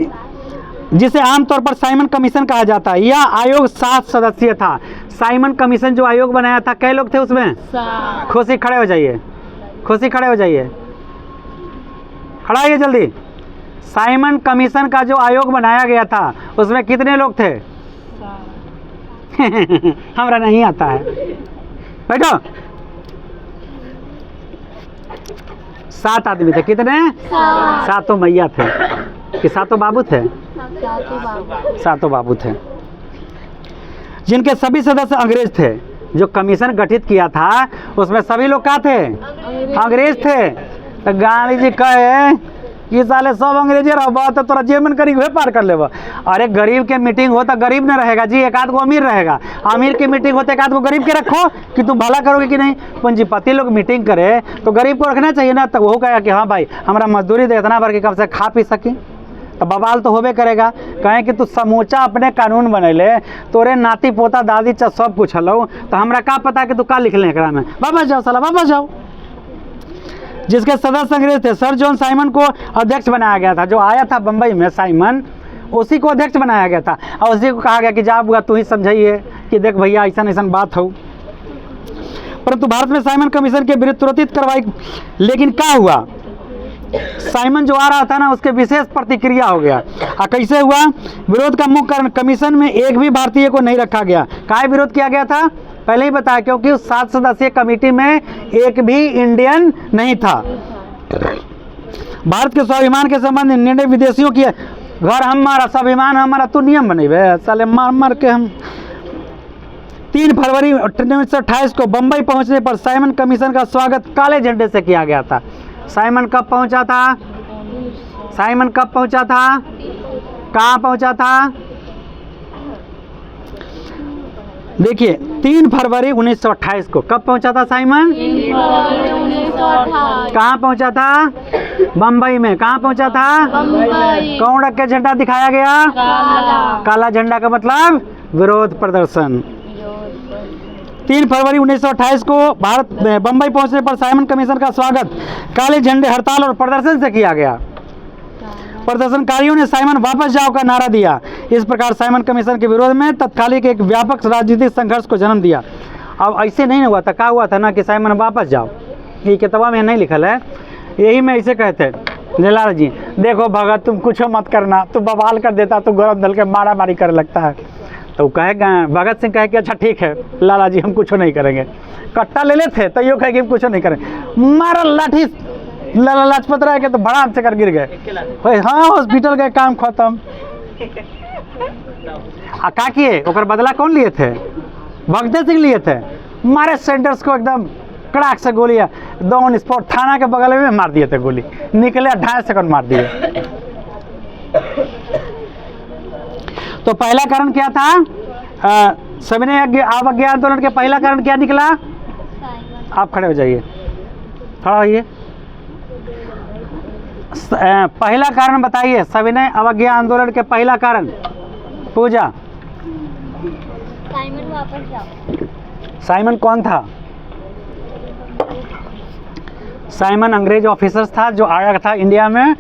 जिसे आमतौर पर साइमन कमीशन कहा जाता है। यह आयोग 7 सदस्यीय था। साइमन कमीशन जो आयोग बनाया था, कै लोग थे उसमें? खुशी खड़े हो जाइए, खुशी खड़े हो जाइए, खड़ा आइए जल्दी। साइमन कमीशन का जो आयोग बनाया गया था उसमें कितने लोग थे? हमरा नहीं आता है, बैठो। 7 आदमी थे। कितने? 7 मैया थे कि 7 बाबू थे? 7 बाबू थे, जिनके सभी सदस्य अंग्रेज थे। जो कमीशन गठित किया था उसमें सभी लोग क्या थे? अंग्रेज थे। तो गांधी जी कहे ये साले सब अंग्रेजी रहो, बात तो तोरा जे मन करी वह पार कर लेबा। अरे गरीब के मीटिंग हो तो गरीब न रहेगा जी, एक आध को अमीर रहेगा। अमीर की मीटिंग होते एक आध को गरीब के रखो कि तुम भला करोगे कि नहीं। पूंजीपति लोग मीटिंग करे तो गरीब को रखना चाहिए ना। तो वो कहेगा कि हाँ भाई हमारा मजदूरी दे इतना भर के कम से खा पी सकी, तो बवाल तो होबे करेगा। कहें कि तू समूचा अपने कानून बनैले, तोरे नाती पोता दादी चा सब कुछ हलो, तो हमरा का पता कि तू का लिख ले एकरा में। वापस जाओ साला, वापस जाओ। जिसके सदस्य अंग्रेज थे। सर जॉन साइमन को अध्यक्ष बनाया गया था। जो आया था बम्बई में साइमन, उसी को अध्यक्ष बनाया गया था और उसी को कहा गया कि जा बुआ तू ही समझाइए कि देख भैया ऐसा ऐसा बात हो। परंतु भारत में साइमन कमीशन के विरुद्ध तुरंत कार्रवाई, लेकिन क्या हुआ? साइमन जो आ रहा था ना उसके विशेष प्रतिक्रिया हो गया। कैसे हुआ? विरोध का मुख्य कारण कमीशन में एक भी भारतीय को नहीं रखा गया। काय विरोध किया गया था? पहले ही बताया, क्योंकि उस 7 सदस्यीय कमेटी में एक भी इंडियन नहीं था। भारत के स्वाभिमान के संबंध में निर्णय विदेशियों की, घर हमारा स्वाभिमान हमारा, तू नियम बनेबे साले मार मार के हम। 3 फरवरी 1928 को बम्बई पहुंचने पर साइमन कमीशन का स्वागत काले झंडे से किया गया था। साइमन कब पहुंचा था? साइमन कब पहुंचा था? कहाँ पहुंचा था? देखिए 3 फरवरी 1928 को कब पहुंचा था साइमन? 1928 कहाँ पहुंचा था? बम्बई में। कहाँ पहुंचा था? बम्बई कौन रख के झंडा दिखाया गया? काला काला झंडा का मतलब विरोध प्रदर्शन। 3 फरवरी 1928 को भारत बम्बई पहुंचने पर साइमन कमीशन का स्वागत काले झंडे हड़ताल और प्रदर्शन से किया गया। प्रदर्शनकारियों ने साइमन वापस जाओ का नारा दिया। इस प्रकार साइमन कमीशन के विरोध में तत्कालिक एक व्यापक राजनीतिक संघर्ष को जन्म दिया। अब ऐसे नहीं हुआ था, क्या हुआ था ना कि साइमन वापस जाओ, ये किताबा में नहीं लिखल है, यही में ऐसे कहते जलाल जी, देखो भगत तुम कुछ मत करना, तू बवाल कर देता, तू गरम दल के मारा मारी करने लगता है। तो कहेगा भगत सिंह कहे कि अच्छा ठीक है लाला जी हम कुछ नहीं करेंगे, कट्टा ले लेते तो यो कहे कि हम कुछ नहीं करेंगे, मारा लाठी लाला लाजपत राय के तो बड़ा से कर गिर गए। हाँ हॉस्पिटल गए, काम खत्म। का किए ओकर बदला कौन लिए थे? भगत सिंह लिए थे। मारे सेंटर्स को एकदम कड़ाक से गोलियां ऑन स्पॉट थाना के बगल में मार दिए थे, गोली निकले 2.5 सेकंड मार दिए। तो पहला कारण क्या था? सविनय अवज्ञा आंदोलन के पहला कारण क्या निकला? आप खड़े हो जाइए, खड़ा होइए। पहला कारण बताइए, सविनय अवज्ञा आंदोलन के पहला कारण। पूजा, साइमन वापस जाओ। साइमन कौन था? साइमन अंग्रेज ऑफिसर्स था जो आया था इंडिया में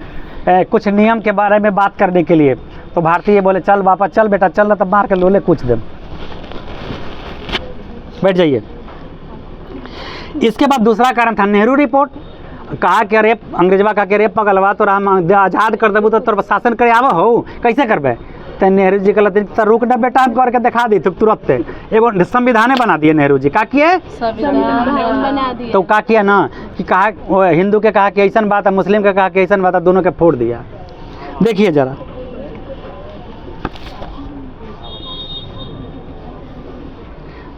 कुछ नियम के बारे में बात करने के लिए। तो भारतीय बोले चल वापस चल बेटा चल, तब मार के लोले कुछ दे। बैठ जाइए। इसके बाद दूसरा कारण था नेहरू रिपोर्ट। कहा कि अरे अंग्रेजवा कहा कि अरे पगलवा तो हम आज़ाद कर देबू तो तोर शासन करे आव हो, कैसे करबे? तो नेहरू जी कहते तो रुक ना बेटा, हम करके दिखा दी तुरंत एगो संविधान बना दिए नेहरू जी। का किए? संविधान बना दिए। तो का किया ना कि कहा हिंदू के कहा कि ऐसा बात है, मुस्लिम के कहा कि ऐसा बात है, दोनों के फोड़ दिया। देखिए जरा,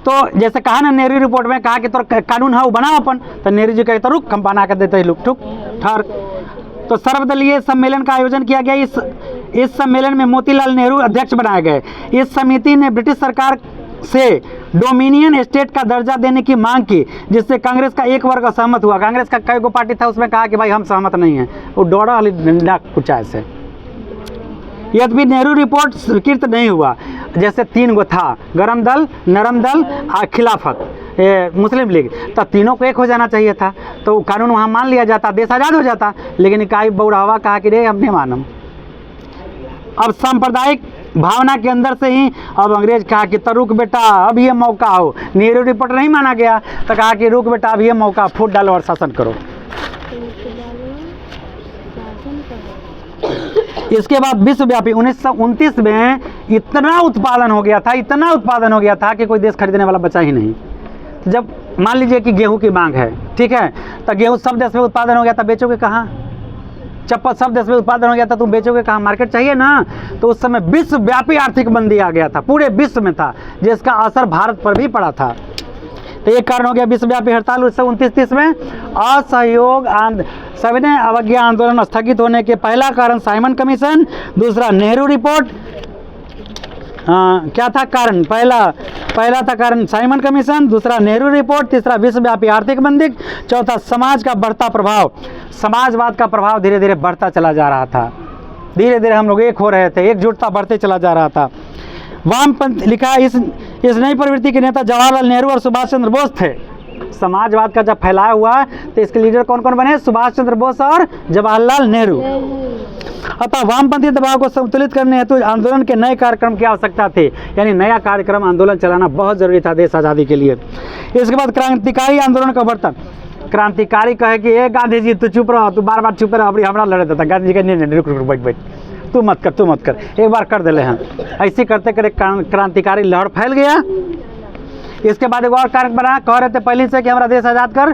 तो जैसे कहा ना नेहरू रिपोर्ट में कहा कि तो कानून है वो बनाओ अपन, तो नेहरू जी कहे तो रुक हम बना कर देते हैं, लोग ठुक ठहर। तो सर्वदलीय सम्मेलन का आयोजन किया गया। इस सम्मेलन में मोतीलाल नेहरू अध्यक्ष बनाए गए। इस समिति ने ब्रिटिश सरकार से डोमिनियन स्टेट का दर्जा देने की मांग की, जिससे कांग्रेस का एक वर्ग असहमत हुआ। कांग्रेस का कई गो पार्टी था, उसमें कहा कि भाई हम सहमत नहीं हैं, वो डोड़ा वाली डंडा कुचा ऐसे। यद्यपि नेहरू रिपोर्ट स्वीकृत नहीं हुआ। जैसे 3 गो था, गरम दल, नरम दल और खिलाफत मुस्लिम लीग, तो तीनों को एक हो जाना चाहिए था, तो कानून वहाँ मान लिया जाता, देश आज़ाद हो जाता। लेकिन इकाई बौड़ावा कहा कि रे हम नहीं मानम। अब सांप्रदायिक भावना के अंदर से ही अब अंग्रेज कहा कि तो रुक बेटा अब ये मौका हो। नेहरू रिपोर्ट नहीं माना गया तो कहा कि रुक बेटा अब ये मौका, फूट डालो और शासन करो। इसके बाद विश्वव्यापी 1929 में इतना उत्पादन हो गया था कि कोई देश खरीदने वाला बचा ही नहीं। जब मान लीजिए कि गेहूं की मांग है, ठीक है, तो गेहूं सब देश में उत्पादन हो गया था, बेचोगे कहाँ? चप्पल सब देश में उत्पादन हो गया था, तुम बेचोगे कहाँ? मार्केट चाहिए ना। तो उस समय विश्वव्यापी आर्थिक मंदी आ गया था, पूरे विश्व में था, जिसका असर भारत पर भी पड़ा था। तो एक कारण हो गया विश्वव्यापी हड़ताल 1929-30 में। असहयोग सविनय अवज्ञा आंदोलन स्थगित होने के पहला कारण साइमन कमीशन, दूसरा नेहरू रिपोर्ट। क्या था कारण? पहला था कारण साइमन कमीशन, दूसरा नेहरू रिपोर्ट, तीसरा विश्वव्यापी आर्थिक मंदी, चौथा समाज का बढ़ता प्रभाव। समाजवाद का प्रभाव धीरे धीरे बढ़ता चला जा रहा था, धीरे धीरे हम लोग एक हो रहे थे, एकजुटता बढ़ते चला जा रहा था। वामपंथ लिखा, इस नई प्रवृत्ति के नेता जवाहरलाल नेहरू और सुभाष चंद्र बोस थे। समाजवाद का जब फैलाया हुआ तो इसके लीडर कौन कौन बने? सुभाष चंद्र बोस और जवाहरलाल नेहरू। अतः वामपंथी दबाव को संतुलित करने हेतु आंदोलन के नए कार्यक्रम की आवश्यकता थी, यानी नया कार्यक्रम आंदोलन चलाना बहुत जरूरी था देश आज़ादी के लिए। इसके बाद क्रांतिकारी आंदोलन का बढ़ता। क्रांतिकारी कहे कि ए गांधी जी तू चुप रहो, तू बार बार चुप रहो, अभी हमारा लड़े था। गांधी जी का नहीं रुक बैठ, तू मत कर, एक बार कर दिले हैं। ऐसे करते करते क्रांतिकारी लहर फैल गया। इसके बाद एक और कारण बना, कह रहे थे पहले से कि हमारा देश आज़ाद कर।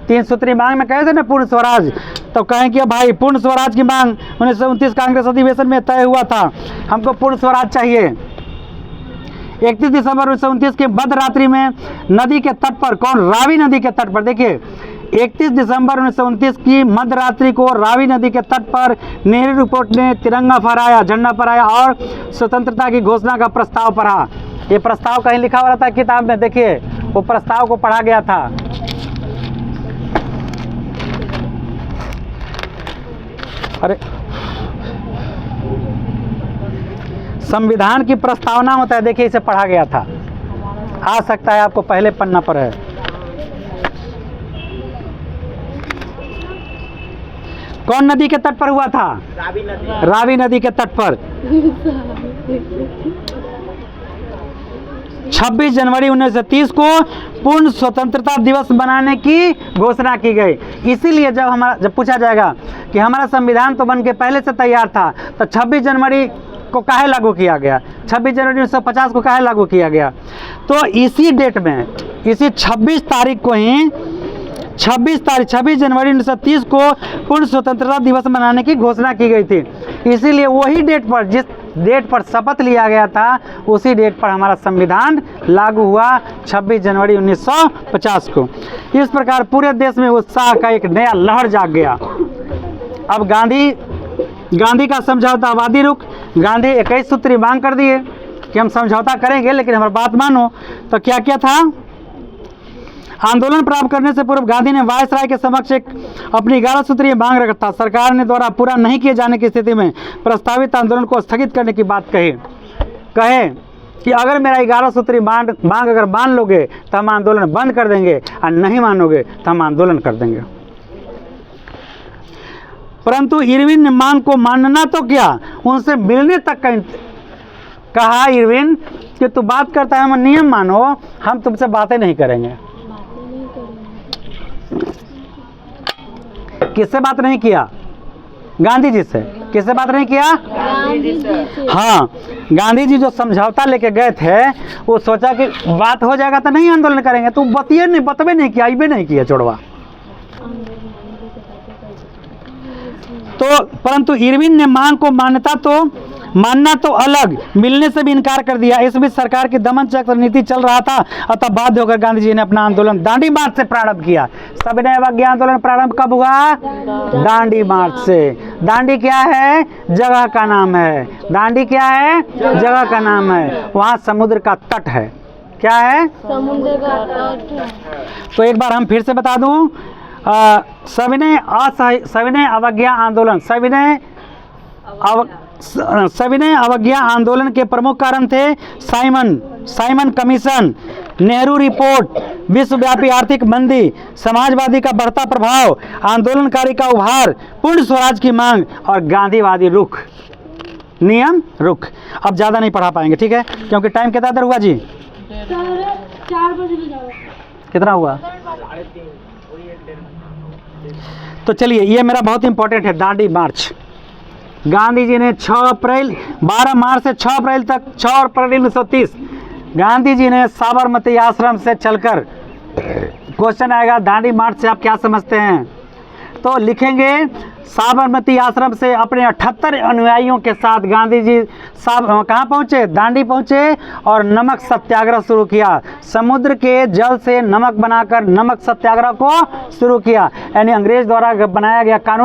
3 सूत्री मांग में कहे थे ना पूर्ण स्वराज, तो कहें कि भाई पूर्ण स्वराज की मांग 1929 कांग्रेस अधिवेशन में तय हुआ था, हमको पूर्ण स्वराज चाहिए। 31 दिसंबर 1929 की मध्यरात्रि में नदी के तट पर, कौन? रावी नदी के तट पर। देखिए 31 दिसंबर 1929 की मध्यरात्रि को रावी नदी के तट पर नेहरू रिपोर्ट ने तिरंगा फहराया, झंडा फहराया और स्वतंत्रता की घोषणा का प्रस्ताव पढ़ा। ये प्रस्ताव कहीं लिखा हुआ रहता है किताब में, देखिए वो प्रस्ताव को पढ़ा गया था। अरे संविधान की प्रस्तावना होता है, देखिए इसे पढ़ा गया था, आ सकता है आपको पहले पन्ना पर है। कौन नदी के तट पर हुआ था? रावी नदी के तट पर 26 जनवरी 1930 को पूर्ण स्वतंत्रता दिवस मनाने की घोषणा की गई। इसीलिए जब पूछा जाएगा कि हमारा संविधान तो बन के पहले से तैयार था, तो 26 जनवरी को काहे लागू किया गया, 26 जनवरी 1950 को काहे लागू किया गया? तो इसी डेट में, इसी 26 तारीख को ही 26 जनवरी 1930 को पूर्ण स्वतंत्रता दिवस मनाने की घोषणा की गई थी। इसीलिए वही डेट पर, जिस डेट पर शपथ लिया गया था, उसी डेट पर हमारा संविधान लागू हुआ 26 जनवरी 1950 को। इस प्रकार पूरे देश में उत्साह का एक नया लहर जाग गया। अब गांधी का समझौता आबादी रुक, गांधी 21 सूत्री मांग कर दिए कि हम समझौता करेंगे लेकिन हमारी बात मानो। तो क्या क्या था? आंदोलन प्रारंभ करने से पूर्व गांधी ने वायसराय के समक्ष एक अपनी 11 सूत्रीय मांग रखा था। सरकार ने द्वारा पूरा नहीं किए जाने की स्थिति में प्रस्तावित आंदोलन को स्थगित करने की बात कहे कि अगर मेरा 11 सूत्री मांग अगर मान लोगे तो हम आंदोलन बंद कर देंगे, और नहीं मानोगे तो हम आंदोलन कर देंगे। परंतु इरविन ने मांग को मानना तो क्या, उनसे मिलने तक का कहा इरविन कि तू बात करता है, हम नियम मानो, हम तुमसे बातें नहीं करेंगे। किससे बात नहीं किया? गांधी जी से। किससे बात नहीं किया? गांधी जी से। हाँ, गांधी जी जो समझौता लेके गए थे, वो सोचा कि बात हो जाएगा तो नहीं आंदोलन करेंगे, तो बतबे नहीं किया, आइबे नहीं किया छोड़वा। तो परंतु इरविन ने मांग को मानना तो अलग, मिलने से भी इनकार कर दिया। इस बीच सरकार की दमन चक्र नीति चल रहा था, अतः बाध्य होकर गांधी जी ने अपना आंदोलन दांडी मार्च से प्रारंभ किया। सविनय अवज्ञा आंदोलन प्रारंभ कब हुआ? दांडी मार्च से। दांडी क्या है? जगह का नाम है। दांडी क्या है? जगह का नाम है। वहाँ समुद्र का तट है। क्या है? समुद्र का तट है। तो एक बार हम फिर से बता दूं, सविनय अवज्ञा आंदोलन, सविनय अवज्ञा आंदोलन के प्रमुख कारण थे साइमन कमीशन, नेहरू रिपोर्ट, विश्वव्यापी आर्थिक मंदी, समाजवादी का बढ़ता प्रभाव, आंदोलनकारी का उभार, पूर्ण स्वराज की मांग और गांधीवादी रुख, नियम रुख। अब ज़्यादा नहीं पढ़ा पाएंगे, ठीक है, क्योंकि टाइम कितना देर हुआ जी? 4 बजे कितना हुआ? तो चलिए, ये मेरा बहुत इंपॉर्टेंट है, दांडी मार्च। गांधी जी ने 12 मार्च से 6 अप्रैल तक, 6 अप्रैल 1930 गांधी जी ने साबरमती आश्रम से चलकर, क्वेश्चन आएगा दांडी मार्च से आप क्या समझते हैं, तो लिखेंगे साबरमती आश्रम से अपने 78 अनुयायियों के साथ गांधी जी कहाँ पहुँचे? दांडी पहुँचे और नमक सत्याग्रह शुरू किया। समुद्र के जल से नमक बनाकर नमक सत्याग्रह को शुरू किया। यानी अंग्रेज द्वारा बनाया गया कानून